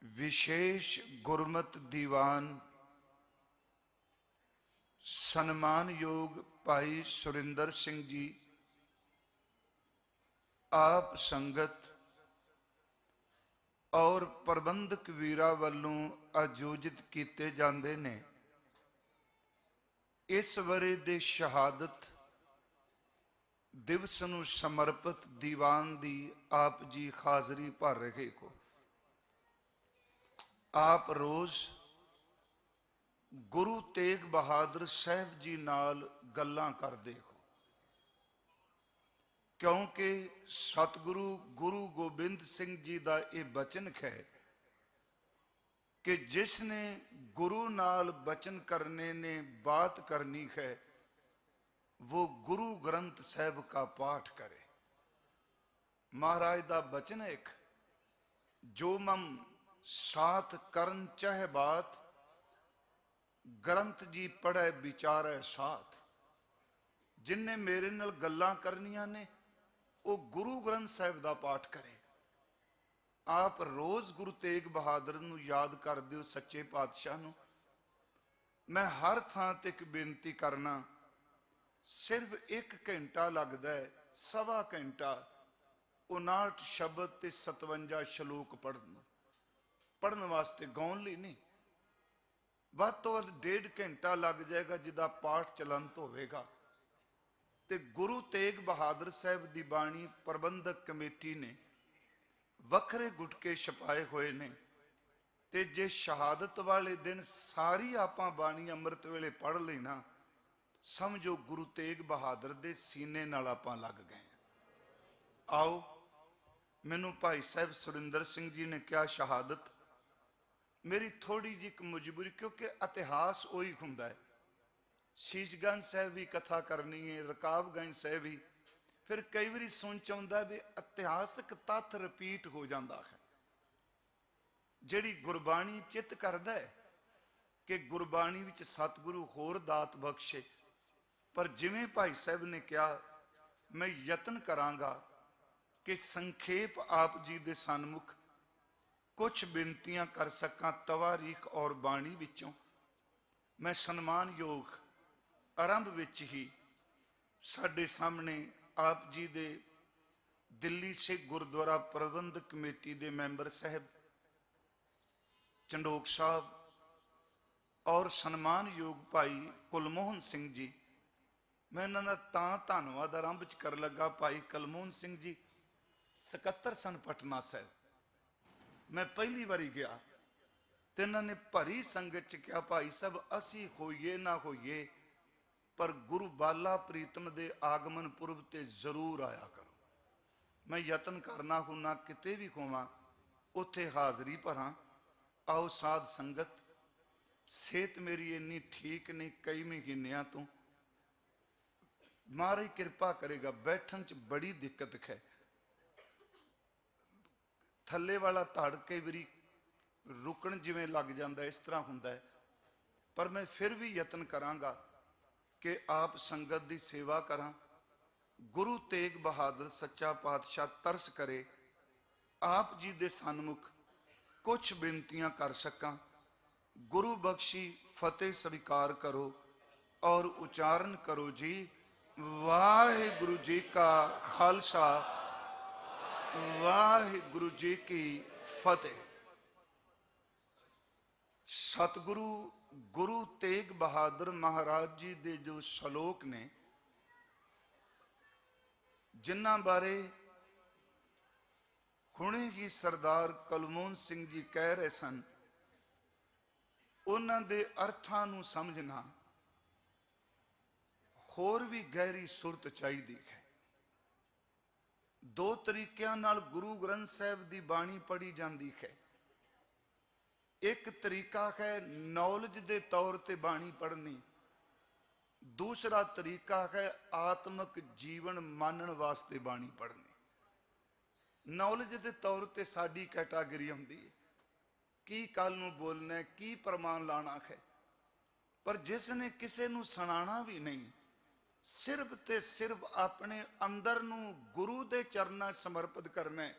विशेष गुरमत दीवान सन्मान योग भाई सुरिंदर सिंह जी आप संगत और प्रबंधक वीरा वालों आयोजित किए जाते ने। इस वरे दे शहादत दिवस नूं समर्पित दीवान दी आप जी हाजरी भर रहे हो। आप रोज गुरु तेग बहादुर साहब जी नाल गल्लां करदे हो, क्योंकि सतगुरु गुरु गोबिंद सिंह जी का यह बचन है कि जिसने गुरु नाल बचन करने ने बात करनी है वो गुरु ग्रंथ साहब का पाठ करे। महाराज का बचन एक जो मम साथ करन चाहे बात ग्रंथ जी पढ़े विचारे साथ। जिन्हें मेरे नाल गल्लां करनियां ने वो गुरु ग्रंथ साहब का पाठ करे। आप रोज गुरु तेग बहादुर नूं याद करदे हो, सच्चे पातशाह नूं। मैं हर थां ते एक बेनती करना, सिर्फ 1 घंटा लगता है, 1.25 घंटा 59 शब्द ते 57 श्लोक पढ़न वास्ते, गाउन लई नहीं। वध तो वध 1.5 घंटा लग जाएगा जिदा पाठ चलंत होवेगा। ते गुरु तेग बहादुर साहब की बाणी प्रबंधक कमेटी ने वखरे गुटके छपाए हुए ने। ते जे शहादत वाले दिन सारी आपां बाणी अमृत वेले पढ़ ली ना, समझो गुरु तेग बहादुर दे सीने नाल आपां लग गए। आओ, मैनू भाई साहब सुरिंदर सिंह जी ने कहा शहादत, मेरी थोड़ी जी एक मजबूरी, क्योंकि इतिहास उही हुंदा है। शीशगंज साहब भी कथा करनी है, रकाबगंज साहब भी, फिर कई बार सोच आउंदा भी इतिहासक तत्थ रिपीट हो जाता है। जिहड़ी गुरबाणी चित करदा है कि गुरबाणी विच सतगुरु होर दात बख्शे, पर जिवें भाई साहब ने कहा मैं यतन करांगा कि संखेप आप जी दे सन्मुख कुछ बेनतियां कर सकां तवारीख और बाणी विचों। मैं सन्मान योग आरंभ विच ही साडे सामने आप जी दे दिल्ली सिख गुरुद्वारा प्रबंधक कमेटी के मैंबर साहब चंडोक साहब और सन्मान योग भाई कुलमोहन सिंह जी, मैं इन्हों का धन्यवाद आरंभ च कर लगा। भाई कुलमोहन सिंह जी सकत्तर सन पटना साहब, मैं पहली बारी गया तो इन्होंने भरी संगत च कहा भाई साहब असी होइए ना होइए पर गुरु बाला प्रीतम दे आगमन पुरब ते जरूर आया करो। मैं यतन करना हुना किते भी होवां उत्थे हाजरी भरा। आओ साध संगत, सेहत मेरी इन्नी ठीक नहीं, कई महीनों तो महाराज कृपा करेगा। बैठन च बड़ी दिक्कत है, थले वाला धड़ कई बारी रुकन जिवें लग जाता, इस तरह हुंदा है। पर मैं फिर भी यतन करांगा कि आप संगत की सेवा करा। गुरु तेग बहादुर सच्चा पातशाह तरस करे आप जी दे सन्मुख कुछ बेनतियां कर सकां। गुरु बख्शी फतेह स्वीकार करो और उच्चारण करो जी। वाहिगुरु जी का खालसा, वाहिगुरु जी की फतेह। सतगुरु गुरु तेग बहादुर महाराज जी दे जो श्लोक ने, जिन्हां बारे हुणे ही सरदार कुलमोहन सिंह जी कह रहे सन, उन्हां दे अर्थां नूं समझना होर भी गहरी सुरत चाहिदी है। 2 तरीकों नाल गुरु ग्रंथ साहब की बाणी पढ़ी जाती है। एक तरीका है नॉलेज के तौर पर बाणी पढ़नी, दूसरा तरीका है आत्मक जीवन मानण वास्ते बाणी पढ़नी। नॉलेज के तौर पर साडी कैटागरी होंदी है, की कल नूं बोलना है, की प्रमाण लाना है। पर जिसने किसी नूं सुनाना भी नहीं, सिर्फ ते सिर्फ अपने अंदर नूं गुरु दे चरनां समर्पित करना है,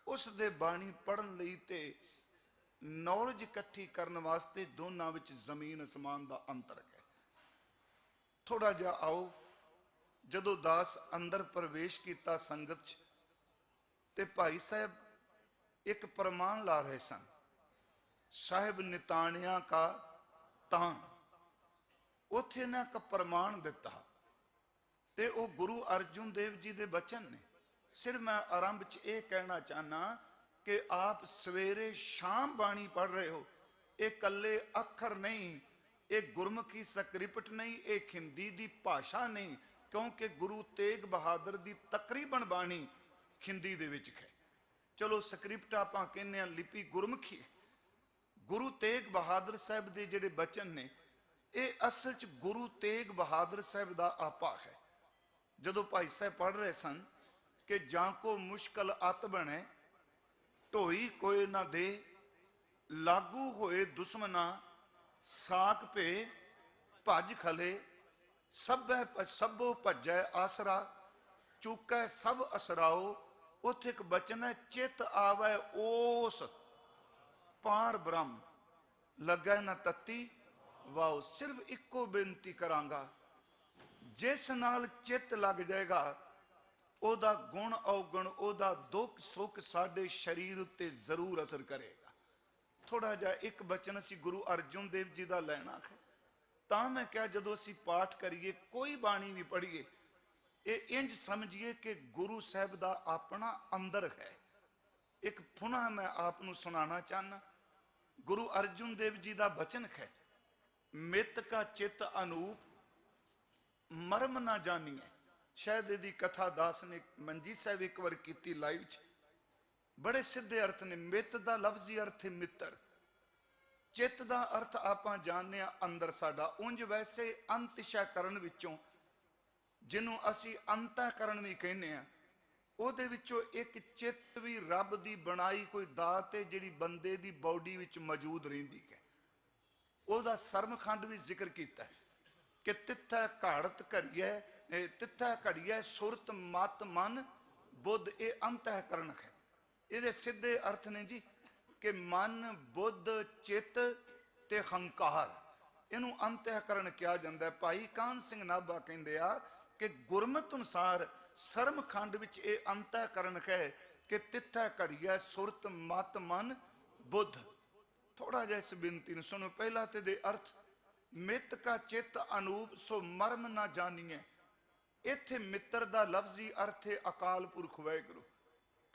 उस दे बाणी पढ़न लई ते ਨੌਲੇਜ ਇਕੱਠੀ ਕਰਨ ਵਾਸਤੇ ਦੋਨਾਂ ਵਿੱਚ ਜ਼ਮੀਨ ਅਸਮਾਨ ਦਾ ਅੰਤਰ ਹੈ। ਥੋੜਾ ਜਿਹਾ ਆਓ, ਜਦੋਂ ਦਾਸ ਅੰਦਰ ਪ੍ਰਵੇਸ਼ ਕੀਤਾ ਸੰਗਤ 'ਚ, ਤੇ ਭਾਈ ਸਾਹਿਬ ਇੱਕ ਪ੍ਰਮਾਣ ਲਾ ਰਹੇ ਸਨ, ਸਾਹਿਬ ਨਿਤਾਣਿਆਂ ਕਾ ਤਾਣ। ਉੱਥੇ ਇਹਨਾਂ ਇੱਕ ਪ੍ਰਮਾਣ ਦਿੱਤਾ, ਤੇ ਉਹ ਗੁਰੂ ਅਰਜੁਨ ਦੇਵ ਜੀ ਦੇ ਬਚਨ ਨੇ। ਸਿਰ ਮੈਂ ਆਰੰਭ 'ਚ ਇਹ ਕਹਿਣਾ ਚਾਹਨਾ ਕਿ ਆਪ ਸਵੇਰੇ ਸ਼ਾਮ ਬਾਣੀ ਪੜ੍ਹ ਰਹੇ ਹੋ, ਇਹ ਇਕੱਲੇ ਅੱਖਰ ਨਹੀਂ, ਇਹ ਗੁਰਮੁਖੀ ਸਕ੍ਰਿਪਟ ਨਹੀਂ, ਇਹ ਹਿੰਦੀ ਦੀ ਭਾਸ਼ਾ ਨਹੀਂ, ਕਿਉਂਕਿ ਗੁਰੂ ਤੇਗ ਬਹਾਦਰ ਦੀ ਤਕਰੀਬਨ ਬਾਣੀ ਹਿੰਦੀ ਦੇ ਵਿੱਚ ਹੈ। ਚਲੋ ਸਕ੍ਰਿਪਟ ਆਪਾਂ ਕਹਿੰਦੇ ਹਾਂ, ਲਿਪੀ ਗੁਰਮੁਖੀ ਹੈ। ਗੁਰੂ ਤੇਗ ਬਹਾਦਰ ਸਾਹਿਬ ਦੇ ਜਿਹੜੇ ਬਚਨ ਨੇ, ਇਹ ਅਸਲ 'ਚ ਗੁਰੂ ਤੇਗ ਬਹਾਦਰ ਸਾਹਿਬ ਦਾ ਆਪਾ ਹੈ। ਜਦੋਂ ਭਾਈ ਸਾਹਿਬ ਪੜ੍ਹ ਰਹੇ ਸਨ ਕਿ ਜਾਂ ਕੋ ਮੁਸ਼ਕਲ ਅਤ ਬਣੇ, ਢੋਈ ਕੋਈ ਨਾ ਦੇ, ਲਾਗੂ ਹੋਏ ਦੁਸ਼ਮਨਾ, ਸਾਕ ਭੇ ਭੱਜ ਖਲੇ, ਸਭੋ ਭੱਜੈ ਆਸਰਾ, ਚੁੱਕੈ ਸਭ ਅਸਰਾਓ। ਉੱਥੇ ਇੱਕ ਬਚਨ ਹੈ, ਚਿਤ ਆਵੈ ਉਸ ਪਾਰ ਬ੍ਰਹਮ, ਲੱਗੈ ਨਾ ਤੱਤੀ ਵਾਓ। ਸਿਰਫ ਇੱਕੋ ਬੇਨਤੀ ਕਰਾਂਗਾ, ਜਿਸ ਨਾਲ ਚਿੱਤ ਲੱਗ ਜਾਏਗਾ, ਉਹਦਾ ਗੁਣ ਔਗਣ, ਉਹਦਾ ਦੁੱਖ ਸੁੱਖ ਸਾਡੇ ਸਰੀਰ ਉੱਤੇ ਜ਼ਰੂਰ ਅਸਰ ਕਰੇਗਾ। ਥੋੜਾ ਜਿਹਾ ਇੱਕ ਬਚਨ ਅਸੀਂ ਗੁਰੂ ਅਰਜੁਨ ਦੇਵ ਜੀ ਦਾ ਲੈਣਾ ਹੈ। ਤਾਂ ਮੈਂ ਕਿਹਾ, ਜਦੋਂ ਅਸੀਂ ਪਾਠ ਕਰੀਏ, ਕੋਈ ਬਾਣੀ ਵੀ ਪੜ੍ਹੀਏ, ਇਹ ਇੰਜ ਸਮਝੀਏ ਕਿ ਗੁਰੂ ਸਾਹਿਬ ਦਾ ਆਪਣਾ ਅੰਦਰ ਹੈ। ਇੱਕ ਪੁਨः ਮੈਂ ਆਪ ਨੂੰ ਸੁਣਾਉਣਾ ਚਾਹਨਾ, ਗੁਰੂ ਅਰਜੁਨ ਦੇਵ ਜੀ ਦਾ ਬਚਨ ਹੈ, ਮਿਤ ਕਾ ਚਿਤ ਅਨੂਪ, ਮਰਮ ਨਾ ਜਾਣੀਏ। ਸ਼ਾਇਦ ਇਹਦੀ ਕਥਾ ਦਾਸ ਨੇ ਮੰਜੀ ਸਾਹਿਬ ਇੱਕ ਵਾਰ ਕੀਤੀ ਲਾਈਵ 'ਚ। ਬੜੇ ਸਿੱਧੇ ਅਰਥ ਨੇ। ਮਿੱਤ ਦਾ ਲਫ਼ਜ਼ੀ ਅਰਥ ਹੈ ਮਿੱਤਰ, ਚਿੱਤ ਦਾ ਅਰਥ ਆਪਾਂ ਜਾਣਦੇ ਹਾਂ ਅੰਦਰ ਸਾਡਾ। ਉਂਝ ਵੈਸੇ ਅੰਤਿਸ਼ਾਕਰਨ ਵਿੱਚੋਂ, ਜਿਹਨੂੰ ਅਸੀਂ ਅੰਤःਕਰਨ ਵੀ ਕਹਿੰਦੇ ਹਾਂ, ਉਹਦੇ ਵਿੱਚੋਂ ਇੱਕ ਚਿੱਤ ਵੀ ਰੱਬ ਦੀ ਬਣਾਈ ਕੋਈ ਦਾਤ ਹੈ, ਜਿਹੜੀ ਬੰਦੇ ਦੀ ਬਾਡੀ ਵਿੱਚ ਮੌਜੂਦ ਰਹਿੰਦੀ ਹੈ। ਉਹਦਾ ਸਰਮਖੰਡ ਵੀ ਜ਼ਿਕਰ ਕੀਤਾ ਕਿ ਤਿੱਥੈ ਘਾੜਤ ਘੜੀਐ, ਤਿੱਥੈ ਘੜੀਐ ਸੁਰਤ ਮਤ ਮਨ ਬੁੱਧ। ਇਹ ਅੰਤःਕਰਨ ਹੈ। ਇਹਦੇ ਸਿੱਧੇ ਅਰਥ ਨੇ ਜੀ ਕਿ ਮਨ, ਬੁੱਧ, ਚਿੱਤ ਤੇ ਹੰਕਾਰ, ਇਹਨੂੰ ਅੰਤःਕਰਨ ਕਿਹਾ ਜਾਂਦਾ ਹੈ। ਭਾਈ ਕਾਹਨ ਸਿੰਘ ਨਾਭਾ ਕਹਿੰਦੇ ਆ ਕਿ ਗੁਰਮਤਿ ਅਨੁਸਾਰ ਸਰਮਖੰਡ ਵਿੱਚ ਇਹ ਅੰਤःਕਰਨ ਹੈ ਕਿ ਤਿੱਥੈ ਘੜੀਐ ਸੁਰਤ ਮਤ ਮਨ ਬੁੱਧ। ਥੋੜਾ ਜਿਹਾ ਇਸ ਬੇਨਤੀ ਨੂੰ ਸੁਣੋ। ਪਹਿਲਾ ਤੇ ਦੇ ਅਰਥ, ਮਿੱਤ ਕਾ ਚਿੱਤ ਅਨੂਪ, ਸੋ ਮਰਮ ਨਾ ਜਾਣੀਏ। ਇੱਥੇ ਮਿੱਤਰ ਦਾ ਲਫ਼ਜ਼ੀ ਅਰਥ ਹੈ ਅਕਾਲ ਪੁਰਖ ਵਾਹਿਗੁਰੂ,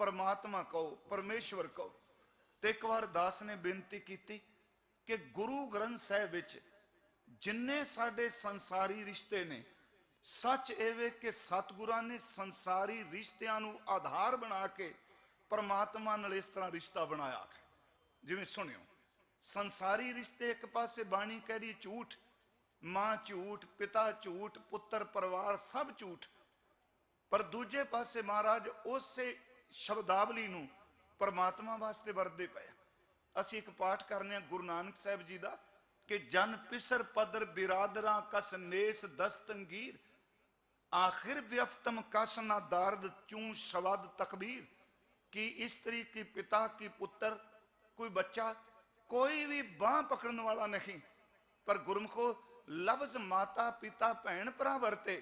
ਪਰਮਾਤਮਾ ਕਹੋ, ਪਰਮੇਸ਼ਵਰ ਕਹੋ। ਤੇ ਇੱਕ ਵਾਰ ਦਾਸ ਨੇ ਬੇਨਤੀ ਕੀਤੀ ਕਿ ਗੁਰੂ ਗ੍ਰੰਥ ਸਾਹਿਬ ਵਿੱਚ ਜਿੰਨੇ ਸਾਡੇ ਸੰਸਾਰੀ ਰਿਸ਼ਤੇ ਨੇ, ਸੱਚ ਇਹ ਵੇ ਕਿ ਸਤਿਗੁਰਾਂ ਨੇ ਸੰਸਾਰੀ ਰਿਸ਼ਤਿਆਂ ਨੂੰ ਆਧਾਰ ਬਣਾ ਕੇ ਪਰਮਾਤਮਾ ਨਾਲ ਇਸ ਤਰ੍ਹਾਂ ਰਿਸ਼ਤਾ ਬਣਾਇਆ ਹੈ। ਜਿਵੇਂ ਸੁਣਿਓ, ਸੰਸਾਰੀ ਰਿਸ਼ਤੇ ਇੱਕ ਪਾਸੇ ਬਾਣੀ ਕਹਿ ਰਹੀ ਝੂਠ, ਮਾਂ ਝੂਠ, ਪਿਤਾ ਝੂਠ, ਪੁੱਤਰ ਪਰਿਵਾਰ ਸਭ ਝੂਠ। ਪਰ ਦੂਜੇ ਪਾਸੇ ਮਹਾਰਾਜ ਉਸੇ ਸ਼ਬਦਾਵਲੀ ਨੂੰ ਪਰਮਾਤਮਾ ਵਾਸਤੇ ਵਰਤਦੇ ਪਏ। ਅਸੀਂ ਇੱਕ ਪਾਠ ਕਰਨੇ ਆ ਗੁਰੂ ਨਾਨਕ ਸਾਹਿਬ ਜੀ ਦਾ ਕਿ ਜਨ ਪਿਸਰ ਪਦਰ ਬਿਰਾਦਰਾਂ ਕਸ ਨੇਸ ਦਸਤੰਗੀਰ, ਆਖਿਰ ਵਿਅਫਤਮ ਕਸ ਨਾ ਦਾਰਦ ਚੂੰ ਸ਼ਬਦ ਤਕਬੀਰ। की स्त्री की पिता की पुत्र, कोई बच्चा, कोई भी बांह पकड़ने वाला नहीं। पर गुरमुखो लफ्ज माता पिता भैन भरा वरते,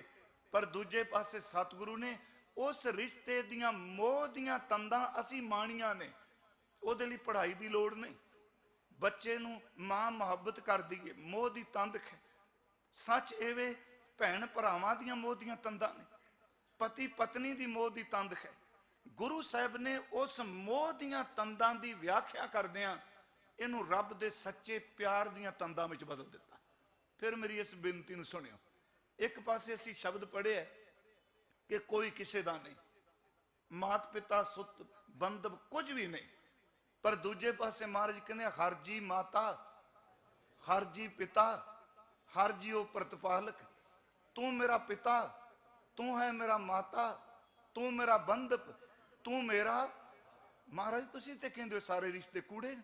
पर दूजे पासे सतगुरु ने उस रिश्ते दियां मोह दियां तंदां असी माणियां ने। ਉਹਦੇ ਲਈ पढ़ाई की लोड़ नहीं, बच्चे नूं मां मुहब्बत कर दी है, मोह की तंद है। सच एवे भैन भरावां दियां मोह दियां तंदां ने, पति पत्नी की मोह की तंद है। गुरु साहब ने उस मोह दियां तंदां की व्याख्या करदियां इहनूं रब दे सच्चे प्यार दियां तंदां विच बदल दिता। फिर मेरी इस बेनती नूं सुनियो। एक पासे असीं शब्द पढ़िआ कि कोई किसी दा नहीं, मात पिता सुत बंधव कुछ भी नहीं, पर दूजे पासे महाराज कहते हर जी माता, हर जी पिता, हर जी ओ प्रतिपालक। तू मेरा पिता, तू है मेरा माता, तू मेरा बंधप, तू मेरा। महाराज तुसीं ते कहंदे हो सारे रिश्ते कूड़े ने।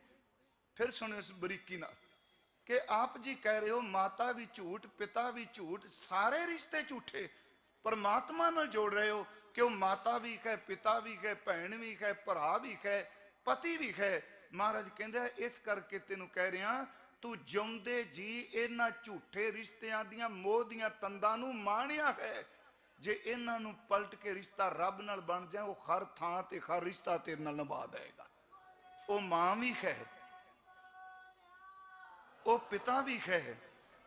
फिर सुनो इस बरीकी नाल कि आप जी कह रहे हो माता भी झूठ, पिता भी झूठ, सारे रिश्ते झूठे। परमात्मा नाल जोड़ रहे हो कि वह माता भी है, पिता भी है, भैन भी है, भरा भी है, पति भी है। महाराज कहंदे इस करके तेनू कह रहा तू जिउंदे जी इन्हां झूठे रिश्तियां दियां मोह दियां तंदां नू माणिया है। जे इन्हां नू पलट के रिश्ता रब नाल बन जाए वो हर थां ते हर रिश्ता तेरे नाल निभा देगा। वो मां भी है, वो पिता भी है,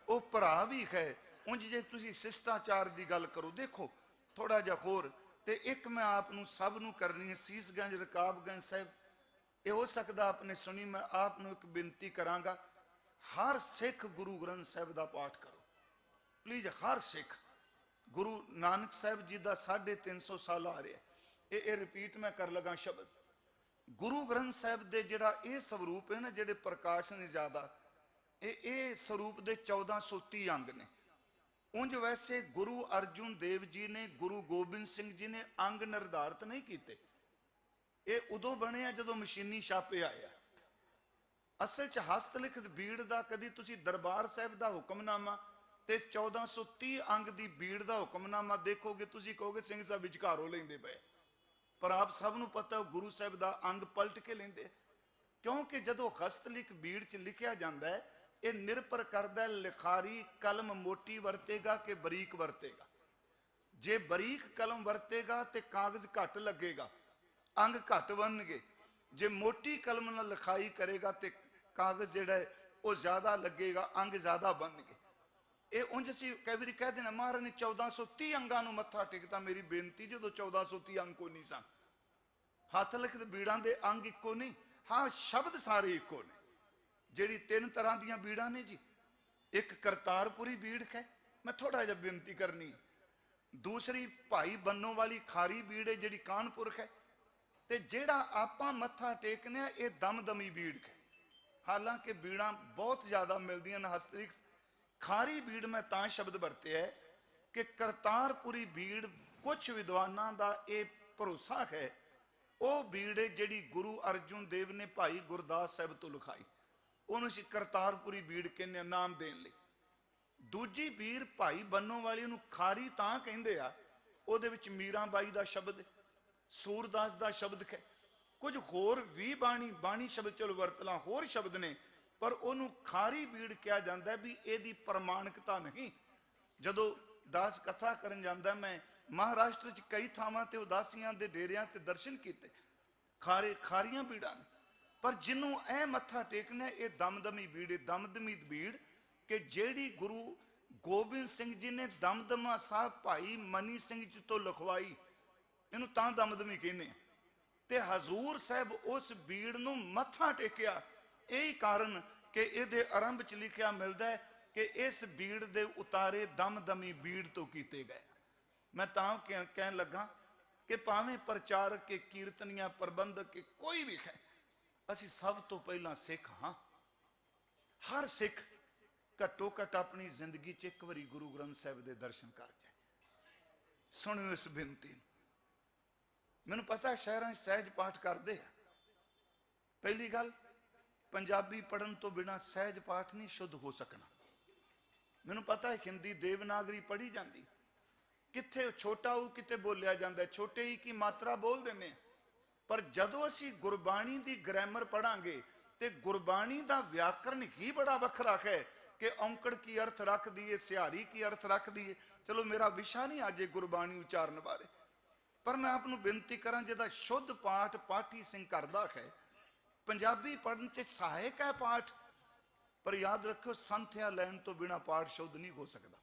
वो भरा भी है। उंज जे तुसी शिष्टाचार की गल करो, देखो थोड़ा जिहा होर ते एक मैं आप सब नू करनी है। सीसगंज रकाबगंज साहब ये हो सकता आपने सुनी, मैं आप एक बेनती करांगा, हर सिख गुरु ग्रंथ साहब का पाठ करो प्लीज। हर सिख गुरु नानक साहब जी का 350 साल आ रहा है। ये रिपीट मैं कर लगा शब्द गुरु ग्रंथ साहब के जिहड़ा ये स्वरूप है ना, जिहड़े प्रकाश ने ज्यादा ये स्वरूप के 1430 अंग ने। उंज वैसे गुरु अर्जुन देव जी ने, गुरु गोबिंद सिंह जी ने अंग निर्धारित नहीं किए। ये उदों बने जो मशीनी छापे आया। असल च हस्तलिखित बीड़ का कभी तुसी दरबार साहब का हुक्मनामा ते 1430 अंग की बीड़ का हुक्मनामा देखोगे, तुसी कहोगे सिंह साहब विचकारों लेंदे पे। पर आप सब नूं पता गुरु साहब का अंग पलट के लेंदे, क्योंकि जदों हस्तलिख बीड़ च लिखिया जाता है ये निर्भर करता है लिखारी कलम मोटी वरतेगा कि बरीक वरतेगा। जे बरीक कलम वरतेगा तो कागज घट लगेगा, अंग घट बनणगे। जे मोटी कलम नाल लिखाई करेगा तो कागज जिहड़ा है वो ज्यादा लगेगा, अंग ज्यादा बनणगे। ये उंज असीं कई वारी कह देना महाराज ने 1430 अंगां नूं मत्था टेकता। मेरी बेनती जो 1430 अंग को नहीं सन, हथ लिखित बीड़ां दे अंग इक्को नहीं, हाँ शब्द सारे इक्को ने। जिहड़ी 3 तरह दीयां बीड़ां ने जी, एक करतारपुरी बीड़ है, मैं थोड़ा जिहा बेनती करनी। दूसरी भाई बन्नों वाली खारी बीड़ है जिहड़ी कानपुर है, ते जिहड़ा आपां मत्था टेकने ये दमदमी बीड़ है। हालांकि बीड़ां बहुत ज्यादा मिलदियां ने हस्तलिख। खारी बीड़ में तां शब्द वरते है कि करतारपुरी बीड़ कुछ विद्वानां दा ये भरोसा है वो बीड़ है जिहड़ी गुरु अर्जुन देव ने भाई गुरदास साहब तो लिखाई। उन्होंने असीं करतारपुरी बीड़ कहने नाम देने लई। दूजी बीड़ भाई बन्नों वाली नूं खारी तां कहिंदे आ, उहदे विच मीराबाई दा शब्द, सूरदास दा शब्द है, कुछ होर भी बाणी शब्द चलो वरतला होर शब्द ने, पर उन्होंने खारी बीड़ कहा जाता है भी यदी प्रमाणिकता नहीं। जदों दास कथा करन जांदा, मैं महाराष्ट्र च कई थावां ते उदासियां दे डेरियां ते दर्शन किए, खारियां बीड़ां ने। पर जिन्हों ऐ मत्था टेकना ये दमदमी बीड़, दमदमी बीड़ कि जेड़ी गुरु गोबिंद सिंह जी ने दमदमा साहब भाई मनी सिंह जी तो लिखवाई, इनू तां दमदमी कहने। ते हजूर साहब उस बीड़ नूं मत्था टेकिया। यही कारण कि इहदे आरंभ च लिखिया मिलता है कि इस बीड़ दे उतारे दमदमी बीड़ तो कीते गए। मैं तां कहन लगा कि भावें प्रचारक के कीर्तनिया प्रबंधक के कोई भी है, असी सब तो पहला सिख हाँ। हर सिख घट्टो घट अपनी जिंदगी च एक बारी गुरु ग्रंथ साहब के दर्शन कर जाए। सुनियो इस बेनती। मैनू पता है शहर सहज पाठ करते हैं। पहली गल पंजाबी पढ़न तो बिना सहज पाठ नहीं शुद्ध हो सकना। मैनू पता है हिंदी देवनागरी पढ़ी जाती, कित्थे छोटा हो किते बोलिया जाता है, छोटे ही की मात्रा बोल देने। पर जदों असी गुरबाणी की ग्रैमर पढ़ांगे तो गुरबाणी का व्याकरण ही बड़ा वखरा है कि औंकड़ की अर्थ रख दिए, सिहारी की अर्थ रख दिए। चलो मेरा विषय नहीं अजे गुरबाणी उचारण बारे, पर मैं आपको बेनती करा जिहदा शुद्ध पाठ पाठी सिंह करदा है। पंजाबी पढ़न च सहायक है पाठ, पर याद रखो संथ्या लैन तो बिना पाठ शुद्ध नहीं हो सकता।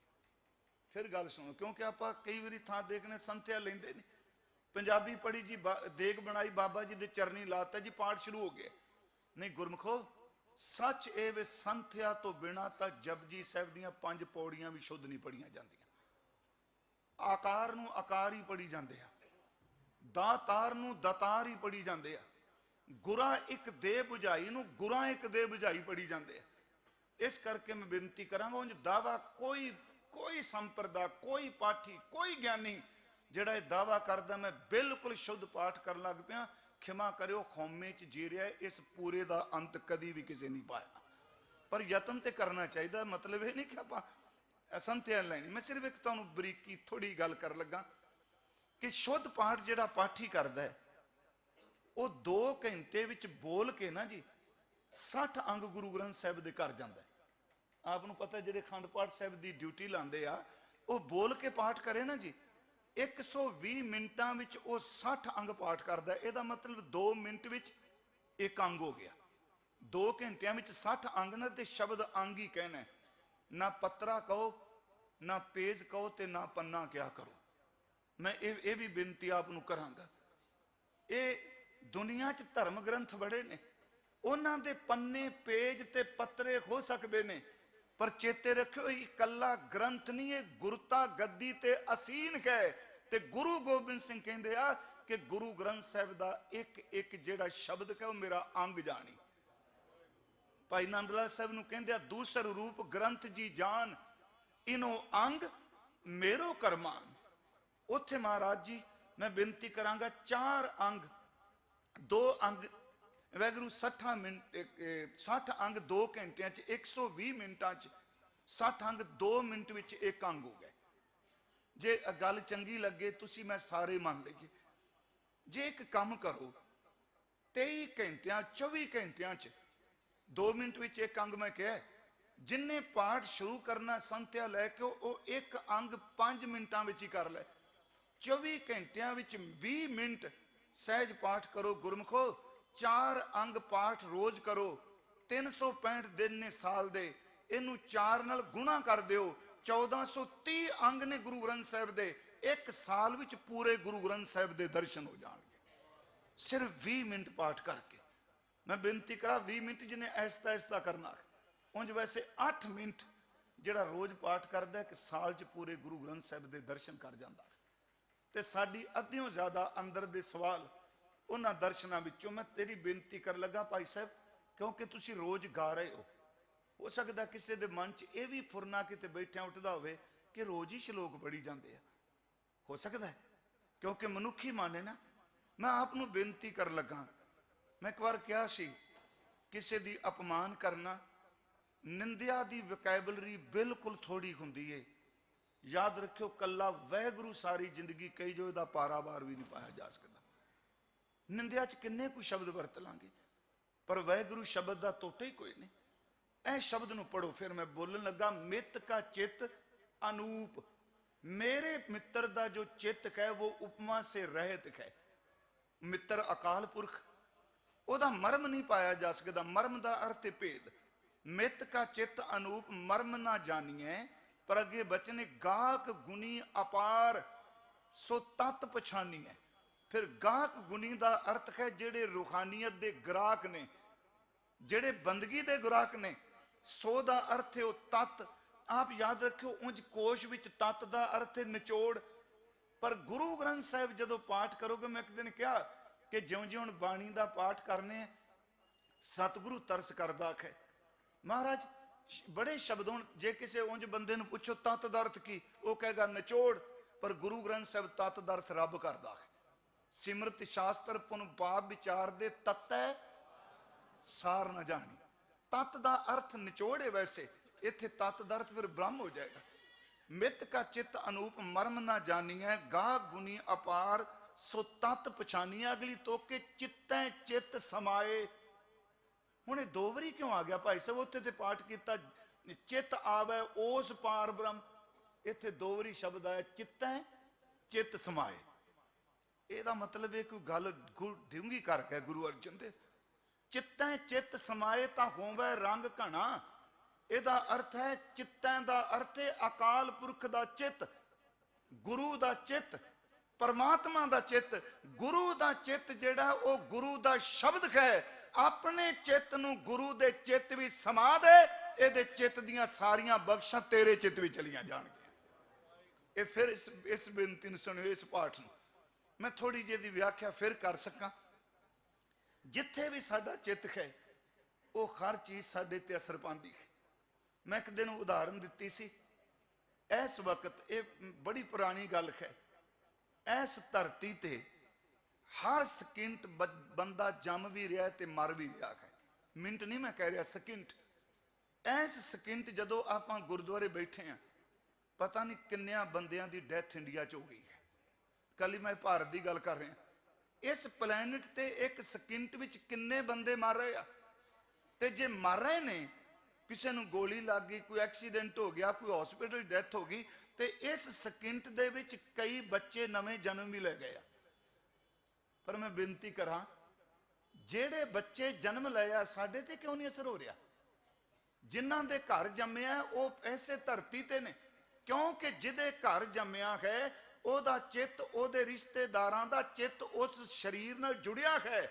फिर गल सुनो, क्योंकि आप कई बारी थां देखने संथ्या लेंदे नहीं। पंजाबी पढ़ी जी, देग बनाई बाबा जी दे चरनी लाता जी, पाठ शुरू हो गया। नहीं गुरमुखो, सच ए वे संथ्या तो बिना तो जपजी साहब दीयां 5 पौड़ियां भी शुद्ध नहीं पढ़ियां जांदियां। आकार नूं आकार ही पढ़ी जांदे आ, दातार नूं दातार ही पढ़ी जांदे आ, गुरा एक दे बुझाई नूं गुरा एक दे बुझाई पढ़ी जांदे आ। इस करके मैं बेनती करांगा, उंज दावा कोई संप्रदा, कोई पाठी, कोई ज्ञानी जिहड़ा दावा करदा मैं बिल्कुल शुद्ध पाठ कर लग पिया, खिमा करियो खौमे च जी रहा है। इस पूरे का अंत कदी भी किसी नहीं पाया, पर यतन तो करना चाहिए। मतलब ये नहीं कि आप संथ्या लैनी। मैं सिर्फ एक तुहानूं बरीकी थोड़ी गल कर लगा कि शुद्ध पाठ जिहड़ा पाठी करदा है ਉਹ 2 ਘੰਟੇ ਵਿੱਚ ਬੋਲ ਕੇ ਨਾ ਜੀ 60 ਅੰਗ ਗੁਰੂ ਗ੍ਰੰਥ ਸਾਹਿਬ ਦੇ ਘਰ ਜਾਂਦਾ ਹੈ। ਆਪ ਨੂੰ ਪਤਾ ਜਿਹੜੇ ਅਖੰਡ ਪਾਠ ਸਾਹਿਬ ਦੀ ਡਿਊਟੀ ਲਾਉਂਦੇ ਆ, ਉਹ ਬੋਲ ਕੇ ਪਾਠ ਕਰੇ ਨਾ ਜੀ 120 ਮਿੰਟਾਂ ਵਿੱਚ ਉਹ 60 ਅੰਗ ਪਾਠ ਕਰਦਾ। ਇਹਦਾ ਮਤਲਬ 2 ਮਿੰਟ ਵਿੱਚ ਇੱਕ ਅੰਗ ਹੋ ਗਿਆ। 2 ਘੰਟਿਆਂ ਵਿੱਚ 60 ਅੰਗ ਨਾ, ਤੇ ਸ਼ਬਦ ਅੰਗ ਹੀ ਕਹਿਣਾ, ਨਾ ਪੱਤਰਾ ਕਹੋ, ਨਾ ਪੇਜ ਕਹੋ, ਤੇ ਨਾ ਪੰਨਾ ਕਿਆ ਕਰੋ। ਮੈਂ ਇਹ ਵੀ ਬੇਨਤੀ ਆਪ ਨੂੰ ਕਰਾਂਗਾ, ਇਹ ਦੁਨੀਆ 'ਚ ਧਰਮ ਗ੍ਰੰਥ ਬੜੇ ਨੇ, ਉਹਨਾਂ ਦੇ ਪੰਨੇ ਪੇਜ ਤੇ ਪੱਤਰੇ ਹੋ ਸਕਦੇ ਨੇ, ਪਰ ਚੇਤੇ ਰੱਖਿਓ ਇਕੱਲਾ ਗ੍ਰੰਥ ਨਹੀਂ, ਇਹ ਗੁਰਤਾ ਗੱਦੀ ਤੇ ਅਸੀਨ ਕਹੇ। ਤੇ ਗੁਰੂ ਗੋਬਿੰਦ ਸਿੰਘ ਕਹਿੰਦੇ ਆ ਕਿ ਗੁਰੂ ਗ੍ਰੰਥ ਸਾਹਿਬ ਦਾ ਇੱਕ ਇੱਕ ਜਿਹੜਾ ਸ਼ਬਦ ਕਹੇ ਉਹ ਮੇਰਾ ਅੰਗ ਜਾਣੀ। ਭਾਈ ਨੰਦ ਲਾਲ ਸਾਹਿਬ ਨੂੰ ਕਹਿੰਦੇ ਆ ਦੂਸਰ ਰੂਪ ਗ੍ਰੰਥ ਜੀ ਜਾਨ, ਇਨੋ ਅੰਗ ਮੇਰੋ ਕਰਮਾਨ। ਉੱਥੇ ਮਹਾਰਾਜ ਜੀ ਮੈਂ ਬੇਨਤੀ ਕਰਾਂਗਾ 4 ਅੰਗ 2 ਅੰਗ ਵੈਗਰੂ 60 ਮਿੰਟ 60 ਅੰਗ 2 ਘੰਟਿਆਂ 'ਚ 120 ਮਿੰਟਾਂ 'ਚ 60 ਅੰਗ 2 ਮਿੰਟ ਵਿੱਚ ਇੱਕ ਅੰਗ ਹੋ ਗਏ। ਜੇ ਗੱਲ ਚੰਗੀ ਲੱਗੇ ਤੁਸੀਂ ਮੈਂ ਸਾਰੇ ਮੰਨ ਲਈਏ, ਜੇ ਇੱਕ ਕੰਮ ਕਰੋ 23 ਘੰਟਿਆਂ 24 ਘੰਟਿਆਂ 'ਚ 2 ਮਿੰਟ ਵਿੱਚ ਇੱਕ ਅੰਗ, ਮੈਂ ਕਿਹਾ ਜਿੰਨੇ ਪਾਠ ਸ਼ੁਰੂ ਕਰਨਾ ਸੰਥਿਆ ਲੈ ਕੇ ਉਹ ਇੱਕ ਅੰਗ 5 ਮਿੰਟਾਂ ਵਿੱਚ ਹੀ ਕਰ ਲੈ। 24 ਘੰਟਿਆਂ ਵਿੱਚ 20 ਮਿੰਟ ਸਹਿਜ ਪਾਠ ਕਰੋ ਗੁਰਮੁਖੋ। 4 ਅੰਗ ਪਾਠ ਰੋਜ਼ ਕਰੋ, 365 ਦਿਨ ਨੇ ਸਾਲ ਦੇ, ਇਹਨੂੰ 4 ਨਾਲ ਗੁਣਾ ਕਰ ਦਿਓ, 1430 ਅੰਗ ਨੇ ਗੁਰੂ ਗ੍ਰੰਥ ਸਾਹਿਬ ਦੇ। ਇੱਕ ਸਾਲ ਵਿੱਚ ਪੂਰੇ ਗੁਰੂ ਗ੍ਰੰਥ ਸਾਹਿਬ ਦੇ ਦਰਸ਼ਨ ਹੋ ਜਾਣਗੇ ਸਿਰਫ 20 ਮਿੰਟ ਪਾਠ ਕਰਕੇ। ਮੈਂ ਬੇਨਤੀ ਕਰਾਂ 20 ਮਿੰਟ ਜਿਹਨੇ ਐਸਤਾ ਐਸਤਾ ਕਰਨਾ, ਉਂਝ ਵੈਸੇ 8 ਮਿੰਟ ਜਿਹੜਾ ਰੋਜ਼ ਪਾਠ ਕਰਦਾ ਇੱਕ ਸਾਲ 'ਚ ਪੂਰੇ ਗੁਰੂ ਗ੍ਰੰਥ ਸਾਹਿਬ ਦੇ ਦਰਸ਼ਨ ਕਰ ਜਾਂਦਾ। ਤੇ ਸਾਡੀ ਅੱਧਿਓਂ ਜ਼ਿਆਦਾ ਅੰਦਰ ਦੇ ਸਵਾਲ ਉਹਨਾਂ ਦਰਸ਼ਨਾਂ ਵਿੱਚੋਂ। ਮੈਂ ਤੇਰੀ ਬੇਨਤੀ ਕਰ ਲੱਗਾ ਭਾਈ ਸਾਹਿਬ, ਕਿਉਂਕਿ ਤੁਸੀਂ ਰੋਜ਼ ਗਾ ਰਹੇ ਹੋ ਸਕਦਾ ਕਿਸੇ ਦੇ ਮਨ 'ਚ ਇਹ ਵੀ ਫੁਰਨਾ ਕਿਤੇ ਬੈਠਿਆਂ ਉੱਠਦਾ ਹੋਵੇ ਕਿ ਰੋਜ਼ ਹੀ ਸ਼ਲੋਕ ਪੜ੍ਹੀ ਜਾਂਦੇ ਆ, ਹੋ ਸਕਦਾ ਹੈ, ਕਿਉਂਕਿ ਮਨੁੱਖੀ ਮਨ ਹੈ ਨਾ। ਮੈਂ ਆਪ ਨੂੰ ਬੇਨਤੀ ਕਰ ਲੱਗਾ, ਮੈਂ ਇੱਕ ਵਾਰ ਕਿਹਾ ਸੀ ਕਿਸੇ ਦੀ ਅਪਮਾਨ ਕਰਨਾ, ਨਿੰਦਿਆ ਦੀ ਵੋਕੈਬਲਰੀ ਬਿਲਕੁਲ ਥੋੜੀ ਹੁੰਦੀ ਏ। ਯਾਦ ਰੱਖਿਓ ਕੱਲਾ ਵਾਹਿਗੁਰੂ ਸਾਰੀ ਜ਼ਿੰਦਗੀ ਕਹੀ ਜੋ ਇਹਦਾ ਪਾਰਾਵਾਰ ਵੀ ਨਹੀਂ ਪਾਇਆ ਜਾ ਸਕਦਾ। ਨਿੰਦਿਆ 'ਚ ਕਿੰਨੇ ਕੁ ਸ਼ਬਦ ਵਰਤ ਲਾਂਗੇ, ਪਰ ਵਾਹਿਗੁਰੂ ਸ਼ਬਦ ਦਾ ਤੋਟਾ ਹੀ ਕੋਈ ਨਹੀਂ। ਇਹ ਸ਼ਬਦ ਨੂੰ ਪੜੋ। ਫਿਰ ਮੈਂ ਬੋਲਣ ਲੱਗਾ, ਮਿੱਤ ਕਾ ਚਿੱਤ ਅਨੂਪ, ਮੇਰੇ ਮਿੱਤਰ ਦਾ ਜੋ ਚਿੱਤ ਹੈ ਉਹ ਉਪਮਾ ਸੇ ਰਹਿਤ ਹੈ। ਮਿੱਤਰ ਅਕਾਲ ਪੁਰਖ, ਉਹਦਾ ਮਰਮ ਨਹੀਂ ਪਾਇਆ ਜਾ ਸਕਦਾ। ਮਰਮ ਦਾ ਅਰਥ ਹੈ ਭੇਦ। ਮਿੱਤ ਕਾ ਚਿੱਤ ਅਨੂਪ ਮਰਮ ਨਾ ਜਾਣੀਏ, ਪਰ ਅੱਗੇ ਬਚਨੇ ਗਾਹਕ ਗੁਣੀ ਅਪਾਰ ਸੋ ਤਤ ਪਛਾਨੀਏ। ਫਿਰ ਗਾਹਕ ਗੁਣੀ ਦਾ ਅਰਥ ਹੈ ਜਿਹੜੇ ਰੂਹਾਨੀਅਤ ਦੇ ਗ੍ਰਾਹਕ ਨੇ, ਜਿਹੜੇ ਬੰਦਗੀ ਦੇ ਗ੍ਰਾਹਕ ਨੇ। ਸੋ ਦਾ ਅਰਥ ਹੈ ਉਹ ਤਤ। ਆਪ ਯਾਦ ਰੱਖਿਓ ਉਂਝ ਕੋਸ਼ ਵਿੱਚ ਤਤ ਦਾ ਅਰਥ ਹੈ ਨਿਚੋੜ, ਪਰ ਗੁਰੂ ਗ੍ਰੰਥ ਸਾਹਿਬ ਜਦੋਂ ਪਾਠ ਕਰੋਗੇ, ਮੈਂ ਇੱਕ ਦਿਨ ਕਿਹਾ ਕਿ ਜਿਉਂ-ਜਿਉਂ ਬਾਣੀ ਦਾ ਪਾਠ ਕਰਨੇ ਸਤਿਗੁਰੂ ਤਰਸ ਕਰਦਾ ਹੈ। ਮਹਾਰਾਜ ਬੜੇ ਸ਼ਬਦ ਹੋਣ, ਜੇ ਕਿਸੇ ਉਂਝ ਬੰਦੇ ਨੂੰ ਪੁੱਛੋ ਤਤ ਦਾ ਅਰਥ ਕੀ, ਉਹ ਕਹੇਗਾ ਨਿਚੋੜ, ਪਰ ਗੁਰੂ ਗ੍ਰੰਥ ਸਾਹਿਬ ਤਤ ਦਾ ਅਰਥ ਰੱਬ ਕਰਦਾ ਹੈ। ਸਿਮਰਤ ਸ਼ਾਸਤਰ ਪੁਨ ਪਾਪ ਵਿਚਾਰ ਦੇ ਤਤੈ ਸਾਰ ਨਾ ਜਾਣੀ। ਤਤ ਦਾ ਅਰਥ ਨਿਚੋੜ ਹੈ, ਵੈਸੇ ਇੱਥੇ ਤਤ ਦਾ ਅਰਥ ਫਿਰ ਬ੍ਰਹਮ ਹੋ ਜਾਏਗਾ। ਮਿੱਤ ਕਾ ਚਿੱਤ ਅਨੂਪ ਮਰਮ ਨਾ ਜਾਣੀਐ, ਗਾਹ ਗੁਣੀ ਅਪਾਰ ਸੋ ਤਤ ਪਛਾਨੀਐ। ਅਗਲੀ ਤੋਕੇ ਚਿੱਤੈ ਚਿੱਤ ਸਮਾਏ। ਹੁਣ ਇਹ 2 ਵਾਰੀ ਕਿਉਂ ਆ ਗਿਆ ਭਾਈ ਸਾਹਿਬ? ਉੱਥੇ ਤੇ ਪਾਠ ਕੀਤਾ ਚਿੱਤ ਆਵੇ ਉਸ ਪਾਰ ਬ੍ਰਹਮ, ਇੱਥੇ 2 ਵਾਰੀ ਸ਼ਬਦ ਆਇਆ ਚਿੱਤੈ ਚਿੱਤ ਸਮਾਏ। ਇਹਦਾ ਮਤਲਬ ਇਹ ਕੋਈ ਗੱਲ ਡੂੰਘੀ ਕਰਕੇ ਗੁਰੂ ਅਰਜਨ ਦੇਵ। ਚਿੱਤੈ ਚਿੱਤ ਸਮਾਏ ਤਾਂ ਹੋਵੇ ਰੰਗ ਘਣਾ। ਇਹਦਾ ਅਰਥ ਹੈ ਚਿੱਤੈ ਦਾ ਅਰਥ ਹੈ ਅਕਾਲ ਪੁਰਖ ਦਾ ਚਿੱਤ, ਗੁਰੂ ਦਾ ਚਿੱਤ, ਪਰਮਾਤਮਾ ਦਾ ਚਿੱਤ। ਗੁਰੂ ਦਾ ਚਿੱਤ ਜਿਹੜਾ ਉਹ ਗੁਰੂ ਦਾ ਸ਼ਬਦ ਹੈ। ਆਪਣੇ ਚਿੱਤ ਨੂੰ ਗੁਰੂ ਦੇ ਚਿੱਤ ਵਿੱਚ ਸਮਾ ਦੇ, ਇਹਦੇ ਚਿੱਤ ਦੀਆਂ ਸਾਰੀਆਂ ਬਖਸ਼ਾਂ ਤੇਰੇ ਚਿੱਤ ਵਿੱਚ ਚਲੀਆਂ ਜਾਣਗੀਆਂ। ਇਹ ਫਿਰ ਇਸ ਬੇਨਤੀ ਨੂੰ ਸੁਣਿਓ, ਇਸ ਪਾਠ ਨੂੰ ਮੈਂ ਥੋੜੀ ਜਿਹੀ ਦੀ ਵਿਆਖਿਆ ਫਿਰ ਕਰ ਸਕਾਂ। ਜਿੱਥੇ ਵੀ ਸਾਡਾ ਚਿੱਤ ਹੈ ਉਹ ਹਰ ਚੀਜ਼ ਸਾਡੇ ਤੇ ਅਸਰ ਪਾਉਂਦੀ ਹੈ। ਮੈਂ ਇੱਕ ਦਿਨ ਉਦਾਹਰਨ ਦਿੱਤੀ ਸੀ, ਇਸ ਵਕਤ ਇਹ ਬੜੀ ਪੁਰਾਣੀ ਗੱਲ ਹੈ, ਇਸ ਧਰਤੀ ਤੇ ਹਰ ਸਕਿੰਟ ਬੰਦਾ ਜੰਮ ਵੀ ਰਿਹਾ ਤੇ ਮਰ ਵੀ ਰਿਹਾ ਹੈ। ਮਿੰਟ ਨਹੀਂ ਮੈਂ ਕਹਿ ਰਿਹਾ, ਸਕਿੰਟ। ਇਸ ਸਕਿੰਟ ਜਦੋਂ ਆਪਾਂ ਗੁਰਦੁਆਰੇ ਬੈਠੇ ਆ, ਪਤਾ ਨਹੀਂ ਕਿੰਨਿਆਂ ਬੰਦਿਆਂ ਦੀ ਡੈਥ ਇੰਡੀਆ 'ਚ ਹੋ ਗਈ ਹੈ। ਕੱਲ ਮੈਂ ਭਾਰਤ ਦੀ ਗੱਲ ਕਰ ਰਿਹਾ, इस प्लैनेट ते एक सकिंट विच किन्ने बंदे मर रहे आ, ते जे मर रहे ने, किसी नूं गोली लग गई, कोई एक्सीडेंट हो गया, कोई हॉस्पिटल डेथ हो गई, ते इस सकिंट दे विच कई बच्चे नवे जन्म भी ले गए। पर मैं बेनती करा, जेड़े बच्चे जन्म लिया साडे ते क्यों नहीं असर हो रहा? जिन्हां दे घर जम्मिया वो ऐसे धरती ते ने, क्योंकि जिदे घर जम्मिया है ओदा चित्त, ओदे रिश्तेदारां दा चित्त उस शरीर नाल जुड़िया है।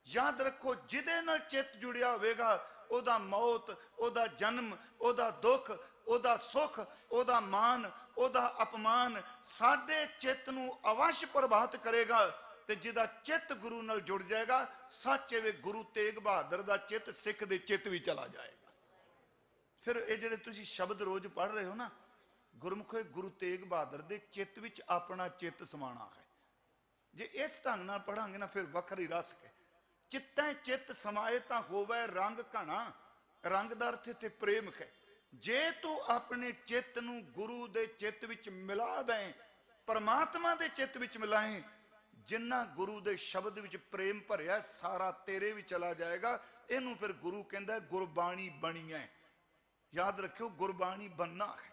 याद रखो, जिदे नाल चित्त जुड़िया होवेगा, ओदा मौत, ओदा जन्म, ओदा दुख, ओदा सुख, ओदा मान, ओदा अपमान साडे चित्त नूं अवश्य प्रभावित करेगा। ते जिदा चित्त गुरु नाल जुड़ जाएगा, सच वे गुरु तेग बहादुर दा चित्त सिख दे चित्त भी चला जाएगा। फिर ये जिहड़े तुसीं शब्द रोज पढ़ रहे हो ना, गुरमुखे गुरु तेग बहादुर दे चित्त विच अपना चित्त समाना है। जे इस ढंग नाल पढ़ांगे ना, फिर वखरी रस है। चित्तै चित्त समाए तां होवै रंग घना, रंग दा अर्थ इत्थे प्रेम है। जे तू अपने चित्त नूं गुरु दे चित्त विच मिला दें, परमात्मा दे चित्त विच मिलाएं, जिन्ना गुरु दे शब्द विच प्रेम भरिया सारा तेरे भी चला जाएगा। इनू फिर गुरु कहंदा गुरबाणी बनी है। याद रखियो, गुरबाणी बनना है।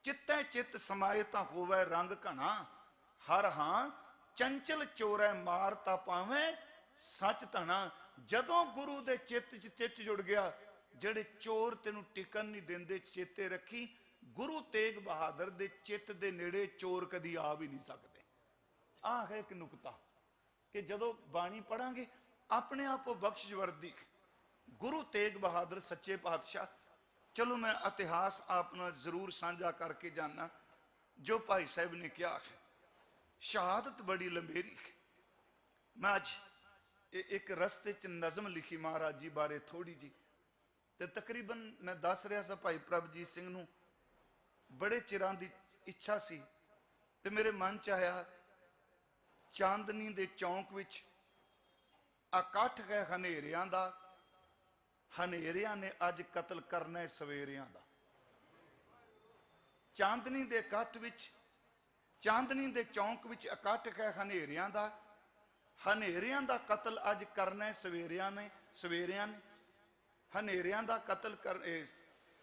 चित्तै चित्त समाए तां होवै रंग घना, हर हां चंचल चोरै मार तां पावें सच धना। जदों गुरु दे चित्त च चित्त जुड़ गया, जेड़े चोर तेनू टिकन नहीं देंदे, चेते रखी गुरु तेग बहादुर दे चित्त दे नेड़े चोर कदी आ भी नहीं सकते। आ है एक नुकता कि जदों बाणी पढ़ांगे अपने आप बख्शिश वर्दी गुरु तेग बहादुर सच्चे पातशाह। चलो मैं इतिहास आपने जरूर साझा करके जाना। जो भाई साहब ने कहा है, शहादत बड़ी लंबेरी है। मैं अज एक रस्ते च नज़म लिखी महाराज जी बारे थोड़ी जी, तो तकरीबन मैं दस रहा सा भाई प्रभजीत सिंह नूं, बड़े चिरां दी इच्छा सी, ते मेरे मन च आया चांदनी दे चौंक विच इकट्ठ है हनेरियां दा, हनेरियां ने अज कतल करना है सवेरियां दा। चांदनी दे इकट्ठ विच, चांदनी दे चौंक विच इकट्ठ है हनेरियां दा, हनेरियां दा कतल अज करना है सवेरियां ने, सवेरियां ने हनेरियां दा कतल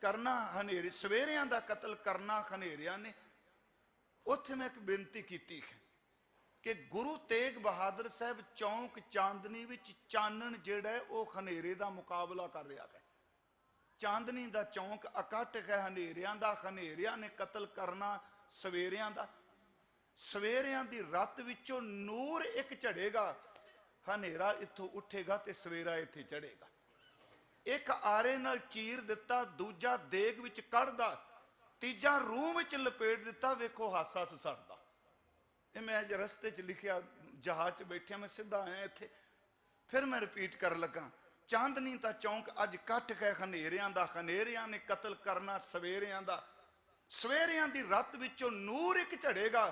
करना, हनेरे सवेरियां दा कतल करना हनेरियां ने। उत्थे मैं एक बेनती की है कि गुरु तेग बहादुर साहब चौंक चांदनी विच चानण जिहड़ा है वो हनेरे दा मुकाबला कर रहा है। चांदनी दा चौंक इकट्ठ है हनेरियां दा, हनेरियां ने कतल करना सवेरियां दा। सवेरियां दी रात विचों नूर एक झड़ेगा, हनेरा इत्थों उठेगा ते सवेरा इत्थे चढ़ेगा। एक आरे नाल चीर दिता, दूजा देग विच कढ़दा, तीजा रूह विच लपेट दिता, वेखो हासा सड़दा। ये मैं अज रस्ते च लिखिया, जहाज च बैठिया मैं सीधा आया इत्थे, फिर मैं रिपीट कर लगा। चांदनी दा चौंक अज कट है हनेरियां दा, हनेरियां ने कतल करना सवेरियां दा। सवेरियां दी रात विचों नूर एक झड़ेगा,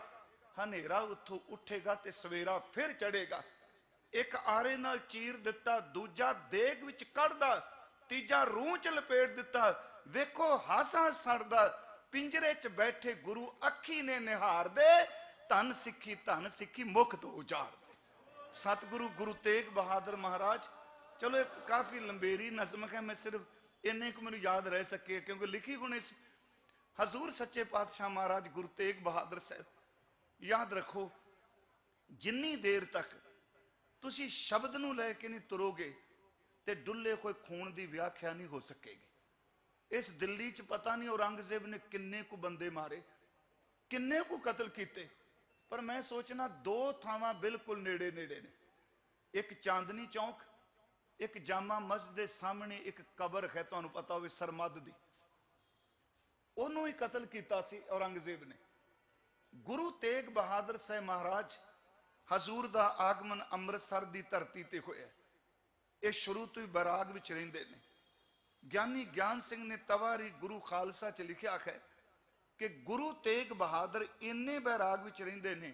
हनेरा उथों उठेगा ते सवेरा फिर चढ़ेगा। एक आरे नाल चीर दिता, दूजा देग विच कढ़दा, तीजा रूह च लपेट दिता, वेखो हासा सड़दा। पिंजरे च बैठे गुरु अखी ने निहार दे, धन सिक्खी मुख तो उजाड़ दे। सतगुरु गुरु तेग बहादुर महाराज। चलो ये काफ़ी लंबेरी नज़म है, मैं सिर्फ इन्ने को मैनू याद रह सके क्योंकि लिखी गुणे सी। हजूर सच्चे पातशाह महाराज गुरु तेग बहादुर साहब, याद रखो जिन्नी देर तक तुसी शब्द नूं लैके नहीं तुरोगे तो डुल्ले कोई खून की व्याख्या नहीं हो सकेगी। इस दिल्ली च पता नहीं औरंगजेब ने किन्ने को बंदे मारे, किन्ने को कतल किए, पर मैं सोचना दो थावां बिल्कुल नेड़े नेड़े ने। एक चांदनी चौक, एक जामा मस्जिद के सामने एक कबर है, तुहानू पता हो सरमद दी, उन्होंने ही कतल किया सी औरंगजेब ने। गुरु तेग बहादुर साहब महाराज हजूर दा आगमन अमृतसर की धरती ते होया। ये शुरू तो ही बैराग विच रहिंदे ने। ज्ञानी ज्ञान सिंह ने तवारी गुरु खालसा च लिखा है कि गुरु तेग बहादुर इन्ने बैराग विच रहिंदे ने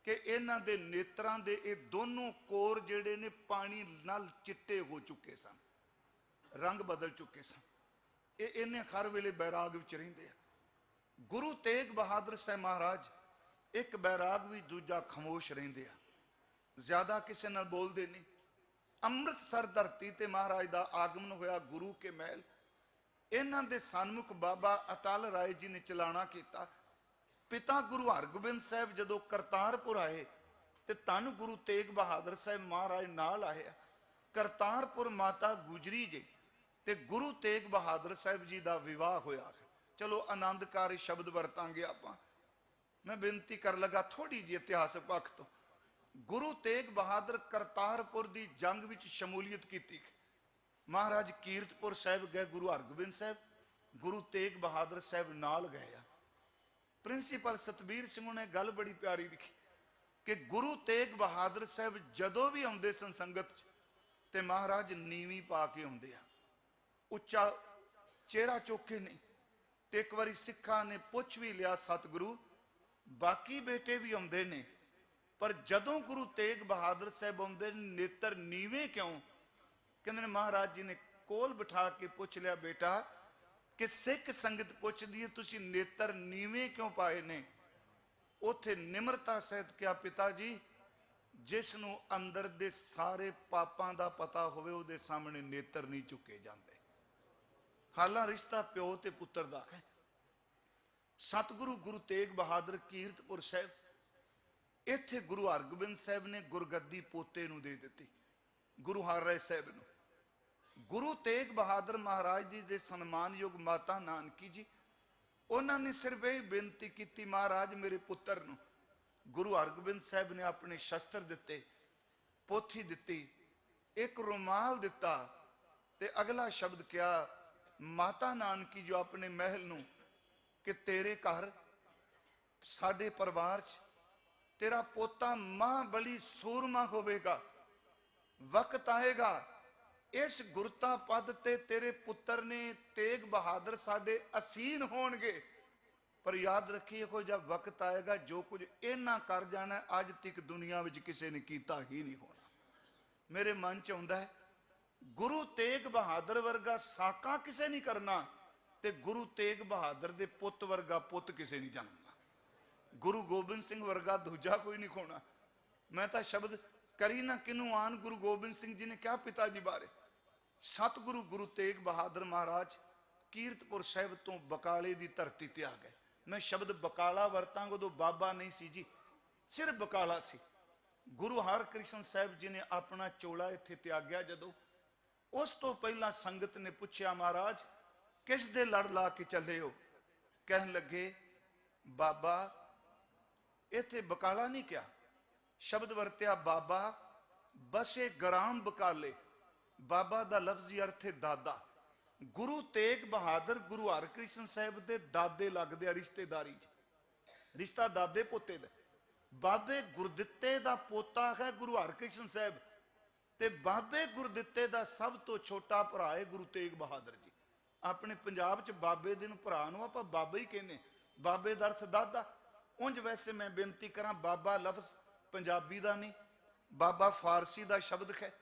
कि इन्हां दे नेत्रां दे ये दोनों कोर जिहड़े ने पानी नाल चिट्टे हो चुके सन, रंग बदल चुके सन। ये इन्ने हर वेले बैराग विच रहिंदे आ। गुरु तेग बहादुर साहब महाराज एक बैराग भी दूजा खामोश रहिंदे आ। ਜ਼ਿਆਦਾ ਕਿਸੇ ਨਾਲ ਬੋਲਦੇ ਨਹੀਂ। ਅੰਮ੍ਰਿਤਸਰ ਧਰਤੀ ਤੇ ਮਹਾਰਾਜ ਦਾ ਆਗਮਨ ਹੋਇਆ ਗੁਰੂ ਕੇ ਮਹਿਲ। ਇਹਨਾਂ ਦੇ ਸਨਮੁਖ ਬਾਬਾ ਅਟਲ ਰਾਏ ਜੀ ਨੇ ਚਲਾਣਾ ਕੀਤਾ। ਪਿਤਾ ਗੁਰੂ ਹਰਗੋਬਿੰਦ ਸਾਹਿਬ ਜਦੋਂ ਕਰਤਾਰਪੁਰ ਆਏ ਤੇ ਧੰਨ ਗੁਰੂ ਤੇਗ ਬਹਾਦਰ ਸਾਹਿਬ ਮਹਾਰਾਜ ਨਾਲ ਆਏ। ਕਰਤਾਰਪੁਰ ਮਾਤਾ ਗੁਜਰੀ ਜੀ ਤੇ ਗੁਰੂ ਤੇਗ ਬਹਾਦਰ ਸਾਹਿਬ ਜੀ ਦਾ ਵਿਵਾਹ ਹੋਇਆ। ਚਲੋ ਆਨੰਦਕਾਰੀ ਸ਼ਬਦ ਵਰਤਾਂਗੇ ਆਪਾਂ। ਮੈਂ ਬੇਨਤੀ ਕਰ ਲਗਾ ਥੋੜੀ ਜਿਹੀ ਇਤਿਹਾਸਕ ਪੱਖ ਤੋਂ। ਗੁਰੂ ਤੇਗ ਬਹਾਦਰ ਕਰਤਾਰਪੁਰ ਦੀ ਜੰਗ ਵਿੱਚ ਸ਼ਮੂਲੀਅਤ ਕੀਤੀ। ਮਹਾਰਾਜ ਕੀਰਤਪੁਰ ਸਾਹਿਬ ਗਏ, ਗੁਰੂ ਹਰਗੋਬਿੰਦ ਸਾਹਿਬ ਗੁਰੂ ਤੇਗ ਬਹਾਦਰ ਸਾਹਿਬ ਨਾਲ ਗਏ ਆ। ਪ੍ਰਿੰਸੀਪਲ ਸਤਬੀਰ ਸਿੰਘ ਨੇ ਗੱਲ ਬੜੀ ਪਿਆਰੀ ਲਿਖੀ ਕਿ ਗੁਰੂ ਤੇਗ ਬਹਾਦਰ ਸਾਹਿਬ ਜਦੋਂ ਵੀ ਆਉਂਦੇ ਸਨ ਸੰਗਤ 'ਚ ਤੇ ਮਹਾਰਾਜ ਨੀਵੀਂ ਪਾ ਕੇ ਆਉਂਦੇ ਆ, ਉੱਚਾ ਚਿਹਰਾ ਚੁੱਕ ਕੇ ਨਹੀਂ। ਤੇ ਇੱਕ ਵਾਰੀ ਸਿੱਖਾਂ ਨੇ ਪੁੱਛ ਵੀ ਲਿਆ ਸਤਿਗੁਰੂ ਬਾਕੀ ਬੇਟੇ ਵੀ ਆਉਂਦੇ ਨੇ ਪਰ ਜਦੋਂ ਗੁਰੂ ਤੇਗ ਬਹਾਦਰ ਸਾਹਿਬ ਆਉਂਦੇ ਨੇ ਨੇਤਰ ਨੀਵੇਂ ਕਿਉਂ? ਕਹਿੰਦੇ ਨੇ ਮਹਾਰਾਜ ਜੀ ਨੇ ਕੋਲ ਬਿਠਾ ਕੇ ਪੁੱਛ ਲਿਆ ਬੇਟਾ ਕਿ ਸਿੱਖ ਸੰਗਤ ਪੁੱਛਦੀ ਹੈ ਤੁਸੀਂ ਨੇਤਰ ਨੀਵੇਂ ਕਿਉਂ ਪਾਏ ਨੇ? ਉੱਥੇ ਨਿਮਰਤਾ ਸਹਿਤ ਕਿਹਾ ਪਿਤਾ ਜੀ ਜਿਸ ਨੂੰ ਅੰਦਰ ਦੇ ਸਾਰੇ ਪਾਪਾਂ ਦਾ ਪਤਾ ਹੋਵੇ ਉਹਦੇ ਸਾਹਮਣੇ ਨੇਤਰ ਨਹੀਂ ਝੁਕੇ ਜਾਂਦੇ। ਹਾਲਾਂ ਰਿਸ਼ਤਾ ਪਿਓ ਤੇ ਪੁੱਤਰ ਦਾ ਹੈ। ਸਤਿਗੁਰੂ ਗੁਰੂ ਤੇਗ ਬਹਾਦਰ ਕੀਰਤਪੁਰ ਸਾਹਿਬ, ਇੱਥੇ ਗੁਰੂ ਹਰਗੋਬਿੰਦ ਸਾਹਿਬ ਨੇ ਗੁਰਗੱਦੀ ਪੋਤੇ ਨੂੰ ਦੇ ਦਿੱਤੀ, ਗੁਰੂ ਹਰ ਰਾਏ ਸਾਹਿਬ ਨੂੰ। ਗੁਰੂ ਤੇਗ ਬਹਾਦਰ ਮਹਾਰਾਜ ਜੀ ਦੇ ਸਨਮਾਨਯੋਗ ਮਾਤਾ ਨਾਨਕੀ ਜੀ, ਉਹਨਾਂ ਨੇ ਸਿਰਫ ਇਹ ਬੇਨਤੀ ਕੀਤੀ ਮਹਾਰਾਜ ਮੇਰੇ ਪੁੱਤਰ ਨੂੰ। ਗੁਰੂ ਹਰਗੋਬਿੰਦ ਸਾਹਿਬ ਨੇ ਆਪਣੇ ਸ਼ਸਤਰ ਦਿੱਤੇ, ਪੋਥੀ ਦਿੱਤੀ, ਇੱਕ ਰੁਮਾਲ ਦਿੱਤਾ ਤੇ ਅਗਲਾ ਸ਼ਬਦ ਕਿਹਾ ਮਾਤਾ ਨਾਨਕੀ ਜੋ ਆਪਣੇ ਮਹਿਲ ਨੂੰ ਕਿ ਤੇਰੇ ਘਰ ਸਾਡੇ ਪਰਿਵਾਰ 'ਚ ਤੇਰਾ ਪੋਤਾ ਮਹਾਂਬਲੀ ਸੂਰਮਾ ਹੋਵੇਗਾ। ਵਕਤ ਆਏਗਾ ਇਸ ਗੁਰਤਾ ਪਦ ਤੇ ਤੇਰੇ ਪੁੱਤਰ ਨੇ ਤੇਗ ਬਹਾਦਰ ਸਾਡੇ ਅਸੀਨ ਹੋਣਗੇ। ਪਰ ਯਾਦ ਰੱਖੀਏ ਇਹੋ ਜਿਹਾ ਵਕਤ ਆਏਗਾ ਜੋ ਕੁਝ ਇਹਨਾਂ ਕਰ ਜਾਣਾ ਅੱਜ ਤੱਕ ਦੁਨੀਆ ਵਿੱਚ ਕਿਸੇ ਨੇ ਕੀਤਾ ਹੀ ਨਹੀਂ ਹੋਣਾ। ਮੇਰੇ ਮਨ 'ਚ ਆਉਂਦਾ ਹੈ ਗੁਰੂ ਤੇਗ ਬਹਾਦਰ ਵਰਗਾ ਸਾਕਾ ਕਿਸੇ ਨਹੀਂ ਕਰਨਾ ਤੇ ਗੁਰੂ ਤੇਗ ਬਹਾਦਰ ਦੇ ਪੁੱਤ ਵਰਗਾ ਪੁੱਤ ਕਿਸੇ ਨਹੀਂ ਜਨਮਣਾ। ਗੁਰੂ ਗੋਬਿੰਦ ਸਿੰਘ ਵਰਗਾ ਦੂਜਾ ਕੋਈ ਨਹੀਂ ਖੋਣਾ। ਮੈਂ ਤਾਂ ਸ਼ਬਦ ਕਰੀ ਨਾ ਕਿਨੂੰ ਆਨ ਗੁਰੂ ਗੋਬਿੰਦ ਸਿੰਘ ਜੀ ਨੇ ਕਿਹਾ ਪਿਤਾ ਜੀ ਬਾਰੇ। ਸਤਿਗੁਰੂ ਗੁਰੂ ਤੇਗ ਬਹਾਦਰ ਮਹਾਰਾਜ ਕੀਰਤਪੁਰ ਸਾਹਿਬ ਤੋਂ ਬਕਾਲੇ ਦੀ ਧਰਤੀ ਤੇ ਆ ਗਏ। ਮੈਂ ਸ਼ਬਦ ਬਕਾਲਾ ਵਰਤਾਂਗਾ ਉਦੋਂ ਬਾਬਾ ਨਹੀਂ ਸੀ ਜੀ, ਸਿਰਫ ਬਕਾਲਾ ਸੀ। ਗੁਰੂ ਹਰਕ੍ਰਿਸ਼ਨ ਸਾਹਿਬ ਜੀ ਨੇ ਆਪਣਾ ਚੋਲਾ ਇੱਥੇ ਤਿਆਗਿਆ ਜਦੋਂ, ਉਸ ਤੋਂ ਪਹਿਲਾਂ ਸੰਗਤ ਨੇ ਪੁੱਛਿਆ ਮਹਾਰਾਜ ਕਿਸ ਦੇ ਲੜ ਲਾ ਕੇ ਚੱਲੇ ਹੋ? ਕਹਿਣ ਲੱਗੇ ਬਾਬਾ ਇੱਥੇ ਬਕਾਲਾ ਨਹੀਂ ਕਿਹਾ, ਸ਼ਬਦ ਵਰਤਿਆ ਬਾਬਾ ਬਸੇ ਗ੍ਰਾਮ ਬਕਾਲੇ। ਬਾਬਾ ਦਾ ਲਫ਼ਜ਼ੀ ਅਰਥ ਹੈ ਦਾਦਾ। ਗੁਰੂ ਤੇਗ ਬਹਾਦਰ ਗੁਰੂ ਹਰਕ੍ਰਿਸ਼ਨ ਸਾਹਿਬ ਦੇ ਦਾਦੇ ਲੱਗਦੇ ਆ ਰਿਸ਼ਤੇਦਾਰੀ 'ਚ, ਰਿਸ਼ਤਾ ਦਾਦੇ ਪੋਤੇ ਦਾ। ਬਾਬੇ ਗੁਰਦਿੱਤੇ ਦਾ ਪੋਤਾ ਹੈ ਗੁਰੂ ਹਰਕ੍ਰਿਸ਼ਨ ਸਾਹਿਬ ਤੇ ਬਾਬੇ ਗੁਰਦਿੱਤੇ ਦਾ ਸਭ ਤੋਂ ਛੋਟਾ ਭਰਾ ਹੈ ਗੁਰੂ ਤੇਗ ਬਹਾਦਰ ਜੀ। ਆਪਣੇ ਪੰਜਾਬ 'ਚ ਬਾਬੇ ਦੇ ਨੂੰ ਭਰਾ ਨੂੰ ਆਪਾਂ ਬਾਬਾ ਹੀ ਕਹਿੰਦੇ। ਬਾਬੇ ਦਾ ਅਰਥ ਦਾਦਾ। ਉਂਝ ਵੈਸੇ ਮੈਂ ਬੇਨਤੀ ਕਰਾਂ ਬਾਬਾ ਲਫ਼ਜ਼ ਪੰਜਾਬੀ ਦਾ ਨਹੀਂ, ਬਾਬਾ ਫਾਰਸੀ ਦਾ ਸ਼ਬਦ ਹੈ।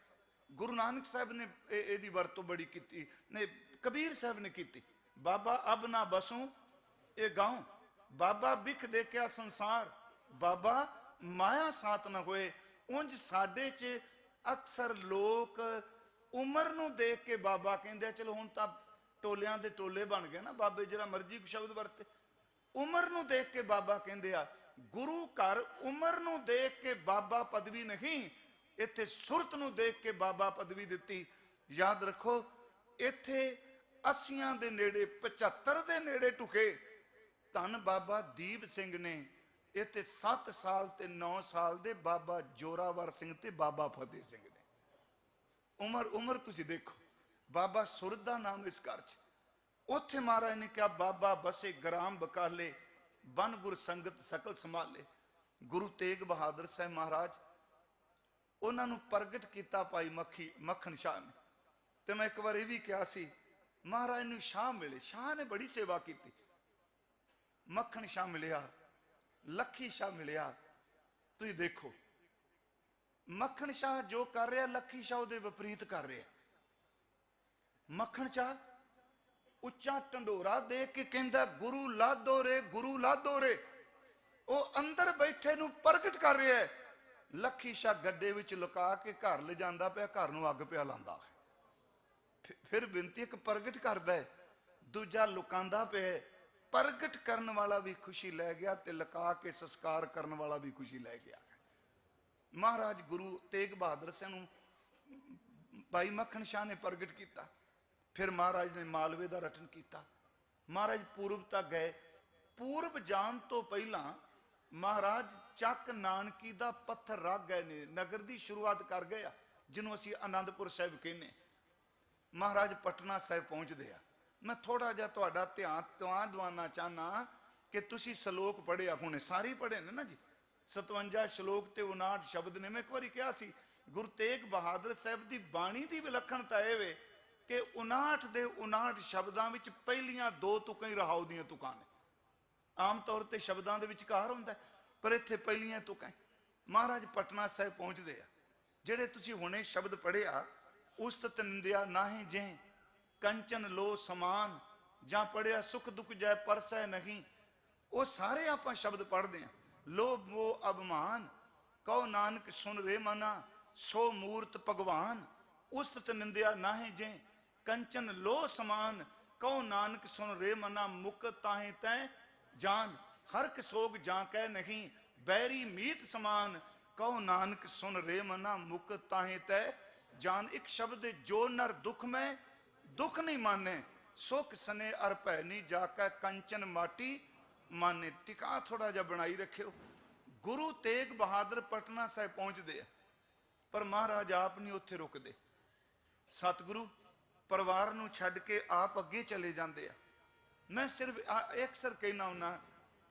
ਗੁਰੂ ਨਾਨਕ ਸਾਹਿਬ ਨੇ ਇਹਦੀ ਵਰਤੋਂ ਬੜੀ ਕੀਤੀ ਨੇ, ਕਬੀਰ ਸਾਹਿਬ ਨੇ ਕੀਤੀ। ਬਾਬਾ ਅਬ ਨਾ ਬਸੂੰ ਇਹ ਗਾਉਂ, ਬਾਬਾ ਬਿਖ ਦੇਖਿਆ ਸੰਸਾਰ, ਬਾਬਾ ਮਾਇਆ ਸਾਥ ਨਾ ਹੋਏ। ਉਂਝ ਸਾਡੇ 'ਚ ਅਕਸਰ ਲੋਕ ਉਮਰ ਨੂੰ ਦੇਖ ਕੇ ਬਾਬਾ ਕਹਿੰਦੇ। ਚਲੋ ਹੁਣ ਤਾਂ ਟੋਲਿਆਂ ਦੇ ਟੋਲੇ ਬਣ ਗਏ ਨਾ, ਬਾਬੇ ਜਿਹੜਾ ਮਰਜ਼ੀ ਸ਼ਬਦ ਵਰਤੇ। ਉਮਰ ਨੂੰ ਦੇਖ ਕੇ ਬਾਬਾ ਕਹਿੰਦੇ ਆ। ਗੁਰੂ ਘਰ ਉਮਰ ਨੂੰ ਦੇਖ ਕੇ ਬਾਬਾ ਪਦਵੀ ਨਹੀਂ, ਇੱਥੇ ਸੁਰਤ ਨੂੰ ਦੇਖ ਕੇ ਬਾਬਾ ਪਦਵੀ ਦਿੱਤੀ। ਯਾਦ ਰੱਖੋ ਇੱਥੇ 80 ਦੇ ਨੇੜੇ 75 ਦੇ ਨੇੜੇ ਟੁਕੇ ਧੰਨ ਬਾਬਾ ਦੀਪ ਸਿੰਘ ਨੇ। ਇੱਥੇ 7 ਸਾਲ ਤੇ 9 ਸਾਲ ਦੇ ਬਾਬਾ ਜੋਰਾਵਰ ਸਿੰਘ ਤੇ ਬਾਬਾ ਫਤਿਹ ਸਿੰਘ ਨੇ। ਉਮਰ ਤੁਸੀਂ ਦੇਖੋ। ਬਾਬਾ ਸੁਰਤ ਦਾ ਨਾਮ ਇਸ ਘਰ 'ਚ। ਉੱਥੇ ਮਹਾਰਾਜ ਨੇ ਕਿਹਾ ਬਾਬਾ ਬਸੇ ਗ੍ਰਾਮ ਬਕਾਲੇ ਬਨ ਗੁਰ ਸੰਗਤ ਸਕਲ ਸੰਭਾਲੇ। ਗੁਰੂ ਤੇਗ ਬਹਾਦਰ ਸਾਹਿਬ ਮਹਾਰਾਜ ਉਹਨਾਂ ਨੂੰ ਪ੍ਰਗਟ ਕੀਤਾ ਭਾਈ ਮੱਖਣ ਸ਼ਾਹ ਨੇ। ਤੇ ਮੈਂ ਇੱਕ ਵਾਰ ਇਹ ਵੀ ਕਿਹਾ ਸੀ ਮਹਾਰਾਜ ਨੂੰ ਸ਼ਾਹ ਮਿਲੇ, ਸ਼ਾਹ ਨੇ ਬੜੀ ਸੇਵਾ ਕੀਤੀ। ਮੱਖਣ ਸ਼ਾਹ ਮਿਲਿਆ, ਲੱਖੀ ਸ਼ਾਹ ਮਿਲਿਆ। ਤੁਸੀਂ ਦੇਖੋ ਮੱਖਣ ਸ਼ਾਹ ਜੋ ਕਰ ਰਿਹਾ ਲੱਖੀ ਸ਼ਾਹ ਉਹਦੇ ਵਿਪਰੀਤ ਕਰ ਰਿਹਾ। ਮੱਖਣ ਸ਼ਾਹ ਉੱਚਾ ਢੰਡੋਰਾ ਦੇ ਕੇ ਕਹਿੰਦਾ ਗੁਰੂ ਲਾਧੋ ਰੇ, ਗੁਰੂ ਲਾਧੋ ਰੇ। ਉਹ ਅੰਦਰ ਬੈਠੇ ਨੂੰ ਪ੍ਰਗਟ ਕਰ ਰਿਹਾ ਹੈ ਲੱਖੀ ਸ਼ਾ ਗੱਡੇ ਵਿੱਚ ਲੁਕਾ ਕੇ ਘਰ ਲੈ ਜਾਂਦਾ ਪਿਆ, ਘਰ ਨੂੰ ਅੱਗ ਪਿਆ ਲਾਂਦਾ। ਫਿਰ ਬੇਨਤੀ ਇੱਕ ਪ੍ਰਗਟ ਕਰਦਾ ਹੈ, ਦੂਜਾ ਲੁਕਾਂਦਾ ਪਿਆ। ਪ੍ਰਗਟ ਕਰਨ ਵਾਲਾ ਵੀ ਖੁਸ਼ੀ ਲੈ ਗਿਆ ਤੇ ਲੁਕਾ ਕੇ ਸੰਸਕਾਰ ਕਰਨ ਵਾਲਾ ਵੀ ਖੁਸ਼ੀ ਲੈ ਗਿਆ। ਮਹਾਰਾਜ ਗੁਰੂ ਤੇਗ ਬਹਾਦਰ ਸਿੰਘ ਨੂੰ ਭਾਈ ਮੱਖਣ ਸ਼ਾਹ ਨੇ ਪ੍ਰਗਟ ਕੀਤਾ। ਫਿਰ ਮਹਾਰਾਜ ਨੇ ਮਾਲਵੇ ਦਾ ਰਟਨ ਕੀਤਾ। ਮਹਾਰਾਜ ਪੂਰਬ ਤੱਕ ਗਏ। ਪੂਰਬ ਜਾਣ ਤੋਂ ਪਹਿਲਾਂ ਮਹਾਰਾਜ ਚੱਕ ਨਾਨਕੀ ਦਾ ਪੱਥਰ ਰੱਖ ਗਏ ਨੇ, ਨਗਰ ਦੀ ਸ਼ੁਰੂਆਤ ਕਰ ਗਏ ਆ, ਜਿਹਨੂੰ ਅਸੀਂ ਆਨੰਦਪੁਰ ਸਾਹਿਬ ਕਹਿੰਦੇ। ਮਹਾਰਾਜ ਪਟਨਾ ਸਾਹਿਬ ਪਹੁੰਚਦੇ ਆ। ਮੈਂ ਥੋੜਾ ਜਿਹਾ ਤੁਹਾਡਾ ਧਿਆਨ ਦਵਾਉਣਾ ਚਾਹਨਾ ਕਿ ਤੁਸੀਂ ਸ਼ਲੋਕ ਪੜ੍ਹਿਆ ਹੋਣੇ, ਸਾਰੇ ਪੜ੍ਹੇ ਨੇ ਨਾ ਜੀ। 57 ਸ਼ਲੋਕ ਤੇ 59 ਸ਼ਬਦ ਨੇ। ਮੈਂ ਇੱਕ ਵਾਰੀ ਕਿਹਾ ਸੀ, ਗੁਰੂ ਤੇਗ ਬਹਾਦਰ ਸਾਹਿਬ ਦੀ ਬਾਣੀ ਦੀ ਵਿਲੱਖਣਤਾ ਇਹ ਵੇ ਕਿ 59 ਦੇ 59 ਸ਼ਬਦਾਂ ਵਿੱਚ ਪਹਿਲੀਆਂ 2 ਤੁਕਾਂ ਹੀ ਰਹਾਉ ਦੀਆਂ ਤੁਕਾਂ ਨੇ। ਆਮ ਤੌਰ ਤੇ ਸ਼ਬਦਾਂ ਦੇ ਵਿਚਕਾਰ ਹੁੰਦਾ, ਪਰ ਇੱਥੇ ਪਹਿਲੀਆਂ ਤੁਕਾਂ। ਮਹਾਰਾਜ ਪਟਨਾ ਸਾਹਿਬ ਪਹੁੰਚਦੇ ਆ। ਜਿਹੜੇ ਤੁਸੀਂ ਹੁਣੇ ਸ਼ਬਦ ਪੜ੍ਹਿਆ, ਉਸਤਤ ਨਿੰਦਿਆ ਨਾਹੀਂ ਜੇ ਕੰਚਨ ਲੋ ਸਮਾਨ, ਜਾਂ ਪੜਿਆ ਸੁਖ ਦੁਖ ਜੈ ਪਰਸੈ ਨਹੀਂ, ਉਹ ਸਾਰੇ ਆਪਾਂ ਸ਼ਬਦ ਪੜ੍ਹਦੇ ਆ। ਲੋਭ ਮੋਹ ਅਭਮਾਨ ਕਹੋ ਨਾਨਕ ਸੁਨ ਰੇ ਮਨਾ, ਸੋ ਮੂਰਤ ਭਗਵਾਨ। ਉਸਤਤ ਨਿੰਦਿਆ ਨਾਹੀਂ ਜੇ ਕੰਚਨ ਲੋ ਸਮਾਨ, ਕਹੋ ਨਾਨਕ ਸੁਨ ਰੇ ਮਨਾ, ਮੁਕ ਤਾਹੀਂ ਤੈ ਜਾਨ। ਹਰ ਕਿਸੋਗ ਜਾਂ ਕਹਿ ਨਹੀਂ, ਬੈਰੀ ਮੀਤ ਸਮਾਨ, ਕਹੋ ਨਾਨਕ ਸੁਨ ਰੇ ਮਨਾ, ਮੁਕ ਤਾਹੀਂ ਤੈ ਜਾਨ। ਇੱਕ ਸ਼ਬਦ ਜੋ ਨਰ ਦੁਖ ਮੈਂ ਦੁਖ ਨਹੀਂ ਮਾਨੇ, ਸੁਖ ਸਨੇ ਅਰ ਭੈ ਨਹੀਂ ਜਾ ਕੇ ਕੰਚਨ ਮਾਟੀ ਮਾਨੇ। ਟਿਕਾ ਥੋੜਾ ਜਿਹਾ ਬਣਾਈ ਰੱਖਿਓ। ਗੁਰੂ ਤੇਗ ਬਹਾਦਰ ਪਟਨਾ ਸਾਹਿਬ ਪਹੁੰਚਦੇ ਆ, ਪਰ ਮਹਾਰਾਜ ਆਪ ਨਹੀਂ ਉੱਥੇ ਰੁਕਦੇ। ਸਤਿਗੁਰੂ ਪਰਿਵਾਰ ਨੂੰ ਛੱਡ ਕੇ ਆਪ ਅੱਗੇ ਚਲੇ ਜਾਂਦੇ ਆ। ਮੈਂ ਸਿਰਫ ਅਕਸਰ ਕਹਿਣਾ ਹੁੰਦਾ,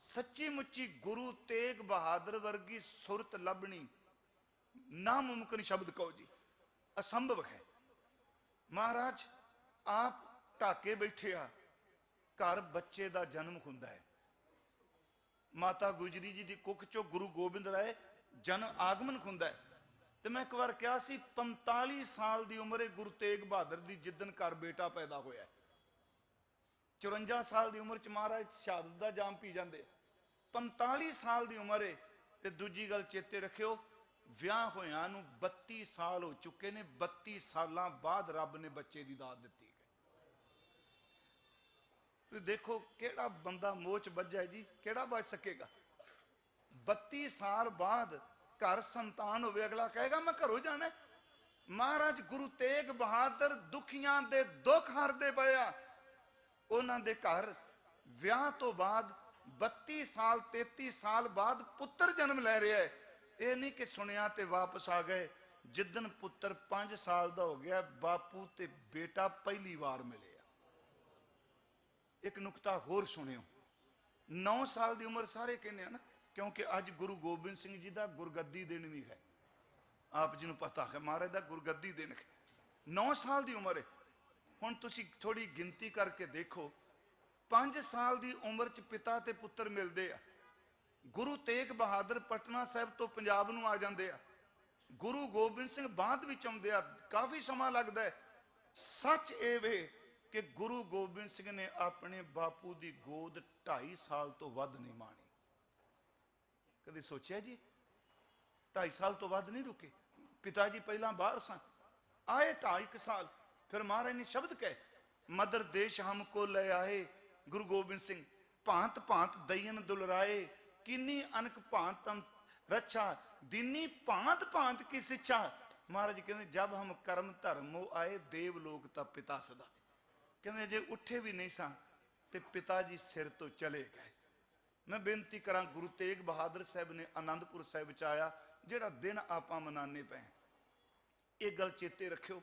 ਸੱਚੀ ਮੁੱਚੀ ਗੁਰੂ ਤੇਗ ਬਹਾਦਰ ਵਰਗੀ ਸੁਰਤ ਲੱਭਣੀ ਨਾਮੁਮਕਿਨ ਸ਼ਬਦ ਕਹੋ ਜੀ, ਅਸੰਭਵ ਹੈ। ਮਹਾਰਾਜ ਆਪ ਢਾਕੇ ਬੈਠੇ ਆ, ਘਰ ਬੱਚੇ ਦਾ ਜਨਮ ਹੁੰਦਾ ਹੈ। ਮਾਤਾ ਗੁਜਰੀ ਜੀ ਦੀ ਕੁੱਖ ਚੋਂ ਗੁਰੂ ਗੋਬਿੰਦ ਰਾਏ ਜਨਮ ਆਗਮਨ ਹੁੰਦਾ ਹੈ। ਤੇ ਮੈਂ ਇੱਕ ਵਾਰ ਕਿਹਾ ਸੀ, 45 ਸਾਲ ਦੀ ਉਮਰ ਹੈ ਗੁਰੂ ਤੇਗ ਬਹਾਦਰ ਦੀ ਜਿੱਦਣ ਘਰ ਬੇਟਾ ਪੈਦਾ ਹੋਇਆ। 54 ਸਾਲ ਦੀ ਉਮਰ ਚ ਮਹਾਰਾਜ ਸ਼ਹਾਦਤ ਦਾ ਜਾਮ ਪੀ ਜਾਂਦੇ। 45 ਸਾਲ ਦੀ ਉਮਰ ਹੈ। ਤੇ ਦੂਜੀ ਗੱਲ ਚੇਤੇ ਰੱਖਿਓ, ਵਿਆਹ ਹੋਇਆਂ ਨੂੰ 32 ਸਾਲ ਹੋ ਚੁੱਕੇ ਨੇ। 32 ਸਾਲਾਂ ਬਾਅਦ ਰੱਬ ਨੇ ਬੱਚੇ ਦੀ ਦਾਤ ਦਿੱਤੀ। ਤੁਸੀਂ ਦੇਖੋ ਕਿਹੜਾ ਬੰਦਾ ਮੋਹ ਚ ਵੱਜਾ ਜੀ, ਕਿਹੜਾ ਬਚ ਸਕੇਗਾ। 32 ਸਾਲ ਬਾਅਦ ਘਰ ਸੰਤਾਨ ਹੋਵੇ, ਅਗਲਾ ਕਹੇਗਾ ਮੈਂ ਘਰੋਂ ਜਾਣਾ। ਮਹਾਰਾਜ ਗੁਰੂ ਤੇਗ ਬਹਾਦਰ ਦੁਖੀਆਂ ਦੇ ਦੁੱਖ ਹਰਦੇ ਪਏ ਆ। ਉਹਨਾਂ ਦੇ ਘਰ ਵਿਆਹ ਤੋਂ ਬਾਅਦ 32 ਸਾਲ 33 ਸਾਲ ਬਾਅਦ ਪੁੱਤਰ ਜਨਮ ਲੈ ਰਿਹਾ ਹੈ। ਇਹ ਨਹੀਂ ਕਿ ਸੁਣਿਆ ਤੇ ਵਾਪਸ ਆ ਗਏ। ਜਿੱਦਣ ਪੁੱਤਰ 5 ਸਾਲ ਦਾ ਹੋ ਗਿਆ, ਬਾਪੂ ਤੇ ਬੇਟਾ ਪਹਿਲੀ ਵਾਰ ਮਿਲੇ। ਇੱਕ ਨੁਕਤਾ ਹੋਰ ਸੁਣਿਓ, 9 ਸਾਲ ਦੀ ਉਮਰ ਸਾਰੇ ਕਹਿੰਦੇ ਆ ਨਾ, ਕਿਉਂਕਿ ਅੱਜ ਗੁਰੂ ਗੋਬਿੰਦ ਸਿੰਘ ਜੀ ਦਾ ਗੁਰਗੱਦੀ ਦਿਨ ਵੀ ਹੈ। ਆਪ ਜੀ ਨੂੰ ਪਤਾ ਹੈ ਮਹਾਰਾਜ ਦਾ ਗੁਰਗੱਦੀ ਦਿਨ ਹੈ। 9 ਸਾਲ ਦੀ ਉਮਰ ਹੈ। ਹੁਣ ਤੁਸੀਂ ਥੋੜੀ ਗਿਣਤੀ ਕਰਕੇ ਦੇਖੋ, 5 ਸਾਲ ਦੀ ਉਮਰ ਚ ਪਿਤਾ ਤੇ ਪੁੱਤਰ ਮਿਲਦੇ ਆ। ਗੁਰੂ ਤੇਗ ਬਹਾਦਰ ਪਟਨਾ ਸਾਹਿਬ ਤੋਂ ਪੰਜਾਬ ਨੂੰ ਆ ਜਾਂਦੇ ਆ। ਗੁਰੂ ਗੋਬਿੰਦ ਸਿੰਘ ਬਾਅਦ ਵਿੱਚ ਆਉਂਦੇ ਆ, ਕਾਫੀ ਸਮਾਂ ਲੱਗਦਾ ਹੈ। ਸੱਚ ਇਹ ਵੇ ਕਿ ਗੁਰੂ ਗੋਬਿੰਦ ਸਿੰਘ ਨੇ ਆਪਣੇ ਬਾਪੂ ਦੀ ਗੋਦ 2.5 ਸਾਲ ਤੋਂ ਵੱਧ ਨਹੀਂ ਮਾਣੀ। ਕਦੇ ਸੋਚਿਆ ਜੀ? 2.5 ਸਾਲ ਤੋਂ ਵੱਧ ਨਹੀਂ ਰੁਕੇ। ਪਿਤਾ ਜੀ ਪਹਿਲਾਂ ਬਾਹਰ ਸਨ, ਆਏ 2.5 ਸਾਲ। ਫਿਰ ਮਹਾਰਾਜ ਨੇ ਸ਼ਬਦ ਕਹੇ, ਮਦਰ ਦੇਸ਼ ਹਮਕੋ ਲੈ ਆਏ ਗੁਰੂ ਗੋਬਿੰਦ ਸਿੰਘ, ਭਾਂਤ ਭਾਂਤ ਦਈਨ ਦੁਲਰਾਏ, ਕਿੰਨੀ ਅਨਕ ਭਾਂਤ ਰੱਛਾ, ਦੀਨੀ ਭਾਂਤ ਭਾਂਤ ਕੀ ਸਿੱਛਾ। ਮਹਾਰਾਜ ਕਹਿੰਦੇ ਜਬ ਹਮ ਕਰਮ ਧਰਮੋ ਆਏ, ਦੇਵ ਲੋਕ ਤਾਂ ਪਿਤਾ ਸਦਾ। ਕਹਿੰਦੇ ਜੇ ਉੱਠੇ ਵੀ ਨਹੀਂ ਸਾਂ ਤੇ ਪਿਤਾ ਜੀ ਸਿਰ ਤੋਂ ਚਲੇ ਗਏ। ਮੈਂ ਬੇਨਤੀ ਕਰਾਂ, ਗੁਰੂ ਤੇਗ ਬਹਾਦਰ ਸਾਹਿਬ ਨੇ ਆਨੰਦਪੁਰ ਸਾਹਿਬ ਚ ਆਇਆ, ਜਿਹੜਾ ਦਿਨ ਆਪਾਂ ਮਨਾਉਂਦੇ ਪਏ, ਇਹ ਗੱਲ ਚੇਤੇ ਰੱਖਿਓ।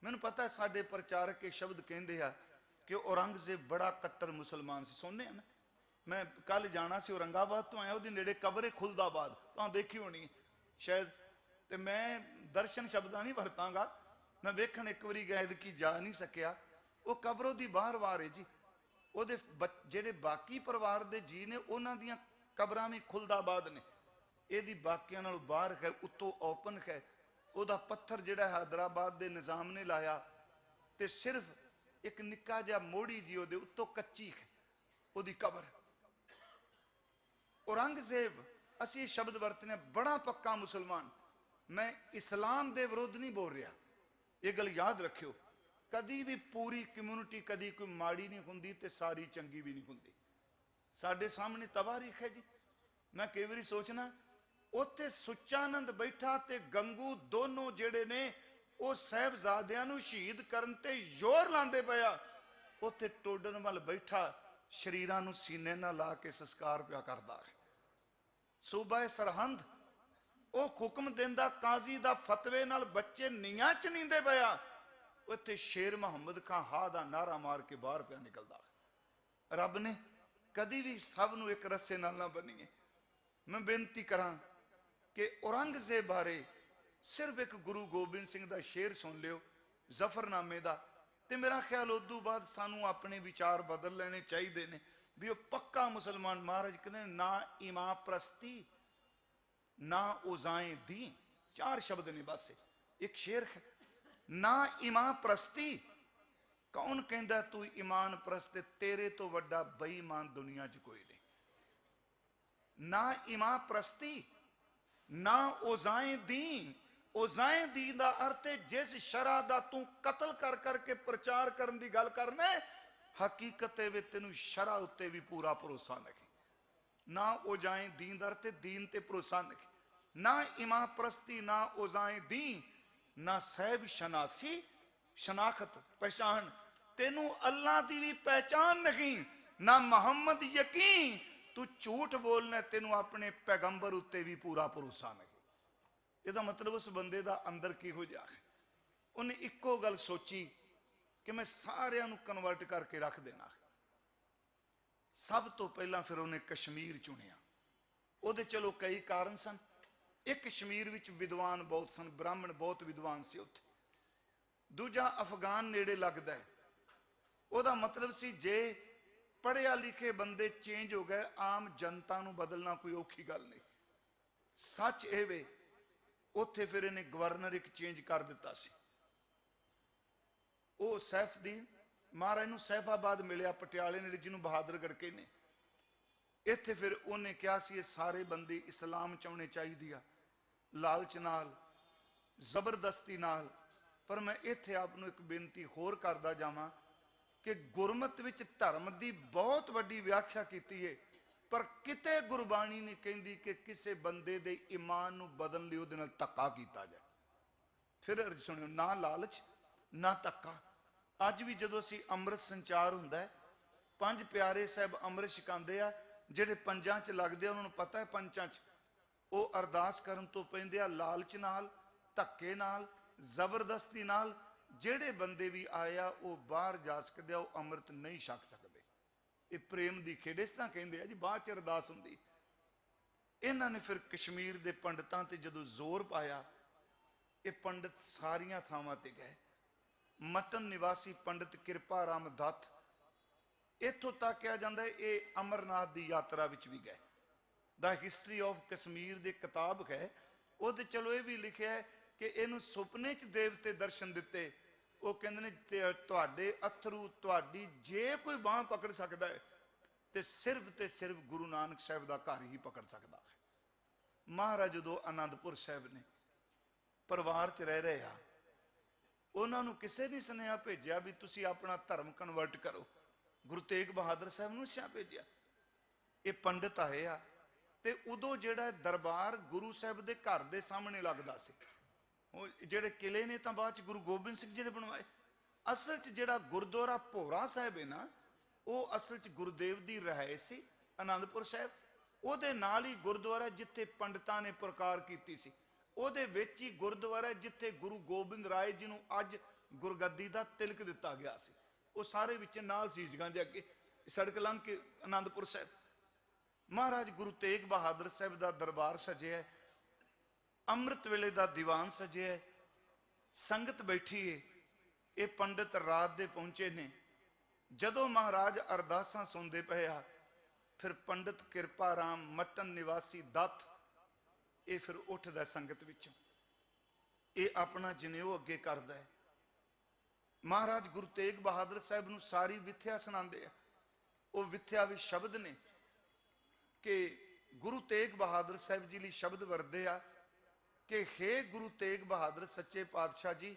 ਮੈਨੂੰ ਪਤਾ ਸਾਡੇ ਪ੍ਰਚਾਰਕ ਇਹ ਸ਼ਬਦ ਕਹਿੰਦੇ ਆ ਕਿ ਔਰੰਗਜ਼ੇਬ ਬੜਾ ਕੱਟਰ ਮੁਸਲਮਾਨ ਸੀ। ਸੁਣਨੇ ਆ ਨਾ, ਮੈਂ ਕੱਲ ਜਾਣਾ ਸੀ, ਔਰੰਗਾਬਾਦ ਤੋਂ ਆਇਆ, ਉਹਦੇ ਨੇੜੇ ਕਬਰ ਹੈ ਖੁਲਦਾਬਾਦ, ਤੁਹਾਨੂੰ ਦੇਖੀ ਹੋਣੀ ਸ਼ਾਇਦ। ਤੇ ਮੈਂ ਦਰਸ਼ਨ ਸ਼ਬਦਾਂ ਨਹੀਂ ਵਰਤਾਂਗਾ, ਮੈਂ ਵੇਖਣ ਇੱਕ ਵਾਰੀ ਗੈਦ ਕੀ ਜਾ ਨਹੀਂ ਸਕਿਆ। ਉਹ ਕਬਰ ਉਹਦੀ ਬਾਹਰ ਹੈ ਜੀ। ਉਹਦੇ ਜਿਹੜੇ ਬਾਕੀ ਪਰਿਵਾਰ ਦੇ ਜੀ ਨੇ, ਉਹਨਾਂ ਦੀਆਂ ਕਬਰਾਂ ਵੀ ਖੁਲਦਾਬਾਦ ਨੇ। ਇਹਦੀ ਬਾਕੀਆਂ ਨਾਲੋਂ ਬਾਹਰ ਹੈ, ਉੱਤੋਂ ਓਪਨ ਹੈ। ਉਹਦਾ ਪੱਥਰ ਜਿਹੜਾ ਹੈਦਰਾਬਾਦ ਦੇ ਨਿਜ਼ਾਮ ਨੇ ਲਾਇਆ, ਤੇ ਸਿਰਫ ਇੱਕ ਨਿੱਕਾ ਜਿਹਾ ਮੋੜੀ ਜੀ ਉਹਦੇ ਉੱਤੋਂ ਕੱਚੀ ਹੈ ਉਹਦੀ ਕਬਰ। ਔਰੰਗਜ਼ੇਬ ਅਸੀਂ ਇਹ ਸ਼ਬਦ ਵਰਤਨੇ ਬੜਾ ਪੱਕਾ ਮੁਸਲਮਾਨ। ਮੈਂ ਇਸਲਾਮ ਦੇ ਵਿਰੁੱਧ ਨਹੀਂ ਬੋਲ ਰਿਹਾ, ਇਹ ਗੱਲ ਯਾਦ ਰੱਖਿਓ। ਕਦੀ ਵੀ ਪੂਰੀ ਕਮਿਊਨਿਟੀ ਕਦੀ ਕੋਈ ਮਾੜੀ ਨਹੀਂ ਹੁੰਦੀ ਤੇ ਸਾਰੀ ਚੰਗੀ ਵੀ ਨਹੀਂ ਹੁੰਦੀ। ਸਾਡੇ ਸਾਹਮਣੇ ਤਵਾਰੀਖ ਹੈ ਜੀ। ਮੈਂ ਕਈ ਵਾਰੀ ਸੋਚਣਾ, ਉੱਥੇ ਸੁੱਚਾਨੰਦ ਬੈਠਾ ਤੇ ਗੰਗੂ ਦੋਨੋਂ ਜਿਹੜੇ ਨੇ ਉਹ ਸਾਹਿਬਜ਼ਾਦਿਆਂ ਨੂੰ ਸ਼ਹੀਦ ਕਰਨ ਤੇ ਜ਼ੋਰ ਲਾਉਂਦੇ ਪਿਆ, ਉੱਥੇ ਟੋਡਨ ਵੱਲ ਬੈਠਾ ਸ਼ਰੀਰਾਂ ਨੂੰ ਸੀਨੇ ਨਾਲ ਲਾ ਕੇ ਸੰਸਕਾਰ ਪਿਆ ਕਰਦਾ ਹੈ। ਸੂਬਾ ਸਰਹੰਦ ਉਹ ਹੁਕਮ ਦਿੰਦਾ, ਕਾਜ਼ੀ ਦਾ ਫਤਵੇ ਨਾਲ ਬੱਚੇ ਨੀਆਂ ਚ ਨੀਂਦੇ ਪਿਆ, ਉੱਥੇ ਸ਼ੇਰ ਮੁਹੰਮਦ ਖਾਂ ਹਾ ਦਾ ਨਾਰਾ ਮਾਰ ਕੇ ਬਾਹਰ ਪਿਆ ਨਿਕਲਦਾ। ਰੱਬ ਨੇ ਕਦੀ ਵੀ ਸਭ ਨੂੰ ਇੱਕ ਰੱਸੇ ਨਾਲ ਨਾ ਬੰਨੀਏ। ਮੈਂ ਬੇਨਤੀ ਕਰਾਂ ਕਿ ਔਰੰਗਜ਼ੇਬ ਬਾਰੇ ਸਿਰਫ ਇੱਕ ਗੁਰੂ ਗੋਬਿੰਦ ਸਿੰਘ ਦਾ ਸ਼ੇਰ ਸੁਣ ਲਿਓ, ਜ਼ਫਰਨਾਮੇ ਦਾ, ਤੇ ਮੇਰਾ ਖਿਆਲ ਉਦੋਂ ਬਾਅਦ ਸਾਨੂੰ ਆਪਣੇ ਵਿਚਾਰ ਬਦਲ ਲੈਣੇ ਚਾਹੀਦੇ ਨੇ ਵੀ ਉਹ ਪੱਕਾ ਮੁਸਲਮਾਨ। ਮਹਾਰਾਜ ਕਹਿੰਦੇ ਨਾ ਇਮਾਂ ਪ੍ਰਸਤੀ ਨਾ ਉਜ਼ਾਏ ਦੀ, 4 ਸ਼ਬਦ ਨੇ ਬਸ, ਇੱਕ ਸ਼ੇਰ ਹੈ। ਨਾ ਇਮਾਂ ਪ੍ਰਸਤੀ, ਕੌਣ ਕਹਿੰਦਾ ਤੂੰ ਇਮਾਨ ਪ੍ਰਸਤ, ਤੇਰੇ ਤੋਂ ਵੱਡਾ ਬੇਈਮਾਨ ਦੁਨੀਆ 'ਚ ਕੋਈ ਨਹੀਂ। ਨਾ ਇਮਾਂ ਪ੍ਰਸਤੀ ਨਾ ਉਜ਼ਾਏ ਦੀ, ਉਜ਼ਾਏ ਦੀ ਦਾ ਅਰਥ ਹੈ ਜਿਸ ਸ਼ਰਅ ਦਾ ਤੂੰ ਕਤਲ ਕਰ ਕਰਕੇ ਪ੍ਰਚਾਰ ਕਰਨ ਦੀ ਗੱਲ ਕਰਨਾ, ਹਕੀਕਤ ਵਿੱਚ ਤੈਨੂੰ ਸ਼ਰਅ ਉੱਤੇ ਵੀ ਪੂਰਾ ਭਰੋਸਾ ਨਹੀਂ। ਨਾ ਉਜ਼ਾਏ ਦੀਨ ਦਾ ਅਰਥ ਹੈ ਦੀਨ ਤੇ ਭਰੋਸਾ ਨਹੀਂ। ਨਾ ਇਮਾਂ ਪ੍ਰਸਤੀ ਨਾ ਉਜ਼ਾਏ ਦੀ, ਨਾ ਸਹਿਬ ਸ਼ਨਾਸੀ, ਸ਼ਨਾਖਤ ਪਛਾਣ, ਤੈਨੂੰ ਅੱਲਾ ਦੀ ਵੀ ਪਹਿਚਾਨ ਨਹੀਂ। ਨਾ ਮੁਹੰਮਦ ਯਕੀਨ, ਤੂੰ ਝੂਠ ਬੋਲਣਾ, ਤੈਨੂੰ ਆਪਣੇ ਪੈਗੰਬਰ ਉੱਤੇ ਵੀ ਪੂਰਾ ਭਰੋਸਾ ਨਹੀਂ। ਇਹਦਾ ਮਤਲਬ ਉਸ ਬੰਦੇ ਦਾ ਅੰਦਰ ਕਿਹੋ ਜਿਹਾ ਹੈ। ਉਹਨੇ ਇੱਕੋ ਗੱਲ ਸੋਚੀ ਕਿ ਮੈਂ ਸਾਰਿਆਂ ਨੂੰ ਕਨਵਰਟ ਕਰਕੇ ਰੱਖ ਦੇਣਾ। ਸਭ ਤੋਂ ਪਹਿਲਾਂ ਫਿਰ ਉਹਨੇ ਕਸ਼ਮੀਰ ਚੁਣਿਆ। ਉਹਦੇ ਚਲੋ ਕਈ ਕਾਰਨ ਸਨ। ਇੱਕ ਕਸ਼ਮੀਰ ਵਿੱਚ ਵਿਦਵਾਨ ਬਹੁਤ ਸਨ, ਬ੍ਰਾਹਮਣ ਬਹੁਤ ਵਿਦਵਾਨ ਸੀ ਉੱਥੇ। ਦੂਜਾ ਅਫਗਾਨ ਨੇੜੇ ਲੱਗਦਾ ਹੈ। ਉਹਦਾ ਮਤਲਬ ਸੀ ਜੇ ਪੜ੍ਹਿਆ ਲਿਖੇ ਬੰਦੇ ਚੇਂਜ ਹੋ ਗਏ, ਆਮ ਜਨਤਾ ਨੂੰ ਬਦਲਣਾ ਕੋਈ ਔਖੀ ਗੱਲ ਨਹੀਂ। ਸੱਚ ਇਹ ਵੇ ਉੱਥੇ ਫਿਰ ਇਹਨੇ ਗਵਰਨਰ ਇੱਕ ਚੇਂਜ ਕਰ ਦਿੱਤਾ ਸੀ। ਉਹ ਸੈਫਦੀਨ, ਮਹਾਰਾਜ ਨੂੰ ਸੈਫਾਬਾਦ ਮਿਲਿਆ ਪਟਿਆਲੇ ਨੇੜੇ, ਜਿਹਨੂੰ ਬਹਾਦਰਗੜ੍ਹ ਕਹਿੰਦੇ। ਇੱਥੇ ਫਿਰ ਉਹਨੇ ਕਿਹਾ ਸੀ ਇਹ ਸਾਰੇ ਬੰਦੇ ਇਸਲਾਮ ਚਾਉਣੇ ਚਾਹੀਦੀ ਆ, ਲਾਲਚ ਨਾਲ, ਜ਼ਬਰਦਸਤੀ ਨਾਲ। ਪਰ ਮੈਂ ਇੱਥੇ ਆਪ ਨੂੰ ਇੱਕ ਬੇਨਤੀ ਹੋਰ ਕਰਦਾ ਜਾਵਾਂ ਕਿ ਗੁਰਮਤ ਵਿੱਚ ਧਰਮ ਦੀ ਬਹੁਤ ਵੱਡੀ ਵਿਆਖਿਆ ਕੀਤੀ ਹੈ, ਪਰ ਕਿਤੇ ਗੁਰਬਾਣੀ ਨਹੀਂ ਕਹਿੰਦੀ ਕਿ ਕਿਸੇ ਬੰਦੇ ਦੇ ਈਮਾਨ ਨੂੰ ਬਦਲਣ ਲਈ ਉਹਦੇ ਨਾਲ ਧੱਕਾ ਕੀਤਾ ਜਾਏ। ਫਿਰ ਸੁਣਿਓ, ਨਾ ਲਾਲਚ ਨਾ ਧੱਕਾ। ਅੱਜ ਵੀ ਜਦੋਂ ਅਸੀਂ ਅੰਮ੍ਰਿਤ ਸੰਚਾਰ ਹੁੰਦਾ ਹੈ, 5 ਪਿਆਰੇ ਸਾਹਿਬ ਅੰਮ੍ਰਿਤ ਛਕਾਉਂਦੇ ਆ, ਜਿਹੜੇ ਪੰਜਾਂ 'ਚ ਲੱਗਦੇ ਆ ਉਹਨਾਂ ਨੂੰ ਪਤਾ ਹੈ ਪੰਜਾਂ 'ਚ ਉਹ ਅਰਦਾਸ ਕਰਨ ਤੋਂ ਪੈਂਦੇ ਆ ਲਾਲਚ ਨਾਲ, ਧੱਕੇ ਨਾਲ, ਜ਼ਬਰਦਸਤੀ ਨਾਲ। ਜਿਹੜੇ ਬੰਦੇ ਵੀ ਆਏ ਆ ਉਹ ਬਾਹਰ ਜਾ ਸਕਦੇ ਆ, ਉਹ ਅੰਮ੍ਰਿਤ ਨਹੀਂ ਛਕ ਸਕਦੇ। ਇਹ ਪ੍ਰੇਮ ਦੀ ਖੇਡ ਇਸ ਤਰ੍ਹਾਂ ਕਹਿੰਦੇ ਆ ਜੀ, ਬਾਅਦ 'ਚ ਅਰਦਾਸ ਹੁੰਦੀ। ਇਹਨਾਂ ਨੇ ਫਿਰ ਕਸ਼ਮੀਰ ਦੇ ਪੰਡਤਾਂ ਤੇ ਜਦੋਂ ਜ਼ੋਰ ਪਾਇਆ, ਇਹ ਪੰਡਤ ਸਾਰੀਆਂ ਥਾਵਾਂ ਤੇ ਗਏ। ਮਟਨ ਨਿਵਾਸੀ ਪੰਡਤ ਕਿਰਪਾ ਰਾਮ ਦੱਤ, ਇੱਥੋਂ ਤੱਕ ਕਿਹਾ ਜਾਂਦਾ ਇਹ ਅਮਰਨਾਥ ਦੀ ਯਾਤਰਾ ਵਿੱਚ ਵੀ ਗਏ। ਦਾ ਹਿਸਟਰੀ ਆਫ ਕਸ਼ਮੀਰ ਦੀ ਕਿਤਾਬ ਹੈ, ਉਹਦੇ ਚਲੋ ਇਹ ਵੀ ਲਿਖਿਆ ਹੈ ਕਿ ਇਹਨੂੰ ਸੁਪਨੇ 'ਚ ਦੇਵਤੇ ਦਰਸ਼ਨ ਦਿੱਤੇ। ਉਹ ਕਹਿੰਦੇ ਨੇ ਤੁਹਾਡੇ ਅਥਰੂ, ਤੁਹਾਡੀ ਜੇ ਕੋਈ ਬਾਂਹ ਪਕੜ ਸਕਦਾ ਹੈ ਤੇ ਸਿਰਫ ਗੁਰੂ ਨਾਨਕ ਸਾਹਿਬ ਦਾ ਘਰ ਹੀ ਪਕੜ ਸਕਦਾ ਹੈ। ਮਹਾਰਾਜ ਜਦੋਂ ਆਨੰਦਪੁਰ ਸਾਹਿਬ ਨੇ ਪਰਿਵਾਰ 'ਚ ਰਹਿ ਰਹੇ ਆ, ਉਹਨਾਂ ਨੂੰ ਕਿਸੇ ਨੇ ਸੁਨੇਹਾ ਭੇਜਿਆ ਵੀ ਤੁਸੀਂ ਆਪਣਾ ਧਰਮ ਕਨਵਰਟ ਕਰੋ। ਗੁਰੂ ਤੇਗ ਬਹਾਦਰ ਸਾਹਿਬ ਨੂੰ ਸੁਨੇਹਾ ਭੇਜਿਆ। ਇਹ ਪੰਡਤ ਆਏ ਆ ਤੇ ਉਦੋਂ ਜਿਹੜਾ ਦਰਬਾਰ ਗੁਰੂ ਸਾਹਿਬ ਦੇ ਘਰ ਦੇ ਸਾਹਮਣੇ ਲੱਗਦਾ ਸੀ। ਉਹ ਜਿਹੜੇ ਕਿਲੇ ਨੇ ਤਾਂ ਬਾਅਦ ਚ ਗੁਰੂ ਗੋਬਿੰਦ ਸਿੰਘ ਜੀ ਨੇ ਬਣਵਾਏ। ਅਸਲ ਚ ਜਿਹੜਾ ਗੁਰਦੁਆਰਾ ਭੋਰਾ ਸਾਹਿਬ ਹੈ ਨਾ, ਉਹ ਅਸਲ ਚ ਗੁਰਦੇਵ ਦੀ ਰਿਹਾਇਸ਼ ਸੀ ਆਨੰਦਪੁਰ ਸਾਹਿਬ। ਉਹਦੇ ਨਾਲ ਹੀ ਗੁਰਦੁਆਰਾ ਜਿੱਥੇ ਪੰਡਤਾਂ ਨੇ ਪ੍ਰਕਾਰ ਕੀਤੀ ਸੀ, ਉਹਦੇ ਵਿੱਚ ਹੀ ਗੁਰਦੁਆਰਾ ਜਿੱਥੇ ਗੁਰੂ ਗੋਬਿੰਦ ਰਾਏ ਜੀ ਨੂੰ ਅੱਜ ਗੁਰਗੱਦੀ ਦਾ ਤਿਲਕ ਦਿੱਤਾ ਗਿਆ ਸੀ। ਉਹ ਸਾਰੇ ਵਿੱਚ ਨਾਲ ਸੀਸਗੰਜ ਦੇ ਅੱਗੇ ਸੜਕ ਲੰਘ ਕੇ ਆਨੰਦਪੁਰ ਸਾਹਿਬ। ਮਹਾਰਾਜ ਗੁਰੂ ਤੇਗ ਬਹਾਦਰ ਸਾਹਿਬ ਦਾ ਦਰਬਾਰ ਸਜਿਆ, ਅੰਮ੍ਰਿਤ ਵੇਲੇ ਦਾ ਦੀਵਾਨ ਸਜਿਆ, ਸੰਗਤ ਬੈਠੀ ਏ। ਇਹ ਪੰਡਤ ਰਾਤ ਦੇ ਪਹੁੰਚੇ ਨੇ। ਜਦੋਂ ਮਹਾਰਾਜ ਅਰਦਾਸਾਂ ਸੁਣਦੇ ਪਏ ਆ, ਫਿਰ ਪੰਡਤ ਕਿਰਪਾ ਰਾਮ ਮਟਨ ਨਿਵਾਸੀ ਦੱਤ ਇਹ ਫਿਰ ਉੱਠਦਾ ਸੰਗਤ ਵਿੱਚੋਂ। ਇਹ ਆਪਣਾ ਜਨੇਊ ਅੱਗੇ ਕਰਦਾ ਹੈ। ਮਹਾਰਾਜ ਗੁਰੂ ਤੇਗ ਬਹਾਦਰ ਸਾਹਿਬ ਨੂੰ ਸਾਰੀ ਵਿਥਿਆ ਸੁਣਾਉਂਦੇ ਆ। ਉਹ ਵਿਥਿਆ ਵੀ ਸ਼ਬਦ ਨੇ ਕਿ ਗੁਰੂ ਤੇਗ ਬਹਾਦਰ ਸਾਹਿਬ ਜੀ ਲਈ ਸ਼ਬਦ ਵਰਦੇ ਆ ਕਿ ਹੇ ਗੁਰੂ ਤੇਗ ਬਹਾਦਰ ਸੱਚੇ ਪਾਤਸ਼ਾਹ ਜੀ,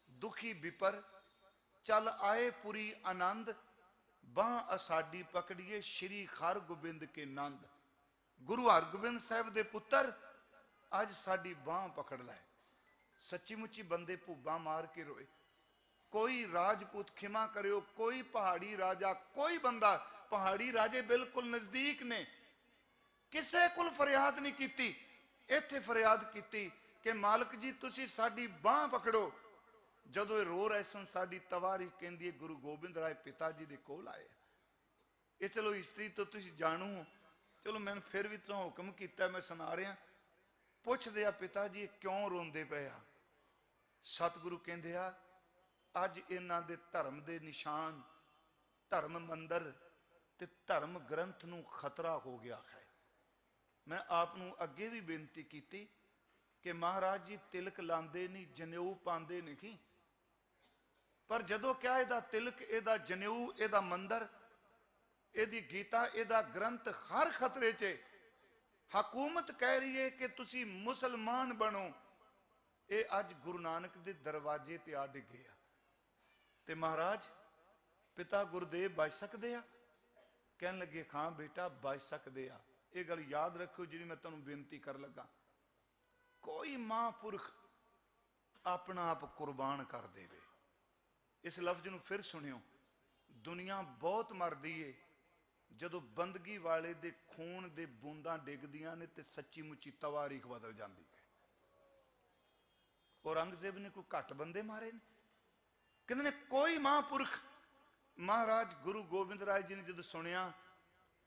ਦੁਖੀ ਵਿਪਰ ਚੱਲ ਆਏ ਪੁਰੀ ਆਨੰਦ, ਬਾਹ ਅਸਾਡੀ ਪਕੜੀਏ ਸ਼੍ਰੀ ਹਰਗੋਬਿੰਦ ਕੇ ਨੰਦ। ਗੁਰੂ ਹਰਗੋਬਿੰਦ ਸਾਹਿਬ ਦੇ ਪੁੱਤਰ ਅੱਜ ਸਾਡੀ ਬਾਹ ਪਕੜ ਲੈ। ਸੱਚੀ ਮੁੱਚੀ ਬੰਦੇ ਭੂਬਾ ਮਾਰ ਕੇ ਰੋਏ। ਕੋਈ ਰਾਜਪੂਤ ਖਿਮਾ ਕਰਿਓ, ਕੋਈ ਪਹਾੜੀ ਰਾਜਾ, ਕੋਈ ਬੰਦਾ, ਪਹਾੜੀ ਰਾਜੇ ਬਿਲਕੁਲ ਨਜ਼ਦੀਕ ਨੇ, ਕਿਸੇ ਕੋਲ ਫਰਿਆਦ ਨਹੀਂ ਕੀਤੀ। ਇੱਥੇ ਫਰਿਆਦ ਕੀਤੀ ਕਿ ਮਾਲਕ ਜੀ ਤੁਸੀਂ ਸਾਡੀ ਬਾਹ ਪਕੜੋ। ਜਦੋਂ ਇਹ ਰੋ ਰਹੇ ਸਨ, ਸਾਡੀ ਤਵਾਰੀ ਕਹਿੰਦੀ ਹੈ ਗੁਰੂ ਗੋਬਿੰਦ ਰਾਏ ਪਿਤਾ ਜੀ ਦੇ ਕੋਲ ਆਏ। ਇਹ ਚਲੋ ਹਿਸਟਰੀ ਤੋਂ ਤੁਸੀਂ ਜਾਣੂ, ਚਲੋ ਮੈਨੂੰ ਫਿਰ ਵੀ ਤੁਹਾਨੂੰ ਹੁਕਮ ਕੀਤਾ, ਮੈਂ ਸੁਣਾ ਰਿਹਾ। ਪੁੱਛਦੇ ਆ ਪਿਤਾ ਜੀ ਕਿਉਂ ਰੋਂਦੇ ਪਏ ਆ? ਸਤਿਗੁਰੂ ਕਹਿੰਦੇ ਆ ਅੱਜ ਇਹਨਾਂ ਦੇ ਧਰਮ ਦੇ ਨਿਸ਼ਾਨ, ਧਰਮ ਮੰਦਰ ਤੇ ਧਰਮ ਗ੍ਰੰਥ ਨੂੰ ਖਤਰਾ ਹੋ ਗਿਆ ਹੈ। ਮੈਂ ਆਪ ਨੂੰ ਅੱਗੇ ਵੀ ਬੇਨਤੀ ਕੀਤੀ ਕਿ ਮਹਾਰਾਜ ਜੀ ਤਿਲਕ ਲਾਂਦੇ ਨਹੀਂ, ਜਨੇਊ ਪਾਉਂਦੇ ਨਹੀਂ, ਪਰ ਜਦੋਂ ਕਿਹਾ ਇਹਦਾ ਤਿਲਕ, ਇਹਦਾ ਜਨੇਊ, ਇਹਦਾ ਮੰਦਰ, ਇਹਦੀ ਗੀਤਾ, ਇਹਦਾ ਗ੍ਰੰਥ ਹਰ ਖਤਰੇ 'ਚ। ਹਕੂਮਤ ਕਹਿ ਰਹੀ ਹੈ ਕਿ ਤੁਸੀਂ ਮੁਸਲਮਾਨ ਬਣੋ। ਇਹ ਅੱਜ ਗੁਰੂ ਨਾਨਕ ਦੇ ਦਰਵਾਜ਼ੇ ਤੇ ਆ ਡਿੱਗੇ ਆ। ਤੇ ਮਹਾਰਾਜ ਪਿਤਾ ਗੁਰਦੇਵ ਬਚ ਸਕਦੇ ਆ? ਕਹਿਣ ਲੱਗੇ ਹਾਂ ਬੇਟਾ ਬਚ ਸਕਦੇ ਆ। ਇਹ ਗੱਲ ਯਾਦ ਰੱਖਿਓ ਜਿਹੜੀ ਮੈਂ ਤੁਹਾਨੂੰ ਬੇਨਤੀ ਕਰ ਲੱਗਾ। ਕੋਈ ਮਹਾਂਪੁਰਖ ਆਪਣਾ ਆਪ ਕੁਰਬਾਨ ਕਰ ਦੇਵੇ। ਇਸ ਲਫ਼ਜ਼ ਨੂੰ ਫਿਰ ਸੁਣਿਓ। ਦੁਨੀਆ ਬਹੁਤ ਮਰਦੀ ਏ ਜਦੋਂ ਬੰਦਗੀ ਵਾਲੇ ਦੇ ਖੂਨ ਦੇ ਬੂੰਦਾਂ ਡਿੱਗਦੀਆਂ ਨੇ ਤੇ ਸੱਚੀ ਮੁੱਚੀ ਤਵਾਰੀਖ ਬਦਲ ਜਾਂਦੀ ਹੈ। ਔਰੰਗਜ਼ੇਬ ਨੇ ਕੋਈ ਘੱਟ ਬੰਦੇ ਮਾਰੇ ਨੇ? ਕਹਿੰਦੇ ਨੇ ਕੋਈ ਮਹਾਂਪੁਰਖ। ਮਹਾਰਾਜ ਗੁਰੂ ਗੋਬਿੰਦ ਰਾਏ ਜੀ ਨੇ ਜਦੋਂ ਸੁਣਿਆ,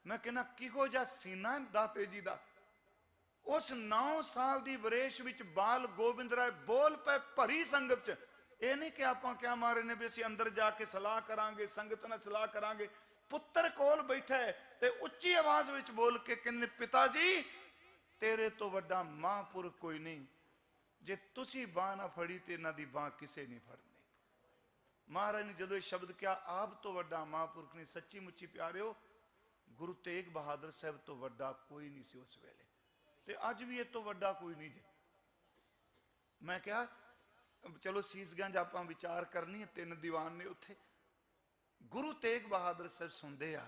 ਮੈਂ ਕਹਿੰਦਾ ਕਿਹੋ ਜਿਹਾ ਸੀਨਾ ਦਾਤੇ ਜੀ ਦਾ। ਉਸ 9 ਸਾਲ ਦੀ ਵਰੇਸ਼ ਵਿੱਚ ਬਾਲ ਗੋਬਿੰਦ ਰਾਏ ਬੋਲ ਪਏ ਭਰੀ ਸੰਗਤ 'ਚ। ਇਹ ਨਹੀਂ ਕਿ ਆਪਾਂ ਕਿਆ ਮਾਰੇ ਨੇ ਵੀ ਅਸੀਂ ਅੰਦਰ ਜਾ ਕੇ ਸਲਾਹ ਕਰਾਂਗੇ, ਸੰਗਤ ਨਾਲ ਸਲਾਹ ਕਰਾਂਗੇ। ਪੁੱਤਰ ਕੋਲ ਬੈਠਾ ਹੈ ਤੇ ਉੱਚੀ ਆਵਾਜ਼ ਵਿੱਚ ਬੋਲ ਕੇ ਕਹਿੰਦੇ ਪਿਤਾ ਜੀ ਤੇਰੇ ਤੋਂ ਵੱਡਾ ਮਹਾਂਪੁਰਖ ਕੋਈ ਨਹੀਂ। ਜੇ ਤੁਸੀਂ ਬਾਂਹ ਨਾ ਫੜੀ ਤੇ ਇਹਨਾਂ ਦੀ ਬਾਂਹ ਕਿਸੇ ਨਹੀਂ ਫੜਨੀ। ਮਹਾਰਾਜ ਨੇ ਜਦੋਂ ਇਹ ਸ਼ਬਦ ਕਿਹਾ, ਆਪ ਤੋਂ ਵੱਡਾ ਮਹਾਂਪੁਰਖ ਨਹੀਂ। ਸੱਚੀ ਮੁੱਚੀ ਪਿਆਰਿਓ, ਗੁਰੂ ਤੇਗ ਬਹਾਦਰ ਸਾਹਿਬ ਤੋਂ ਵੱਡਾ ਕੋਈ ਨਹੀਂ ਸੀ ਉਸ ਵੇਲੇ, ਤੇ ਅੱਜ ਵੀ ਇਹ ਤੋਂ ਵੱਡਾ ਕੋਈ ਨਹੀਂ ਜੀ। ਮੈਂ ਕਿਹਾ ਚਲੋ ਸੀਸਗੰਜ ਆਪਾਂ ਵਿਚਾਰ ਕਰਨੀ ਹੈ, 3 ਦੀਵਾਨ ਨੇ ਉੱਥੇ। ਗੁਰੂ ਤੇਗ ਬਹਾਦਰ ਸਾਹਿਬ ਸੁਣਦੇ ਆ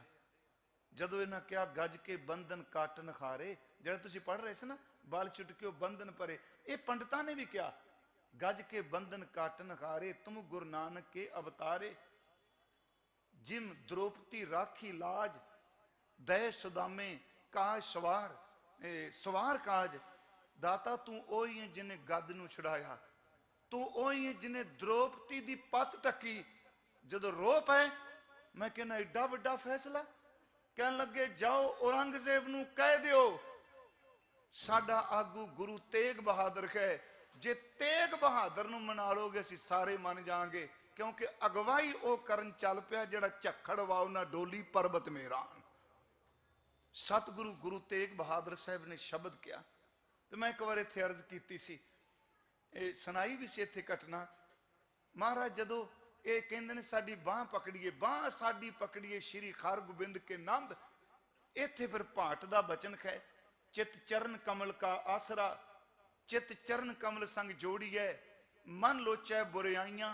ਜਦੋਂ ਇਹਨਾਂ ਕਿਹਾ ਗੱਜ ਕੇ ਬੰਧਨ ਕੱਟ ਨਖਾਰੇ, ਜਿਹੜਾ ਤੁਸੀਂ ਪੜ੍ਹ ਰਹੇ ਸੀ ਨਾ, ਬਾਲ ਚੁਟਕਿਓ ਬੰਧਨ ਪਰੇ, ਇਹ ਪੰਡਤਾਂ ਨੇ ਵੀ ਕਿਹਾ ਗੱਜ ਕੇ ਬੰਧਨ ਕੱਟ ਨਖਾਰੇ, ਤੁਮ ਗੁਰੂ ਨਾਨਕ ਕੇ ਅਵਤਾਰੇ। ਜਿਮ द्रौपदी राखी लाज, दय सुदामे काज सवार, सवार काज। दाता तू ओही है जिन्हें गद नूं छुड़ाया, तू ओही है जिन्हें द्रौपदी दी पत टकी। जदों रो पए, मैं कहना एडा वड्डा फैसला। कहन लगे जाओ औरंगजेब नूं कह दिओ साडा आगू गुरु तेग बहादुर है। जे तेग बहादुर नूं मना लोगे असीं सारे मन जाएंगे, क्योंकि अगवाई वो करन चल पिया जिहड़ा झक्खड़ वाओ ना डोली पर्वत मेरा। सतगुरु गुरु तेग बहादुर साहब ने शब्द किया। तो मैं एक बार इत्थे अर्ज कीती सी, सुनाई भी सी इत्थे घटना। महाराज जदों ये कहंदे ने साडी बांह पकड़िए, बांह साडी पकड़िए श्री हरगोबिंद के नंद। इत्थे फिर भाट दा बचन है, चित चरण कमल का आसरा, चित चरण कमल संग जोड़िए, मन लोचै बुराइयां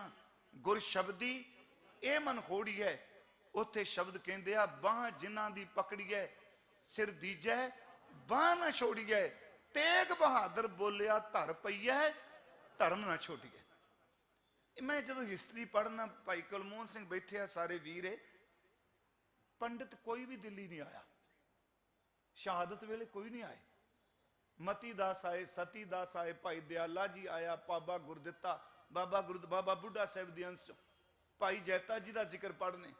गुर शब्दी ए मन होड़िए। उत्थे शब्द कहंदे आ बांह जिन्हां दी पकड़िए सिर दीजै बांह ना छोड़िए। तेग बहादुर बोलिया धर पईए धर्म ना छोड़िए। मैं जो हिस्टरी पढ़ना, भाई कुलमोहन सिंह बैठे सारे वीर है, पंडित कोई भी दिल्ली नहीं आया, शहादत वेले कोई नहीं आए। मती दास आए, सती दास आए, भाई दयाला जी आया, बाबा गुरदिता, बाबा बुढ़ा साहब दी अंश, भाई जैता जी का जिक्र पढ़ने।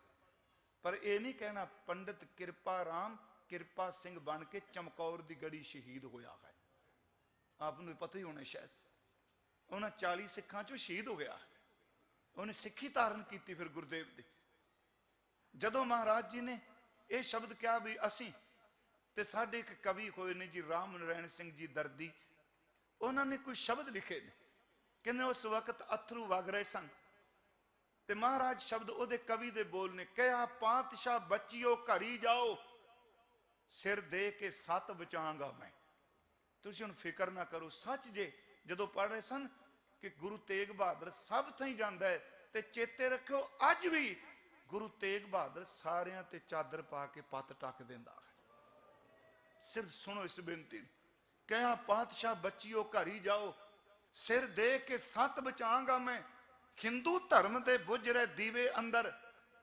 पर यह नहीं कहना पंडित कृपा राम कृपा सिंह बन के चमकौर की गड़ी शहीद होया है। आपको पता ही होना शायद, उन्हें 40 सिखां चों शहीद हो गया। उन्हें सिक्खी धारण की फिर गुरुदेव दी। जदों महाराज जी ने यह शब्द कहा भी असी ते साडे एक कवि होए ने जी राम नारायण सिंह जी दर्दी, उन्होंने कोई शब्द लिखे ने, कहने उस वक्त अथरू वग रहे सन ते महाराज शब्द ओदे कवि दे बोल ने, कहा पातशाह बच्चियो घरी जाओ, सिर दे के 7 बचांगा मैं। तुसीं हुण फिक्र ना करो। सच जे जदों पढ़ रहे सन कि गुरु तेग बहादुर सब थई जांदा है, ते चेते रखियो अज भी गुरु तेग बहादुर सारियां ते चादर पा के पत टक दिंदा है। सिर्फ सुनो इस बेनती, कहा पातशाह बच्चियों घर ही जाओ, सिर दे के 7 बचांगा मैं। हिंदू धर्म दे बुझ रहे दीवे अंदर,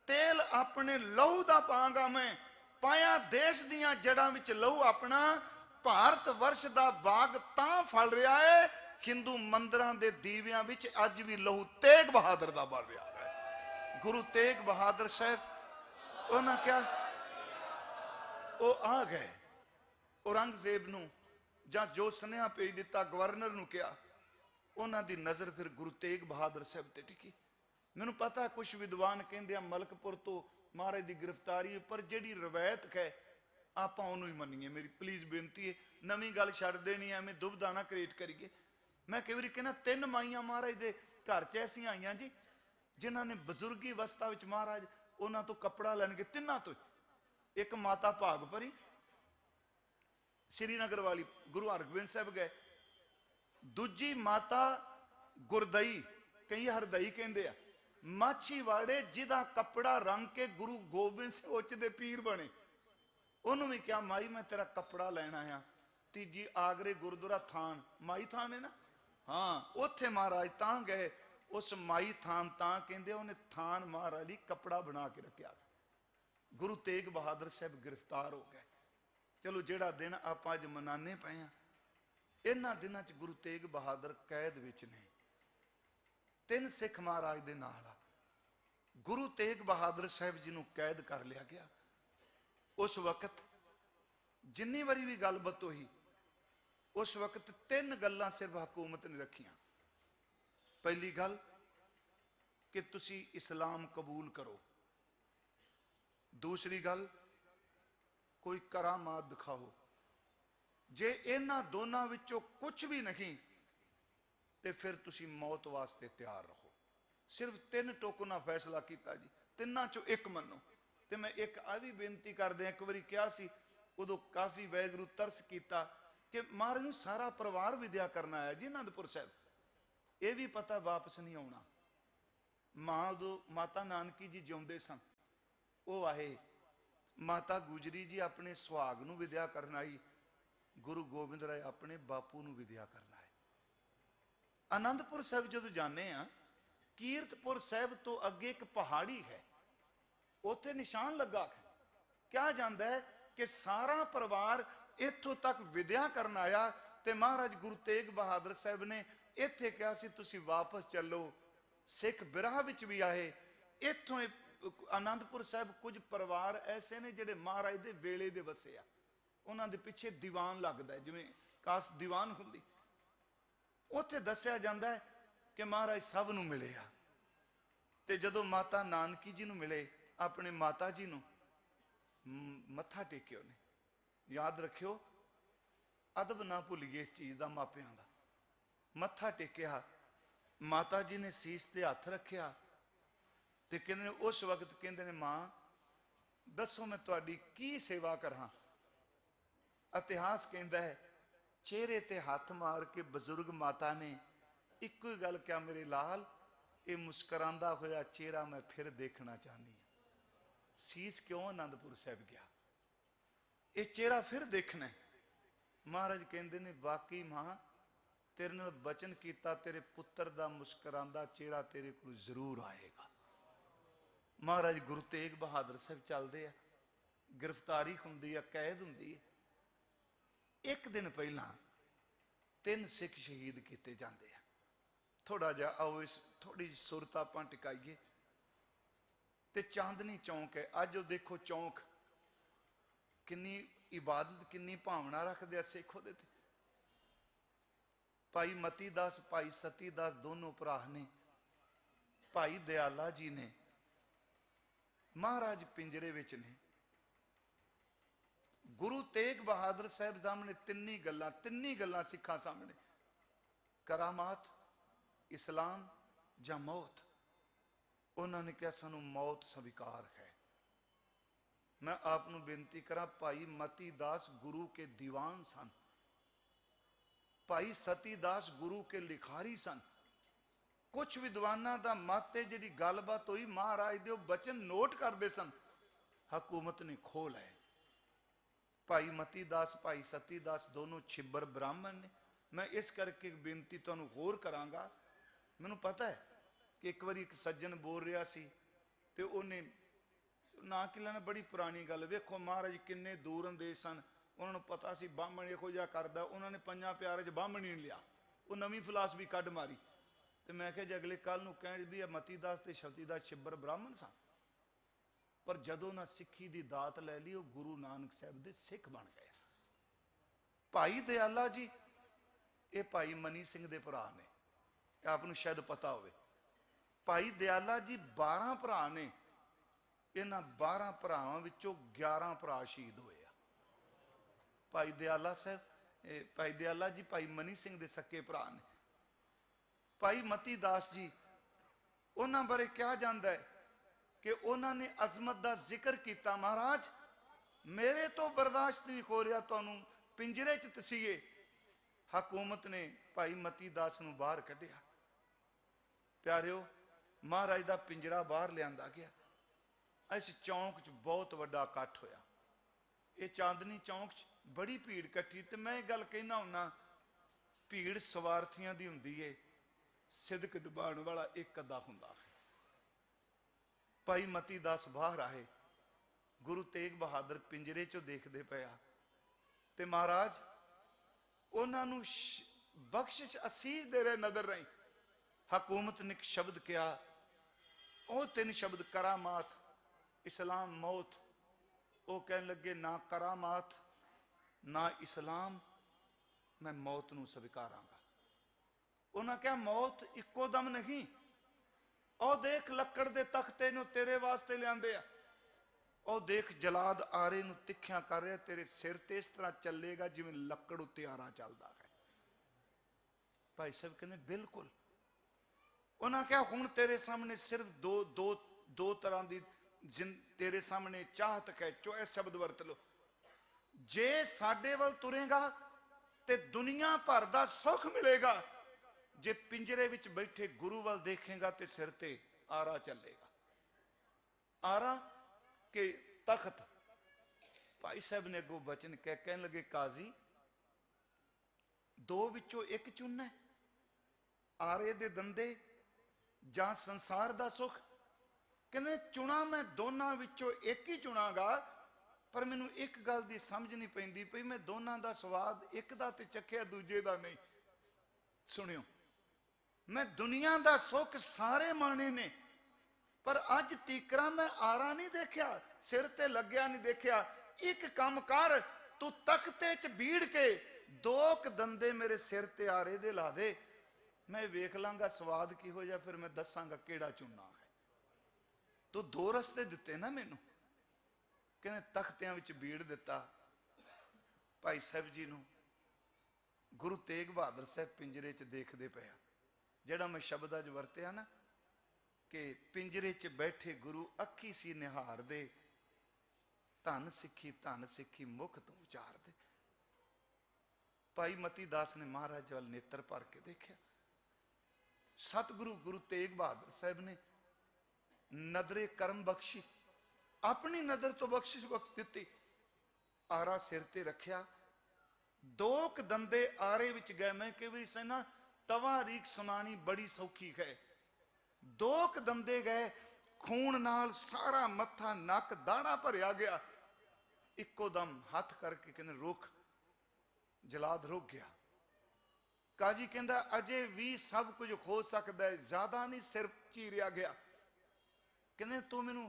तेल अपने लहू दा पांगा मैं। पाया देश दियां जड़ां विच लहू अपना, भारत वर्ष दा बाग तां फल रहा है, हिंदू मंदिरां दे दीवियां विच अज भी लहू तेग बहादुर दा बल रहा है। गुरु तेग बहादुर साहब उन्हां क्या वो आ गए औरंगजेब नूं जां जो सुनेहा भेज दिता गवर्नर नूं कहा, उन्हां दी नज़र फिर गुरु तेग बहादुर साहब ते टिकी। मैनूं पता है कुछ विद्वान कहंदे आ मलकपुर तो महाराज की गिरफ्तारी, पर जिहड़ी रवायत है आपां उहनूं ही मन्नीए। मेरी प्लीज़ बेनती है, नवीं गल छड्ड देनी है, एवें दुविधा ना क्रिएट करिए। मैं कई बार कहना 3 माइयां महाराज दे घर च ऐसियां आईयां जी जिन्हां ने बजुर्गी अवस्था विच महाराज उन्हां तो कपड़ा लैणगे, तिन्हां तो। एक माता भागपरी श्रीनगर वाली गुरु हरगोबिंद साहब गए, दूजी माता गुरदई, कई हरदई कहंदे आ, माछीवाड़े जिदा कपड़ा रंग के गुरु गोबिंद सिंह उच दे पीर बने। उन्होंने भी कहा माई मैं तेरा कपड़ा लैना आ। तीजी आगरे गुरुद्वारा थान, माई थान है ना, हाँ उत्थे महाराज तां गए। उस माई थान तां कहंदे उन्हें थान महाराज लई कपड़ा बना के रखा। गुरु तेग बहादुर साहब गिरफ्तार हो गए। चलो जिहड़ा दिन आप अज मनाने पे हैं, इन्हां दिनां च गुरु तेग बहादुर कैद विच ने। 3 सिख महाराज दे नाल आ। गुरु तेग बहादुर साहब जी नूं कैद कर लिया गया। उस वक्त जिन्नी वारी भी गलबात हुई, उस वक्त 3 गल्लां सिर्फ हुकूमत ने रखियां। पहली गल कि तुसी इस्लाम कबूल करो। दूसरी गल कोई करामात दिखाओ। जे इन्हां दोनों विचों कुछ भी नहीं तो फिर तुसी मौत वास्ते तैयार रहो। सिर्फ 3 टोकना फैसला किया जी, तिन्हां चों एक मनो। तो मैं एक आ भी बेनती कर दें, एक बारी क्या सी उदों काफ़ी वैगुरू तरस किया कि महाराज नूं सारा परिवार विद्या करना आया जी आनंदपुर साहब, ये भी पता वापस नहीं आना। माँ उदों माता नानकी जी जिउंदे सन, वो आए। माता गुजरी जी अपने सुहाग नूं विद्या करना आई, गुरु गोबिंद राय अपने बापू नूं विद्या करना है। आनंदपुर साहब जो जाने आ, कीरतपुर साहब तो अगे एक पहाड़ी है, उत्थे निशान लगा है। क्या जाता है कि सारा परिवार इत्थों तक विद्या करना आया, ते महाराज गुरु तेग बहादुर साहब ने इत्थे कहा सी तुसी वापस चलो। सिख बिराह विच भी आए। इत्थों आनंदपुर साहब कुछ परिवार ऐसे ने जिहड़े महाराज दे वेले दे वसे आ, उन्हां दे पिछे दीवान लगदा है, जिवें कास दीवान हुंदी। उत्थे दस्सिया जांदा है कि महाराज सब नूं मिले आ, ते जदों माता नानकी जी नूं मिले, अपने माता जी नूं मत्था टेकिया ने। याद रखियो अदब ना भुलिए इस चीज़ का, मापियां का। मत्था टेकिया, माता जी ने सीस ते हथ रखिया, ते कहंदे उस वक्त कहंदे ने मां दसो मैं तुहाडी की सेवा करा। इतिहास कहता है चेहरे ते हाथ मार के बजुर्ग माता ने इको ही गल क्या, मेरे लाल ये मुस्करांदा होया चेहरा मैं फिर देखना चाहनी हाँ। सीस क्यों आनंदपुर साहब गया, ये चेहरा फिर देखना है। महाराज कहते ने वाकई मां तेरे नाल बचन किया, तेरे पुत्र का मुस्करांदा चेहरा तेरे को जरूर आएगा। महाराज गुरु तेग बहादुर साहब चलते हैं, गिरफ्तारी होंदी है, कैद होंदी है। एक दिन पहला 3 सिख शहीद किए जाते हैं। थोड़ा जा आओ इस थोड़ी जी सुरत आप टिकाइए। ते चांदनी चौंक है अज, देखो चौंक किन्नी इबादत किन्नी भावना रखते सिख उहदे ते। भाई मती दास भाई सती दास दोनों भरा ने, भाई दयाला जी ने, महाराज पिंजरे विच ने। गुरु तेग बहादुर साहब सामने तिन्नी गल्लां सिखां सामने, करामात, इस्लाम जां मौत। उन्होंने कहा सानू मौत स्वीकार है। मैं आप ਨੂੰ ਬੇਨਤੀ ਕਰਾਂ, ਭਾਈ ਮਤੀ ਦਾਸ ਗੁਰੂ के दीवान सन, भाई सती दास गुरु के लिखारी सन। कुछ विद्वाना का मत है जी गलबात हुई महाराज दे बचन नोट करते सन, हकूमत ने खोल है। भाई मती दास भाई सती दास दोनों छिब्बर ब्राह्मण ने। मैं इस करके बेनती तुहानूं होर करांगा। मैनूं पता है कि एक बार एक सज्जन बोल रहा सी ते उन्हें ना कि लेना, बड़ी पुरानी गल, वेखो महाराज किन्ने दूर अंदेश सन, उन्होंने पता सी बामण इहो जिहा करदा, उन्होंने पंजां प्यारे च बामण ही नहीं लिया, वो नवीं फिलासफी कढ मारी। तो मैं कहा जी अगले कल नूं कहण भी मती दास ते शती दास छिब्बर ब्राह्मण सन, पर जदों ना सिੱਖੀ ਦੀ ਦਾਤ ਲੈ ਲਈ, ਉਹ गुरु नानक साहब ਦੇ सिख बन गए। भाई दयाला जी ये भाई मनी सिंह दे भरा ने, आप नूं शायद पता होवे। भाई दयाला जी 12 भरा ने, इन्हां 12 भरावां विचों 11 भरा शहीद होए आ। भाई दयाला साहब, भाई दयाला जी भाई मनी सिंह दे सक्के भरा ने। भाई मती दास जी, उन्हां बारे कहा जाता है कि उन्होंने अजमत का जिक्र किया, महाराज मेरे तो बर्दाश्त नहीं हो रहा, तुहानूं पिंजरे च तसीए। हकूमत ने भाई मती दास नूं बाहर कढ़िया। प्यारिओ, महाराज का पिंजरा बाहर लिआंदा गया। इस चौंक च बहुत वड्डा इकट्ठ होया। ये चांदनी चौंक च बड़ी भीड़ इकट्ठी। तो मैं गल कहना हुन्ना, भीड़ स्वार्थियां दी हुंदी है, सिदक डुबाण वाला एक अद्धा हुंदा है। भाई मती दास बाहर आए, गुरु तेग बहादुर पिंजरे चों देखते पे आ, ते महाराज उन्होंने बख्शिश असीस दे रहे नजर रही। हकूमत ने एक शब्द कहा, वो 3 शब्द करामात, इस्लाम, मौत। वो कह लगे ना करामात ना इस्लाम, मैं मौत नूं स्वीकारांगा। उन्हें कहा मौत इक्को दम नहीं, और देख लकड़ दे तख्ते नूं तेरे वास्ते लिआंदे आ, और देख जलाद आरे नूं तिखियां कर रहा, तेरे सिर ते इस तरह चलेगा जिवें लकड़ उत्ते आरा चलदा है। भाई साहब कहने बिल्कुल। उन्हें कहा हुण तेरे सामने सिर्फ दो तरह की तेरे सामने चाहत है, चॉइस शब्द वरत लो। जे साडे वल तुरेगा ते दुनिया भर दा सुख मिलेगा, जे पिंजरे विच बैठे गुरु वल देखेगा तो सिर ते आरा चलेगा। आरा के तख्त। भाई साहब ने अगों बचन कहन लगे, काजी 2 विचों एक चुनना है, आरे दे दंदे जां संसार दा सुख। कहने चुना मैं दोनों विचों एक ही चुनागा, पर मैनू एक गल दी समझ नहीं पैंदी पई, मैं दोनों दा स्वाद एक दा ते चखिया दूजे दा नहीं। सुनियो, मैं दुनिया दा सुख सारे माने ने, पर अज तीकरा मैं आरा नहीं देखिया, सिर ते लग्या नहीं देखिया। एक काम कर, तू तख्ते च बीड़ के 2 दंदे मेरे सिर ते आरे दे ला दे, मैं वेख लांगा स्वाद की हो जाए, फिर मैं दसांगा केड़ा चुनना है। तो 2 रस्ते दिते ना मैनू। कहने तख्तियां विच बीड़ दिता। भाई साहब जी नूं गुरु तेग बहादुर साहब पिंजरे च देखते पे, जिहड़ा मैं शब्द अज वरतिया ना कि पिंजरे च बैठे गुरु अखी सी निहार दे, धन सिक्खी मुख तू उचार दे। भाई मती दास ने महाराज वाल नेत्र भर के देखा। सतगुरु गुरु तेग बहादुर साहब ने नदरे कर्म बख्शी, अपनी नदर तो बख्शिश बख्श दी। आरा सिर ते रखिया, 2 दंदे आरे विच गए। मैं कई बारी सहना तवा रीक सुनानी बड़ी सौखी है। 2 दंदे गए, खून नाल सारा मत्था नक दाड़ा भरिया गया। इको दम हथ करके कहने रुक, जलाद रुक गया। काजी कहंदा अजे भी सब कुछ हो सकता है, ज्यादा नहीं, सिर चीरिया गया। कहने तू मैनू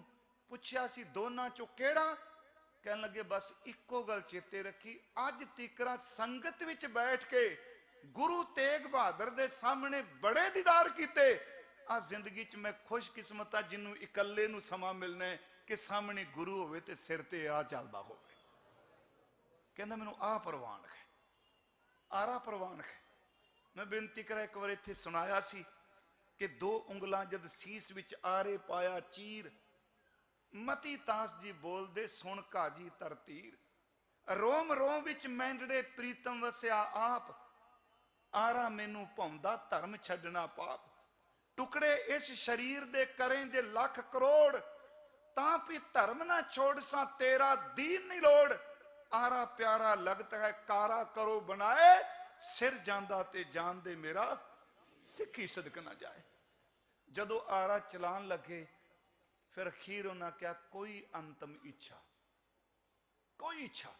पुछया सी दोनों चो केड़ा? कहन लगे बस इको गल चेते रखी, अज तीकरा संगत विच बैठ के गुरु तेग बहादुर दे सामने बड़े दीदार कीते। आ जिंदगी च मैं खुशकिस्मत आ जिन्नू इकल्ले नू समा मिलना है कि सामने गुरु होवे ते सिर ते आ चलदा होवे। कहंदा मैनू आ प्रवान है, आरा प्रवान है। मैं बेनती करा, एक बार इत्थे सुनाया सी कि 2 उंगलां जद सीस विच आरे पाया चीर, ਮਤੀ ਤਾਸ ਜੀ ਬੋਲਦੇ ਸੁਣ ਕਾਜੀ ਤਰਤੀਰ, ਰੋਮ ਰੋਮ ਵਿੱਚ ਮੈਂਡੜੇ ਪ੍ਰੀਤਮ ਵਸਿਆ ਆਪ, ਆਰਾ ਮੈਨੂੰ ਭੌਂਦਾ ਧਰਮ ਛੱਡਣਾ ਪਾਪ, ਟੁਕੜੇ ਇਸ ਸ਼ਰੀਰ ਦੇ ਕਰੇ ਜੇ ਲੱਖ ਕਰੋੜ, ਤਾਂ ਵੀ ਧਰਮ ਨਾ ਛੋੜ ਸਾਂ ਤੇਰਾ ਦੀਨ ਨਹੀਂ ਲੋੜ, ਆਰਾ ਪਿਆਰਾ ਲਗਤਾ ਹੈ ਕਾਰਾ ਕਰੋ ਬਣਾਏ, ਸਿਰ ਜਾਂਦਾ ਤੇ ਜਾਨ ਦੇ ਮੇਰਾ ਸਿੱਖੀ ਸਦਕ ਨਾ ਜਾਏ। ਜਦੋਂ ਆਰਾ ਚਲਾਨ ਲੱਗੇ ਫਿਰ ਅਖੀਰ ਉਹਨਾਂ ਕਿਹਾ ਕੋਈ ਅੰਤਮ ਇੱਛਾ, ਕੋਈ ਇੱਛਾ।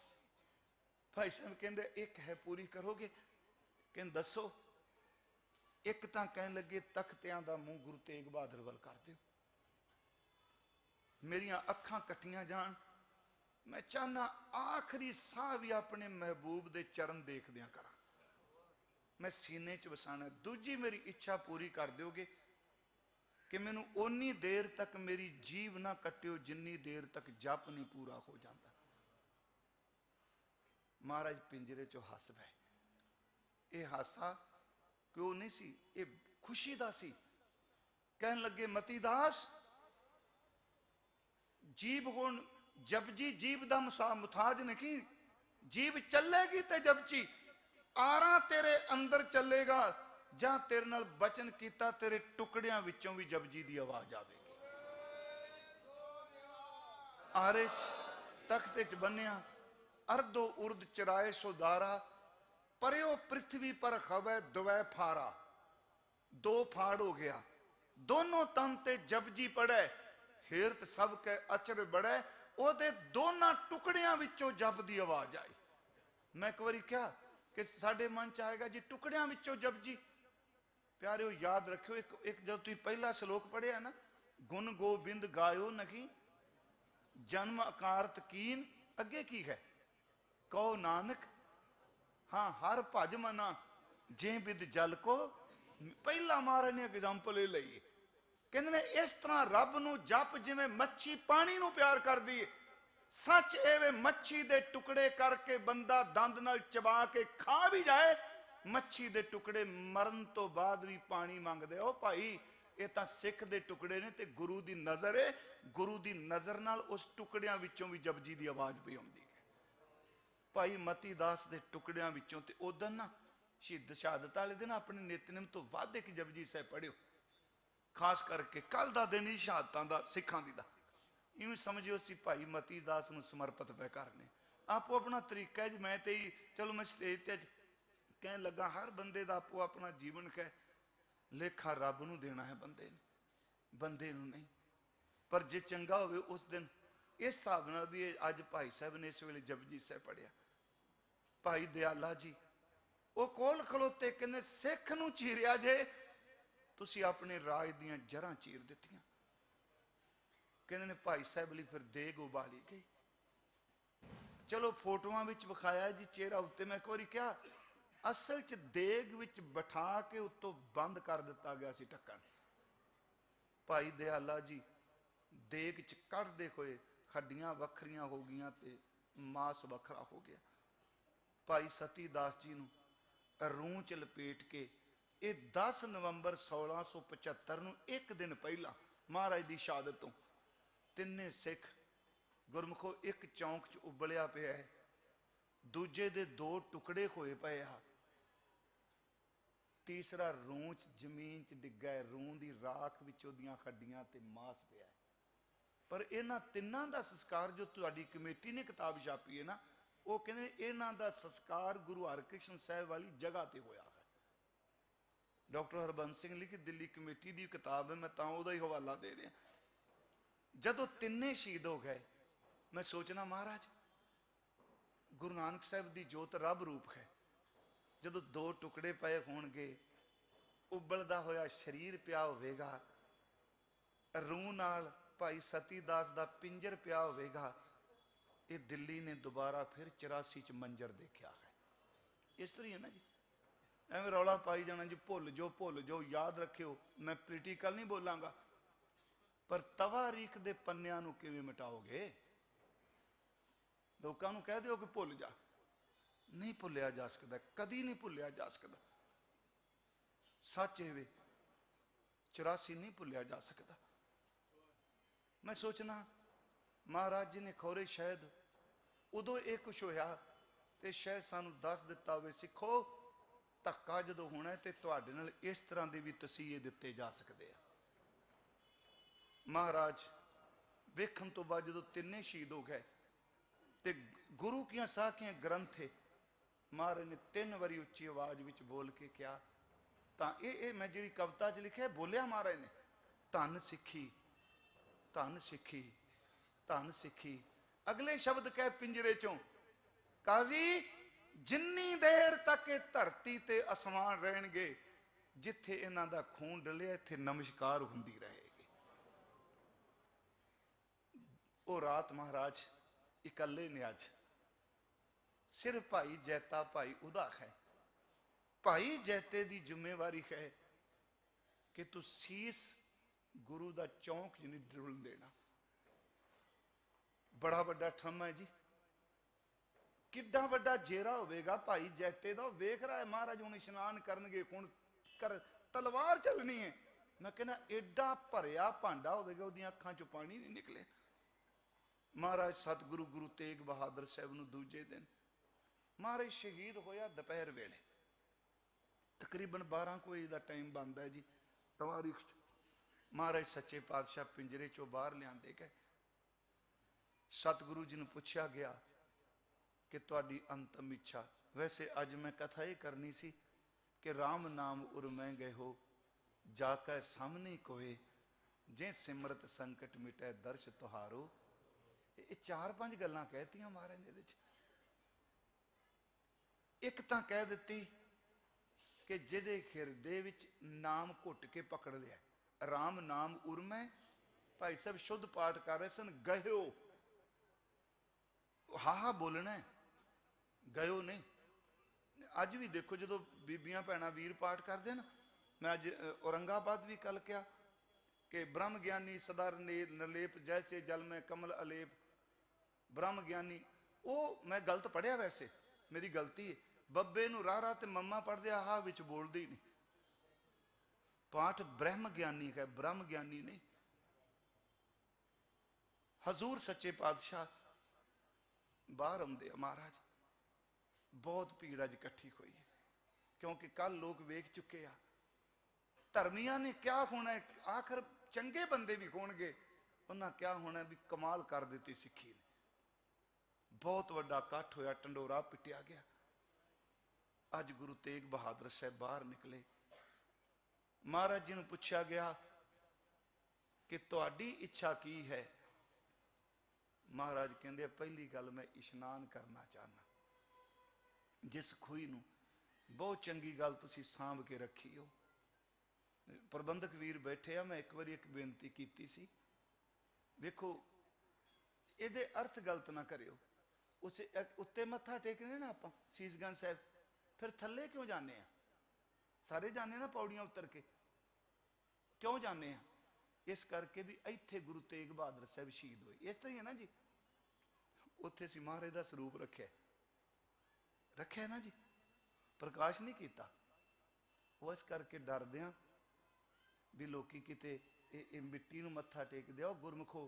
ਭਾਈ ਸਾਹਿਬ ਕਹਿੰਦੇ ਇੱਕ ਹੈ ਪੂਰੀ ਕਰੋਗੇ? ਕਹਿੰਦੇ ਦੱਸੋ। ਇੱਕ ਤਾਂ ਕਹਿਣ ਲੱਗੇ ਤਖਤਿਆਂ ਦਾ ਮੂੰਹ ਗੁਰੂ ਤੇਗ ਬਹਾਦਰ ਵੱਲ ਕਰ ਦਿਓ, ਮੇਰੀਆਂ ਅੱਖਾਂ ਕੱਟੀਆਂ ਜਾਣ, ਮੈਂ ਚਾਹਨਾ ਆਖਰੀ ਸਾਹ ਵੀ ਆਪਣੇ ਮਹਿਬੂਬ ਦੇ ਚਰਨ ਦੇਖਦਿਆਂ ਕਰਾਂ, ਮੈਂ ਸੀਨੇ 'ਚ ਵਸਾਣਾ। ਦੂਜੀ ਮੇਰੀ ਇੱਛਾ ਪੂਰੀ ਕਰ ਦਿਓਗੇ ਕਿ ਮੈਨੂੰ ਓਨੀ ਦੇਰ ਤੱਕ ਮੇਰੀ ਜੀਵ ਨਾ ਕੱਟਿਓ ਜਿੰਨੀ ਦੇਰ ਤੱਕ ਜਪ ਨਹੀਂ ਪੂਰਾ ਹੋ ਜਾਂਦਾ। ਮਹਾਰਾਜ ਪਿੰਜਰੇ 'ਚੋਂ ਹੱਸ ਪਏ। ਇਹ ਹਾਸਾ ਕਿਉਂ ਨਹੀਂ ਸੀ, ਇਹ ਖੁਸ਼ੀ ਦਾ ਸੀ। ਕਹਿਣ ਲੱਗੇ ਮਤੀ ਦਾਸ, ਜੀਵ ਹੁਣ ਜਪਜੀ ਜੀਵ ਦਾ ਮੁਥਾਜ ਨਹੀਂ, ਜੀਵ ਚੱਲੇਗੀ ਤੇ ਜਪਜੀ ਆਰਾ ਤੇਰੇ ਅੰਦਰ ਚੱਲੇਗਾ, ਜਾਂ ਤੇਰੇ ਨਾਲ ਬਚਨ ਕੀਤਾ ਤੇਰੇ ਟੁਕੜਿਆਂ ਵਿੱਚੋਂ ਵੀ ਜਪਜੀ ਦੀ ਆਵਾਜ਼ ਆਵੇਗੀ। ਆਰੇ ਤਖਤੇ 'ਚ ਬੰਨਿਆ ਅਰਧੋ ਉਰਦ ਚਰਾਏ ਸੁਦਾਰਾ, ਪਰਿਓ ਪ੍ਰਿਥਵੀ ਪਰ ਖਵੈ ਦੁਵੈ ਫਾਰਾ, ਦੋ ਫਾੜ ਹੋ ਗਿਆ, ਦੋਨੋਂ ਤਨ ਤੇ ਜਪਜੀ ਪੜੈ, ਹੇਰਤ ਸਭ ਕੇ ਅਚਰ ਬੜੈ, ਉਹਦੇ ਦੋਨਾਂ ਟੁਕੜਿਆਂ ਵਿੱਚੋਂ ਜਪ ਦੀ ਆਵਾਜ਼ ਆਈ। ਮੈਂ ਇੱਕ ਵਾਰੀ ਕਿਹਾ ਕਿ ਸਾਡੇ ਮਨ ਚ ਆਏਗਾ ਜੀ ਟੁਕੜਿਆਂ ਵਿੱਚੋਂ ਜਪਜੀ। ਪਿਆਰਿਓ ਯਾਦ ਰੱਖਿਓ, ਇੱਕ ਜਦ ਤੁਸੀਂ ਪਹਿਲਾ ਸ਼ਲੋਕ ਪੜਿਆ ਨਾ, ਗੁਣ ਗੋਬਿੰਦ ਗਾਇਓ ਨਹੀਂ ਜਨਮ ਅਕਾਰਤ ਕੀਨ, ਅੱਗੇ ਕੀ ਹੈ? ਕਹੋ ਨਾਨਕ ਹਾਂ ਹਰ ਭਜ ਮਨਾ ਜੇ ਬਿਦ ਜਲ ਕੋ। ਪਹਿਲਾ ਮਹਾਰਾਜ ਨੇ ਐਗਜ਼ਾਮਪਲ ਇਹ ਲਈ, ਕਹਿੰਦੇ ਨੇ ਇਸ ਤਰ੍ਹਾਂ ਰੱਬ ਨੂੰ ਜਪ ਜਿਵੇਂ ਮੱਛੀ ਪਾਣੀ ਨੂੰ ਪਿਆਰ ਕਰਦੀ ਹੈ। ਸੱਚ ਐਵੇਂ ਮੱਛੀ ਦੇ ਟੁਕੜੇ ਕਰਕੇ ਬੰਦਾ ਦੰਦ ਨਾਲ ਚਬਾ ਕੇ ਖਾ ਵੀ ਜਾਏ, ਮੱਛੀ ਦੇ ਟੁਕੜੇ ਮਰਨ ਤੋਂ ਬਾਅਦ ਵੀ ਪਾਣੀ ਮੰਗਦੇ। ਉਹ ਭਾਈ ਇਹ ਤਾਂ ਸਿੱਖ ਦੇ ਟੁਕੜੇ ਨੇ ਤੇ ਗੁਰੂ ਦੀ ਨਜ਼ਰ ਹੈ, ਗੁਰੂ ਦੀ ਨਜ਼ਰ ਨਾਲ ਉਸ ਟੁਕੜਿਆਂ ਵਿੱਚੋਂ ਵੀ ਜਪਜੀ ਦੀ ਆਵਾਜ਼ ਪਈ ਆਉਂਦੀ ਹੈ। ਭਾਈ ਮਤੀ ਦਾਸ ਦੇ ਟੁਕੜਿਆਂ ਵਿੱਚੋਂ ਤੇ ਉਦੋਂ ਨਾ ਸ਼ਹੀਦ ਸ਼ਹਾਦਤ ਵਾਲੇ ਦਿਨ ਆਪਣੇ ਨਿਤਨੇਮ ਤੋਂ ਵੱਧ ਇੱਕ ਜਪਜੀ ਸਾਹਿਬ ਪੜਿਓ, ਖਾਸ ਕਰਕੇ ਕੱਲ ਦਾ ਦਿਨ ਹੀ ਸ਼ਹਾਦਤਾਂ ਦਾ ਸਿੱਖਾਂ ਦੀ ਦਾ। ਇਵੇਂ ਸਮਝਿਓ ਸੀ ਭਾਈ ਮਤੀ ਦਾਸ ਨੂੰ ਸਮਰਪਿਤ ਪੈ ਕਰਨੇ, ਆਪੋ ਆਪਣਾ ਤਰੀਕਾ ਹੈ ਜੀ। ਮੈਂ ਤੇ ਹੀ ਚਲੋ ਮੈਂ ਸਟੇਜ ਤੇ ਕਹਿਣ ਲੱਗਾ ਹਰ ਬੰਦੇ ਦਾ ਆਪੋ ਆਪਣਾ ਜੀਵਨ ਹੈ, ਲੇਖਾ ਰੱਬ ਨੂੰ ਦੇਣਾ ਹੈ ਬੰਦੇ ਨੂੰ ਨਹੀਂ। ਪਰ ਜੇ ਚੰਗਾ ਹੋਵੇ ਉਸ ਦਿਨ ਇਸ ਹਿਸਾਬ ਨਾਲ ਵੀ ਅੱਜ ਭਾਈ ਸਾਹਿਬ ਨੇ ਇਸ ਵੇਲੇ ਜਪਜੀ ਸਾਹਿਬ ਪੜਿਆ। ਭਾਈ ਦਿਆਲਾ ਜੀ ਉਹ ਕੋਲ ਖਲੋਤੇ, ਕਹਿੰਦੇ ਸਿੱਖ ਨੂੰ ਚੀਰਿਆ ਜੇ ਤੁਸੀਂ ਆਪਣੇ ਰਾਜ ਦੀਆਂ ਜੜ੍ਹਾਂ ਚੀਰ ਦਿੱਤੀਆਂ। ਕਹਿੰਦੇ ਨੇ ਭਾਈ ਸਾਹਿਬ ਲਈ ਫਿਰ ਦੇਗ ਉਬਾਲੀ ਗਈ। ਚਲੋ ਫੋਟੋਆਂ ਵਿੱਚ ਵਿਖਾਇਆ ਜੀ ਚਿਹਰਾ ਉੱਤੇ, ਮੈਂ ਇੱਕ ਵਾਰੀ ਕਿਹਾ ਅਸਲ 'ਚ ਦੇਗ ਵਿੱਚ ਬਿਠਾ ਕੇ ਉੱਤੋਂ ਬੰਦ ਕਰ ਦਿੱਤਾ ਗਿਆ ਸੀ ਢੱਕਣ। ਭਾਈ ਦਿਆਲਾ ਜੀ ਦੇਗ 'ਚ ਕੱਢਦੇ ਹੋਏ ਹੱਡੀਆਂ ਵੱਖਰੀਆਂ ਹੋ ਗਈਆਂ ਤੇ ਮਾਸ ਵੱਖਰਾ ਹੋ ਗਿਆ। ਭਾਈ ਸਤੀ ਦਾਸ ਜੀ ਨੂੰ ਰੂੰ 'ਚ ਲਪੇਟ ਕੇ ਇਹ 10 ਨਵੰਬਰ 1675 ਨੂੰ ਇੱਕ ਦਿਨ ਪਹਿਲਾਂ ਮਹਾਰਾਜ ਦੀ ਸ਼ਹਾਦਤ ਤੋਂ ਤਿੰਨੇ ਸਿੱਖ ਗੁਰਮੁਖੋ ਇੱਕ ਚੌਂਕ 'ਚ ਉਬਲਿਆ ਪਿਆ ਹੈ, ਦੂਜੇ ਦੇ ਦੋ ਟੁਕੜੇ ਹੋਏ ਪਏ ਆ, ਤੀਸਰਾ ਰੂੰ 'ਚ ਜ਼ਮੀਨ 'ਚ ਡਿੱਗਾ ਹੈ, ਰੂੰ ਦੀ ਰਾਖ ਵਿੱਚ ਉਹਦੀਆਂ ਹੱਡੀਆਂ ਤੇ ਮਾਸ ਪਿਆ ਹੈ। ਪਰ ਇਹਨਾਂ ਤਿੰਨਾਂ ਦਾ ਸੰਸਕਾਰ ਜੋ ਤੁਹਾਡੀ ਕਮੇਟੀ ਨੇ ਕਿਤਾਬ ਛਾਪੀ ਹੈ ਨਾ, ਉਹ ਕਹਿੰਦੇ ਇਹਨਾਂ ਦਾ ਸੰਸਕਾਰ ਗੁਰੂ ਹਰਕ੍ਰਿਸ਼ਨ ਸਾਹਿਬ ਵਾਲੀ ਜਗ੍ਹਾ ਤੇ ਹੋਇਆ ਹੈ। ਡਾਕਟਰ ਹਰਬੰਸ ਸਿੰਘ ਲਿਖੀ ਦਿੱਲੀ ਕਮੇਟੀ ਦੀ ਕਿਤਾਬ ਹੈ, ਮੈਂ ਤਾਂ ਉਹਦਾ ਹੀ ਹਵਾਲਾ ਦੇ ਰਿਹਾ। ਜਦੋਂ ਤਿੰਨੇ ਸ਼ਹੀਦ ਹੋ ਗਏ, ਮੈਂ ਸੋਚਣਾ ਮਹਾਰਾਜ ਗੁਰੂ ਨਾਨਕ ਸਾਹਿਬ ਦੀ ਜੋਤ ਰੱਬ ਰੂਪ ਹੈ। ਜਦੋਂ ਦੋ ਟੁਕੜੇ ਪਏ ਹੋਣਗੇ, ਉਬਲਦਾ ਹੋਇਆ ਸਰੀਰ ਪਿਆ ਹੋਵੇਗਾ, ਰੂਹ ਨਾਲ ਭਾਈ ਸਤੀ ਦਾਸ ਦਾ ਪਿੰਜਰ ਪਿਆ ਹੋਵੇਗਾ, ਇਹ ਦਿੱਲੀ ਨੇ ਦੁਬਾਰਾ ਫਿਰ 84 ਚ ਮੰਜ਼ਰ ਦੇਖਿਆ ਹੈ। ਇਸ ਤਰ੍ਹਾਂ ਹੈ ਨਾ ਜੀ, ਐਵੇਂ ਰੌਲਾ ਪਾਈ ਜਾਣਾ ਜੀ ਭੁੱਲ ਜਾਓ। ਯਾਦ ਰੱਖਿਓ, ਮੈਂ ਪੋਲੀਟੀਕਲ ਨਹੀਂ ਬੋਲਾਂਗਾ, ਪਰ ਤਵਾਰੀਖ ਦੇ ਪੰਨਿਆਂ ਨੂੰ ਕਿਵੇਂ ਮਿਟਾਓਗੇ? ਲੋਕਾਂ ਨੂੰ ਕਹਿ ਦਿਓ ਕਿ ਭੁੱਲ ਜਾ, ਨਹੀਂ ਭੁੱਲਿਆ ਜਾ ਸਕਦਾ, ਕਦੀ ਨਹੀਂ ਭੁੱਲਿਆ ਜਾ ਸਕਦਾ। ਸੱਚ ਇਹ ਵੇ 84 ਨਹੀਂ ਭੁੱਲਿਆ ਜਾ ਸਕਦਾ। ਮੈਂ ਸੋਚਣਾ महाराज जी ने खौरे शायद उदों ये कुछ होया तो शायद सानू दस दिता होवे सिखो धक्का जो होना तो तुहाडे नाल इस तरह के भी तसीहे दिते जा सकते हैं। महाराज वेखण तो बाद जो तिने शहीद हो गए तो गुरु की साखियां ग्रंथ महाराज ने 3 बारी उच्ची आवाज विच बोल के क्या तो ये मैं जी कविता च लिखा बोलिया महाराज ने धन सिखी धन सिखी धन सिखी। अगले शब्द कह पिंजरे चों काजी जिन्नी देर तक ये धरती ते आसमान रहणगे जिथे इन्हां दा खून डलिया इत्थे नमस्कार हुंदी रहेगी। वो रात महाराज इकल्ले ने अज सिर्फ भाई जैता भाई उदा है भाई जैते दी जिम्मेवारी है कि तू सीस गुरु दा चौंक च नहीं डुल देना। बड़ा वड्डा ठम है जी किड्डा वड्डा जेरा होवेगा भाई जैते दा वेख रहा है महाराज हुण इशनान करनगे हुण कर तलवार चलनी है। मैं कहना एडा भरिया भांडा होवेगा उहदियां अखां चों पानी नहीं निकले। महाराज सतगुरु गुरु तेग बहादुर साहब नूं दूजे दिन महाराज शहीद होया दोपहर वेले तकरीबन 12 बजे का टाइम बनता है जी तवारीख। महाराज सच्चे पातशाह पिंजरे चो बाहर लियाते गए। सतगुरु जी ने पूछा गया कि तुहाडी अंतम इच्छा। वैसे अज मैं कथा ये करनी सी कि राम नाम उर्मै गए हो जाकर सामने कोए जे सिमरत संकट मिटै दर्श तुहारो। ये 4-5 गल्लां कहतियां महाराज ने। एक तां कह दित्ती कि जिहदे हिरदे विच नाम घुट के पकड़ लिया राम नाम उर्मै। भाई साहब शुद्ध पाठ कर रहे सन गयो हा बोलना है गयो नहीं। अज भी देखो जो बीबियां भैणां वीर पाठ करते ना मैं अज औरंगाबाद भी कल क्या कि ब्रह्म ज्ञानी सदा निर्लेप जैसे जल में कमल अलेप ब्रह्म ज्ञानी। वो मैं गलत पढ़िया वैसे मेरी गलती है। बब्बे नूं राह ते मम्मा पढ़दे आह विच बोलदे ही नहीं। पाठ ब्रह्म ज्ञानी है ब्रह्म ज्ञानी नहीं। हजूर सच्चे पातशाह बाहर आउंदे महाराज बहुत भीड़ अज इकट्ठी हुई है क्योंकि कल लोग वेख चुके आ धर्मिया ने क्या होना है। आखिर चंगे बंदे भी होणगे उन्हां क्या होना भी कमाल कर दी सिक्खी ने। बहुत वड्डा इकट्ठ होया ढंडोरा पिटिया गया। अज गुरु तेग बहादुर साहब बाहर निकले। महाराज जी ने पूछा गया कि तुहाडी इच्छा की है। महाराज कहंदे पहली गल मैं इशनान करना चाहना। जिस खूही नूं बहुत चंगी गल तुसीं सांभ के रखी हो। प्रबंधक वीर बैठे आ मैं एक बार एक बेनती की सी वेखो ये अर्थ गलत ना करियो। उस उत्ते मत्था टेकने ना आपां सीसगंज साहब फिर थल्ले क्यों जाने आ। सारे जाने ना पौड़ियां उतर के क्यों जाने आ। इस करके भी इत्थे गुरु तेग बहादुर साहब शहीद हुए इस तरह है ना जी। उत्थे सी महाराज का स्वरूप रखे ना जी प्रकाश नहीं किया। वो इस करके डरदे भी लोकी किते मिट्टी नूं मत्था टेक दे। गुरमुखो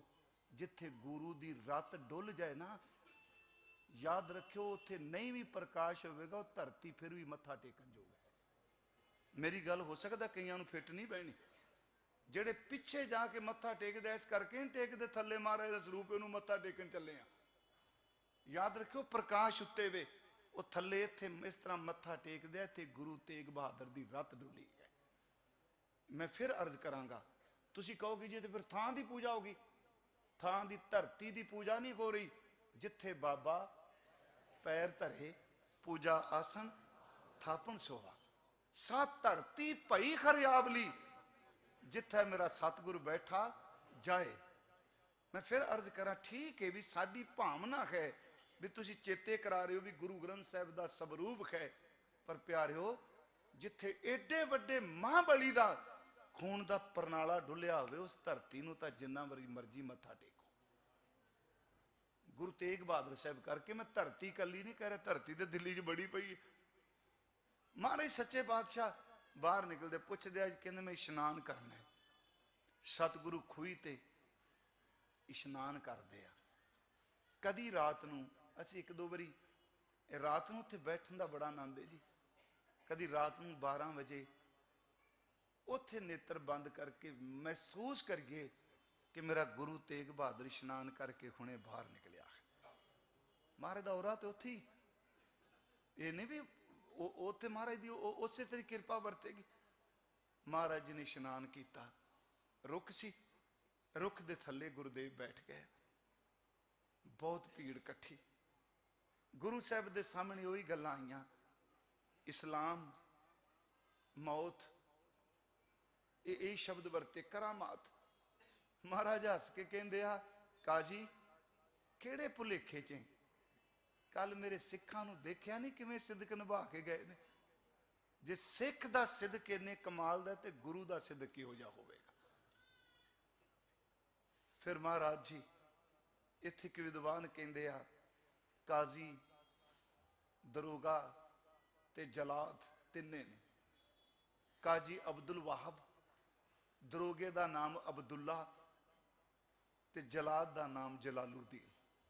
जिथे गुरु की रत डुल जाए ना याद रखियो उत्थे नहीं भी प्रकाश होगा धरती फिर भी मत्था टेकन जोग है। मेरी गल हो सकता कईयां नूं फिट नहीं बहनी जेड़े पिछे जाके मत्था टेकदे इस करके नहीं टेकदे थले महाराज का स्वरूप उन्होंने मत्था टेकन चले आ। याद रखियो प्रकाश उत्ते वे वो थले इत्थे इस तरह मत्था टेकदे इत्थे गुरु तेग बहादुर की रत डुली है। मैं फिर अर्ज करांगा तुसी कहोगे जी तो फिर थां की पूजा होगी। थां की धरती की पूजा नहीं हो रही। जिथे बाबा पैर धरे पूजा आसन थापन सोहा सा धरती भई खरियावली जिथे मेरा सतगुरु बैठा जाए। मैं फिर अर्ज करा ठीक है भी साडी भावना है भी तुसी चेते करा रहे हो भी गुरु ग्रंथ साहब का स्वरूप है। पर प्यारिओ जिथे एडे वड्डे महाबली का खून का परनाला डुलिया होवे उस धरती नूं तां जिन्ना मर्जी मत्था टेको। गुरु तेग बहादुर साहब करके मैं धरती कली नहीं कह रहा धरती तो दिल्ली च बड़ी पई। महाराज सच्चे पातशाह बाहर निकलते पुछदे अज कहंदे मैं इशनान करना है। सतगुरु खूही ते इशनान करते आ कदी रात नूं असीं एक दो बारी रात नूं उत्थे बैठण दा बड़ा आनंद है जी। कदी रात नूं 12 वजे उत्थे नेत्र बंद करके महसूस करिए कि मेरा गुरु तेग बहादुर इशनान करके हुणे बाहर निकलिया है। महाराज दा औरा तो उत्थे ही, ये नहीं भी उत्थे महाराज दी उसे तेरी कृपा वरतेगी। महाराज जी ने इशनान किया, रुख सी, रुख दे थल्ले गुरुदेव बैठ गए। बहुत भीड़ इकट्ठी, गुरु साहब दे सामने वही गल्लां आईयां, इस्लाम, मौत, ये शब्द वरते, करामात। महाराज हस के कहंदे आ, काजी किहड़े भुलेखे च कल मेरे सिखां नूं देखिया नहीं किवें सिदक निभा के गए ने। जे सिख दा सिदक इन्ने कमाल दा ते गुरु दा सिदक किहो जिहा होवेगा। फिर महाराज जी इत्थे एक विद्वान कहंदे आ, काजी, दरोगा ते जलाद तिन्ने ने। काजी अब्दुल वाहब, दरोगे दा नाम अब्दुल्ला ते जलाद दा नाम जलालुद्दीन,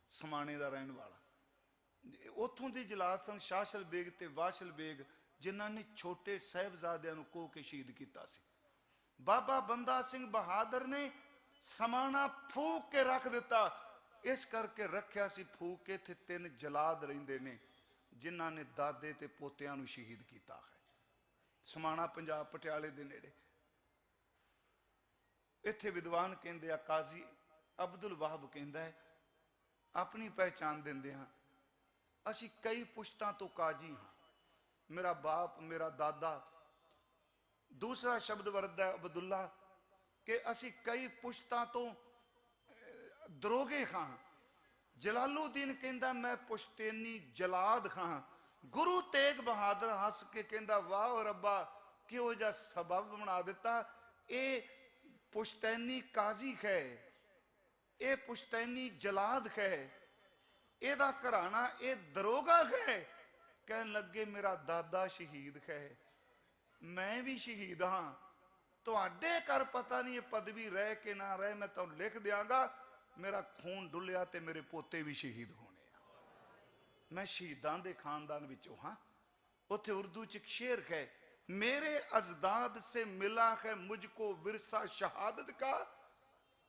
समाने दा रहने वाला। उथों दे जलाद सन शाशल बेग ते वाशल बेग, जिन्हां ने छोटे साहिबजादियां नूं कोह के शहीद कीता सी। बाबा बंदा सिंह बहादुर ने समाना फूक के रख दिता, इस करके रखिया सी फूक के। इत्थे 3 जलाद रहिंदे ने जिन्हां ने दादे ते पोतियां नूं शहीद कीता है। समाना पंजाब पटियाले दे नेड़े। इत्थे विद्वान कहंदे आ, काजी अब्दुल वाहब कहंदा है, अपनी पहचान दिंदे हां, असी कई पुश्तां तो काजी हां, मेरा बाप, मेरा दादा। दूसरा शब्द वरदा है अब्दुल्ला कि असी कई पुश्तां तो दरोगे खां। जलालुद्दीन कहंदा मैं पुश्तैनी जलाद खां। गुरु तेग बहादुर हस के कहंदा, वाह रब्बा किहो जिहा सबब बना दिता। ये पुश्तैनी काजी है, ये पुश्तैनी जलाद है, एदा घराना ये दरोगा है। कहन लगे मेरा दादा शहीद है, मैं भी शहीद हाँ। तुहाडे घर पता नहीं ये पदवी रह के ना रहे, मैं तुहानूं लिख दियांगा, मेरा खून डुलिया ते मेरे पोते भी शहीद होने आ। मैं शहीदां दे खानदान विचों हाँ। उत्थे उर्दू च एक शेर है, मेरे अजदाद से मिला है मुझको विरसा शहादत का,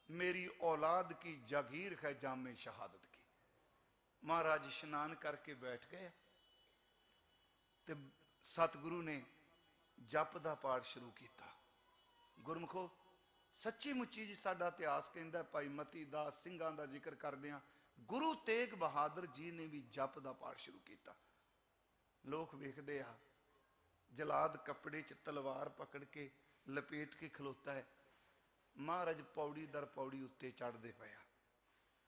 मेरी औलाद की जागीर है जामे शहादत की। महाराज इशनान करके बैठ गए ते सतगुरु ने जप दा पाठ शुरू किया। गुरमुखो सच्ची मुच्ची जी साडा इतिहास कहंदा, भाई मती दास सिंघां दा जिक्र करदियां गुरु तेग बहादुर जी ने भी जप दा पाठ शुरू किया। लोग वेखदे आ, जलाद कपड़े च तलवार पकड़ के लपेट के खलोता है। महाराज पौड़ी दर पौड़ी उत्ते चढ़दे पे आ,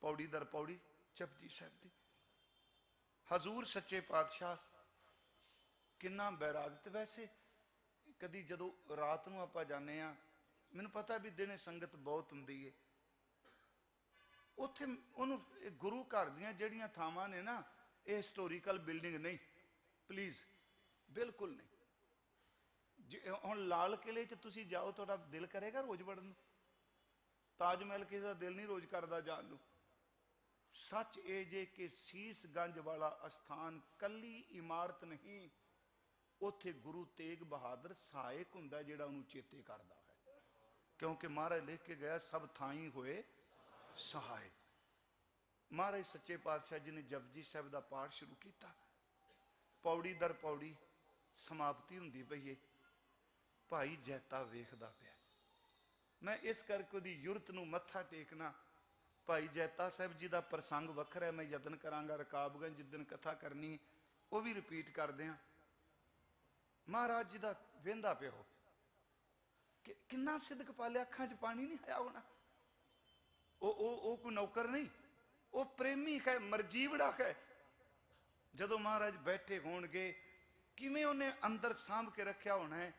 पौड़ी दर पौड़ी जपजी साहिब दी। हजूर सच्चे पातशाह किन्ना बैराग। ते वैसे कदी जदों रात नूं आपां जाने आ, मैनूं पता भी दिने संगत बहुत हुंदी है, उत्थे उहनूं गुरु घर दीयां जिहड़ियां थावां ने ना, ये हिस्टोरीकल बिल्डिंग नहीं, प्लीज़ बिल्कुल नहीं। जे हुण लाल किले च तुसीं जाओ, तुहाडा दिल करेगा रोज़ वड़न नूं? ताज महल किसी का दिल नहीं रोज़ करदा जाण नूं। सच ये जे कि सीस गंज वाला अस्थान कली इमारत नहीं, उत्थे गुरु तेग बहादुर सहायक हुंदा जिहड़ा उहनूं चेते करदा है, क्योंकि महाराज लिख के गया सब थाई होए सहाय। महाराज सच्चे पातशाह जी ने जपजी साहिब का पाठ शुरू किया। पौड़ी दर पौड़ी समाप्ति हुंदी पई है। भाई जैता वेखदा पिया। मैं इस करके उहदी युरत नूं मत्था टेकना। भाई जैता साहिब जी का प्रसंग वखरा है, मैं यतन करांगा रकाबगंज जिस दिन कथा करनी वो भी रिपीट कर दें। महाराज जी का वेंदा पिया हो कि किन्ना सिदक पालिया, अखां च पानी नहीं आया होना। ओ कोई नौकर नहीं, वो प्रेमी है, मरजीवड़ा है। जदों महाराज बैठे होणगे किवें उन्हें अंदर सांभ के रखिया होना है।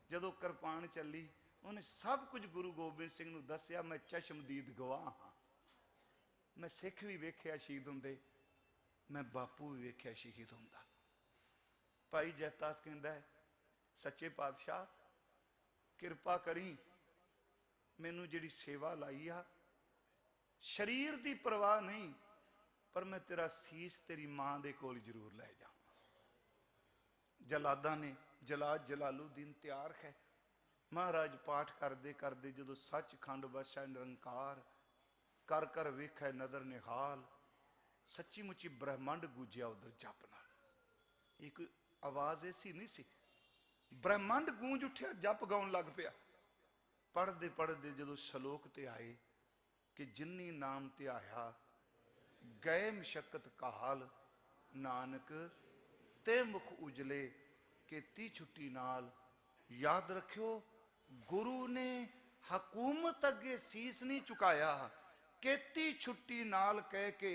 जदों कृपाण चली उन्हें सब कुछ गुरु गोबिंद सिंह नूं दसिया। मैं चश्मदीद गवाह हाँ, मैं सिख भी वेख्या शहीद हुंदे, मैं बापू भी वेख्या शहीद हुंदा। भाई जैता कहंदा है, सच्चे पातशाह किरपा करी, मैनू जिहड़ी सेवा लाई आ, शरीर की परवाह नहीं, पर मैं तेरा सीस तेरी मां दे कोल जरूर लै जावां। जलादा ने जलाद जलालुद्दीन तैयार है। महाराज पाठ करते करते जो सचखंड वसै निरंकार, कर कर वेखै नदर निहाल, सच्ची मुची ब्रह्मंड गूंजिया उधर जप नाल। ये कोई आवाज ऐसी नहीं सी, ब्रह्मंड गूंज उठिया, जप गाउन लग पिया। पढ़ते पढ़ते जो श्लोक ते आए कि जिन्नी नाम ध्याया गए मशक्कत काल, नानक ते मुख उजले केती छुट्टी नाल। याद रखियो गुरु ने हकूमत अगे सीस नहीं चुकाया, केती छुट्टी नाल कह के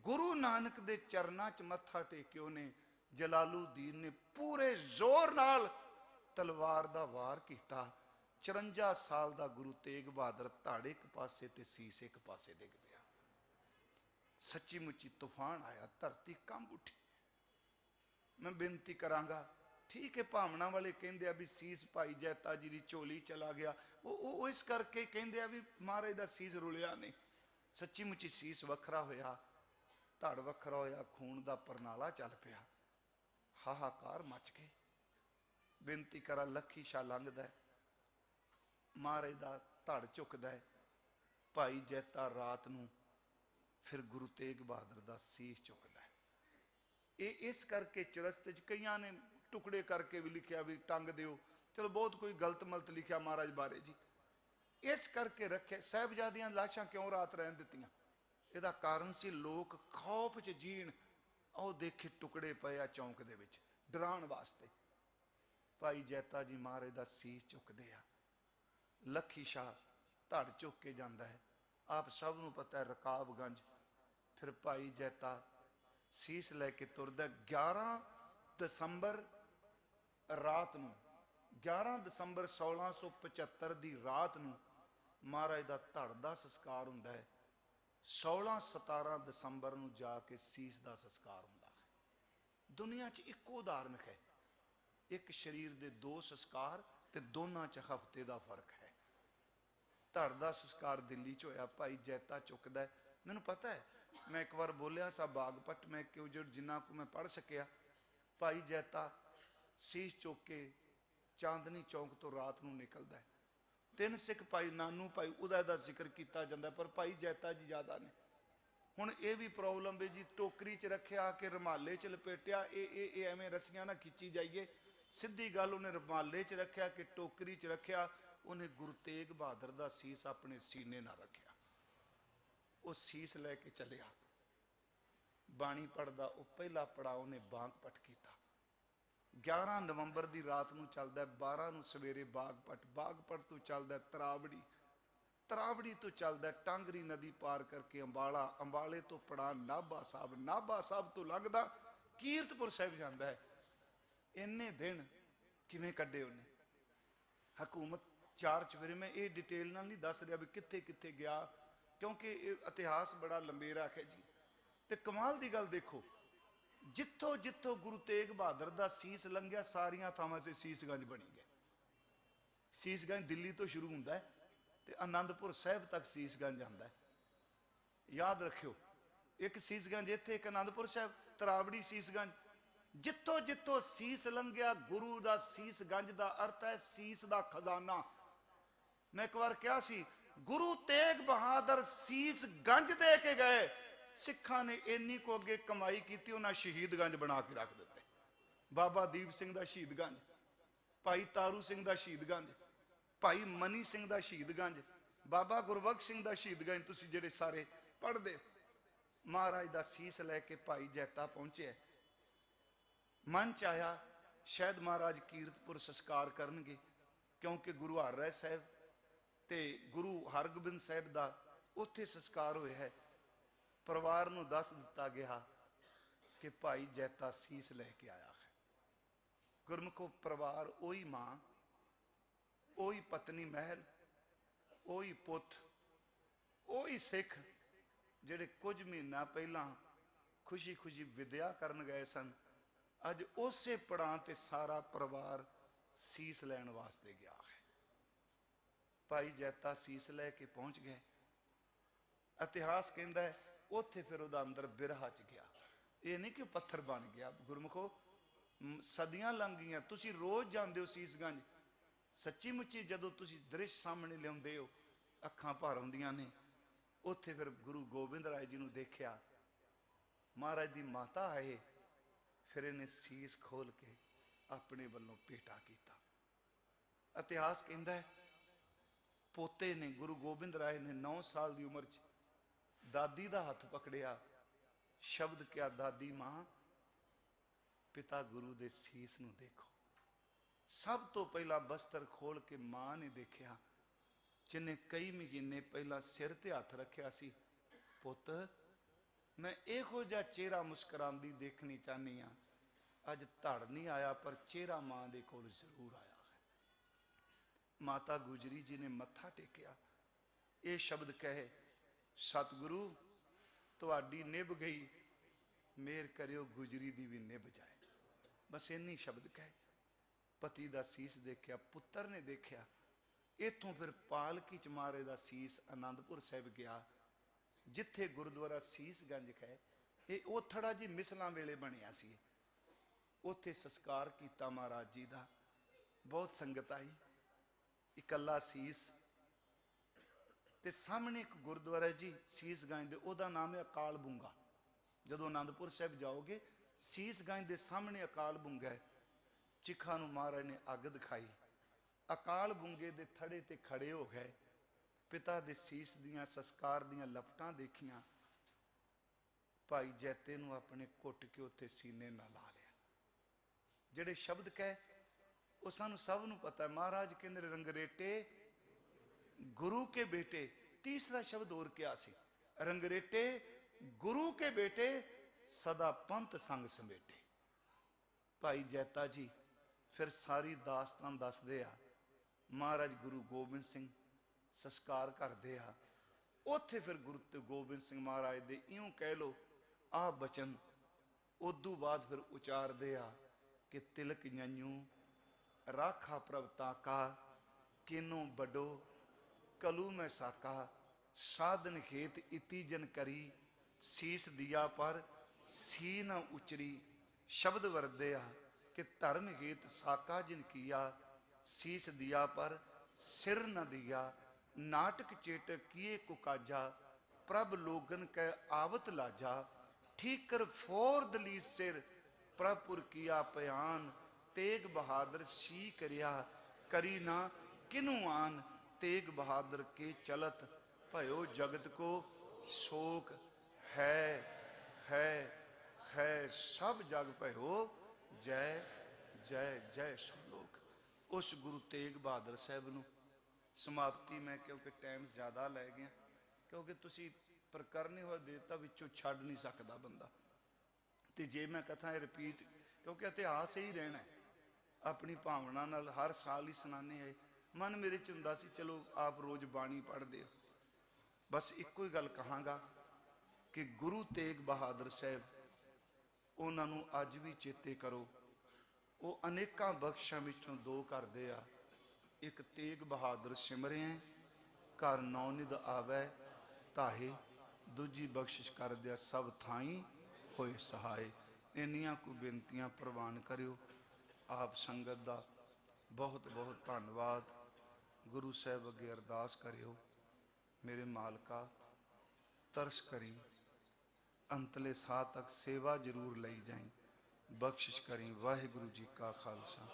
गुरु नानक दे चरना च मत्था टेकियो ने। जलालुद्दीन ने पूरे जोर नाल तलवार दा वार किया। 54 साल दा गुरु तेग बहादुर धड़ एक पासे ते सीस एक पासे डिग पिया। सच्ची मुची तूफान आया, धरती कंब उठी। मैं बेनती करांगा, ठीक है भावना वाले कहते हैं भी सीस भाई जैता जी की झोली चला गया, वो इस करके कहते हैं भी महाराज का सीस रुलिया नहीं। सच्ची मुची सीस वखरा होया, धड़ वखरा होया, खून का परनाला चल पिया, हाहाकार मच गए। बेनती करा लखी शाह लंघदा है, महाराज का धड़ झुकदा है, भाई जैता रात नूं फिर गुरु तेग बहादुर का सीस झुकदा है। ये इस करके चरस्ते कई ने टुकड़े करके भी लिखा भी टंग दियो, चलो बहुत कोई गलत मलत लिखा महाराज बारे जी, इस करके रखे। साहिबजादियां लाशां क्यों रात रहन दित्तियां? इहदा कारण सी लोग खौफ च जीण। आओ देखे टुकड़े पे आ चौंक दे विच डराण वास्ते। भाई जैता जी महाराज का सीस चुकते आ, लखी शाह धड़ चुक के जाता है। आप सब नूं पता है रकाबगंज, फिर भाई जैता सीस लैके तुरदा। 11 दसंबर रात नूं, 11 दसंबर 1675 की रात नूं महाराज का धड़ का संस्कार हुंदा है। 16-17 दसंबर नूं जाके सीस का संस्कार हुंदा है। दुनिया च इक्को उदाहरण है, एक शरीर के 2 संस्कार ते दोनों च हफ्ते का फर्क है। धड़ का संस्कार दिल्ली च होया, भाई जैता चुकदा है। मैनूं पता है, मैं एक बार बोलिया सा बागपट, मैं क्यों जो जिन्ना को मैं पढ़ सकिया, भाई जैता सीस चुक के चांदनी चौक तो रात नूं निकलदा है। 3 सिख भाई नानू भाई उदा दा जिक्र किया जाता, पर भाई जैता जी ज़्यादा ने। हुण ये भी प्रॉब्लम है जी, टोकरी च रखिया कि रुमाले च लपेटिया, ये एवें रस्सियां ना खिंची जाइए। सीधी गल, उन्हें रुमाले च रखिया कि टोकरी च रखिया, उन्हें गुरु तेग बहादुर का सीस अपने सीने ना रखिया। वो सीस लैके चलिया, बाणी पढ़दा, वो पहला पड़ाव ने बागपट किया। 11 नवंबर की रात नूं चलदा, 12 नूं सवेरे बागपट, बागपट तो चलदा तरावड़ी, तरावड़ी तो चलदा टांगरी नदी पार करके अंबाला, अंबाले तो पड़ा नाभा साहब, नाभा साहब तो लगदा कीरतपुर साहिब जांदा है। इन्ने दिन किवें कड्डे उन्हें? हकूमत 4 चफेरे, मैं ये डिटेल नाल नहीं दस रहा भी कित्थे कित्थे गया, क्योंकि इतिहास बड़ा लंबेरा है जी। ते कमाल की गल देखो, जिथों जिथों गुरु तेग बहादुर का सीस लंघिया, सारिया थावां से सीसगंज बनी गए। सीसगंज दिल्ली तो शुरू होंदा है ते आनंदपुर साहिब तक सीसगंज आंदा है। याद रखियो, एक सीसगंज इत्थे, एक आनंदपुर साहिब, तरावड़ी सीसगंज। जिथों जिथों सीस लंघिया, गुरु का सीसगंज का अर्थ है सीस का खजाना। मैं एक बार क्या सी, गुरु तेग बहादुर सीस गंज दे के गए, सिखा ने इन्नी को अगे कमाई की, उन्हें शहीदगंज बना के रख दिते। बाबा दीप सिंह का शहीदगंज, भाई तारू सिंह का शहीदगंज, भाई मनी सिंह का शहीदगंज, बाबा गुरबख्श सिंह का शहीदगंज। तुसी जेडे सारे पढ़ते, महाराज का सीस लैके भाई जैता पहुंचे। मन च आया शायद महाराज कीरतपुर संस्कार करनगे, क्योंकि गुरु हरराय साहब ते गुरु हरगोबिंद साहब का उत्थे संस्कार होया है। परिवार नूं दस दिता गया कि भाई जैता सीस लैके आया है। गुरमुखो परिवार, ओही मां, ओही पत्नी महल, ओही पुत, ओही सिख जिहड़े कुछ महीना पहला खुशी खुशी विद्या करन गए सन, अज उसे पड़ां ते सारा परिवार सीस लैण वास्ते गया है। भाई जैता सीस लैके पहुंच गए। इतिहास कहता है ਉੱਥੇ ਫਿਰ ਉਹਦਾ ਅੰਦਰ ਬਿਰਹਾ ਚ ਗਿਆ। ਇਹ ਨਹੀਂ ਕਿ ਪੱਥਰ ਬਣ ਗਿਆ। ਗੁਰਮੁਖੋ, ਸਦੀਆਂ ਲੰਘ ਗਈਆਂ, ਤੁਸੀਂ ਰੋਜ਼ ਜਾਂਦੇ ਹੋ ਸੀਸਗੰਜ, ਸੱਚੀ ਮੁੱਚੀ ਜਦੋਂ ਤੁਸੀਂ ਦ੍ਰਿਸ਼ ਸਾਹਮਣੇ ਲਿਆਉਂਦੇ ਹੋ ਅੱਖਾਂ ਭਰ ਆਉਂਦੀਆਂ ਨੇ। ਉੱਥੇ ਫਿਰ ਗੁਰੂ ਗੋਬਿੰਦ ਰਾਏ ਜੀ ਨੂੰ ਦੇਖਿਆ, ਮਹਾਰਾਜ ਦੀ ਮਾਤਾ ਆਏ, ਫਿਰ ਇਹਨੇ ਸੀਸ ਖੋਲ ਕੇ ਆਪਣੇ ਵੱਲੋਂ ਭੇਟਾ ਕੀਤਾ। ਇਤਿਹਾਸ ਕਹਿੰਦਾ ਹੈ ਪੋਤੇ ਨੇ, ਗੁਰੂ ਗੋਬਿੰਦ ਰਾਏ ਨੇ 9 ਸਾਲ ਦੀ ਉਮਰ 'ਚ ਦਾਦੀ ਦਾ ਹੱਥ ਪਕੜਿਆ, ਸ਼ਬਦ ਕਿਹਾ, ਦਾਦੀ ਮਾਂ ਪਿਤਾ ਗੁਰੂ ਦੇ ਸੀਸ ਨੂੰ ਦੇਖੋ। ਸਭ ਤੋਂ ਪਹਿਲਾਂ ਬਸਤਰ ਖੋਲ ਕੇ ਮਾਂ ਨੇ ਦੇਖਿਆ, ਜਿਹਨੇ ਕਈ ਮਹੀਨੇ ਪਹਿਲਾਂ ਸਿਰ ਤੇ ਹੱਥ ਰੱਖਿਆ ਸੀ। ਪੁੱਤ, ਮੈਂ ਇਹੋ ਜਿਹਾ ਚਿਹਰਾ ਮੁਸਕਰਾਉਂਦੀ ਦੇਖਣੀ ਚਾਹਨੀ ਆ। ਅੱਜ ਧੜ ਨਹੀਂ ਆਇਆ, ਪਰ ਚਿਹਰਾ ਮਾਂ ਦੇ ਕੋਲ ਜ਼ਰੂਰ ਆਇਆ ਹੈ। ਮਾਤਾ ਗੁਜਰੀ ਜੀ ਨੇ ਮੱਥਾ ਟੇਕਿਆ, ਇਹ ਸ਼ਬਦ ਕਹੇ, ਸਤਿਗੁਰੂ ਤੁਹਾਡੀ ਨਿਭ ਗਈ, ਮਿਹਰ ਕਰਿਓ ਗੁਜਰੀ ਦੀ ਵੀ ਨਿਭ ਜਾਏ। ਬਸ ਇੰਨੀ ਸ਼ਬਦ ਕਹੇ। ਪਤੀ ਦਾ ਸੀਸ ਦੇਖਿਆ, ਪੁੱਤਰ ਨੇ ਦੇਖਿਆ। ਇੱਥੋਂ ਫਿਰ ਪਾਲਕੀ ਚ ਮਹਾਰਾਜ ਦਾ ਸੀਸ ਆਨੰਦਪੁਰ ਸਾਹਿਬ ਗਿਆ, ਜਿੱਥੇ ਗੁਰਦੁਆਰਾ ਸੀਸਗੰਜ ਹੈ। ਇਹ ਓਥੜਾ ਜੀ ਮਿਸਲਾਂ ਵੇਲੇ ਬਣਿਆ ਸੀ। ਉੱਥੇ ਸੰਸਕਾਰ ਕੀਤਾ ਮਹਾਰਾਜ ਜੀ ਦਾ। ਬਹੁਤ ਸੰਗਤ ਆਈ, ਇਕੱਲਾ ਸੀਸ। ਤੇ ਸਾਹਮਣੇ ਇੱਕ ਗੁਰਦੁਆਰਾ ਜੀ ਸੀਸਗੰਜ ਦੇ, ਉਹਦਾ ਨਾਮ ਹੈ ਅਕਾਲ ਬੁੰਗਾ। ਜਦੋਂ ਆਨੰਦਪੁਰ ਸਾਹਿਬ ਜਾਓਗੇ, ਸੀਸਗੰਜ ਦੇ ਸਾਹਮਣੇ ਅਕਾਲ ਬੁੰਗਾ ਹੈ। ਚਿਖਾ ਨੂੰ ਮਹਾਰਾਜ ਨੇ ਅੱਗ ਦਿਖਾਈ, ਅਕਾਲ ਬੁੰਗੇ ਦੇ ਥੜੇ ਤੇ ਖੜੇ ਹੋ ਗਏ। ਪਿਤਾ ਦੇ ਸੀਸ ਦੀਆਂ ਸੰਸਕਾਰ ਦੀਆਂ ਲਪਟਾਂ ਦੇਖੀਆਂ। ਭਾਈ ਜੈਤੇ ਨੂੰ ਆਪਣੇ ਘੁੱਟ ਕੇ ਉੱਥੇ ਸੀਨੇ ਨਾਲ ਲਾ ਲਿਆ। ਜਿਹੜੇ ਸ਼ਬਦ ਕਹੇ ਉਹ ਸਾਨੂੰ ਸਭ ਨੂੰ ਪਤਾ ਹੈ। ਮਹਾਰਾਜ ਕਹਿੰਦੇ ਰੰਗਰੇਟੇ गुरु के बेटे। तीसरा शब्द और क्या सी, रंगरेटे गुरु के बेटे सदा पंथ संग समेटे। भाई जैता जी फिर सारी दास्तान दसदे आ। महाराज गुरु गोबिंद सिंह संस्कार करते आ। उत्थे फिर गुरु गोबिंद सिंह महाराज दे इयों कह लो आ बचन उदू बाद फिर उचारते आ कि तिलक जंजू राखा प्रभता का किनो बडो कलू में साका साधन खेत इति जन करी सीस दिया पर सी न उचरी। शब्द वरदे आ कि धर्म हेत साका जिन किया सीस दिया पर सिर न दिया। नाटक चेटक किए कुकाजा प्रभ लोगन कै आवत लाजा। ठीकर फोर दलीस सिर प्रभपुर किया पयान। तेग बहादुर सी करिया करी ना किनू आन। तेग बहादुर के चलत भयो जगत को शोक है सब जग भयो जय जय जय सुलोक। उस गुरु तेग बहादुर साहब नूं समाप्ति मैं क्योंकि टाइम ज़्यादा लै गया, क्योंकि तुसी प्रकरण हो देता विचों छड़ नहीं सकता बंदा। तो जे मैं कथा रिपीट, क्योंकि इतिहास ही रहना है, अपनी भावना नाल हर साल ही सुनाने आए। मन मेरे च हुंदा सी चलो आप रोज़ बाणी पढ़ते हो। बस इक्को ही गल कहांगा कि गुरु तेग बहादुर साहब उन्होंने अज भी चेते करो। वो अनेकां बख्शां विचों दो करदे आ। एक तेग बहादुर सिमरे घर नौनिध आवे ताहे, दूजी बख्शिश कर दिया सब थाई होए सहाय। इन्नियां को बेनतियां प्रवान करियो। आप संगत दा बहुत बहुत धन्नवाद। गुरु साहब अगे अरदास करियो, मेरे मालका तरस करी, अंतले साह तक सेवा जरूर लई जाई, बख्शिश करी। वाहिगुरु जी का खालसा।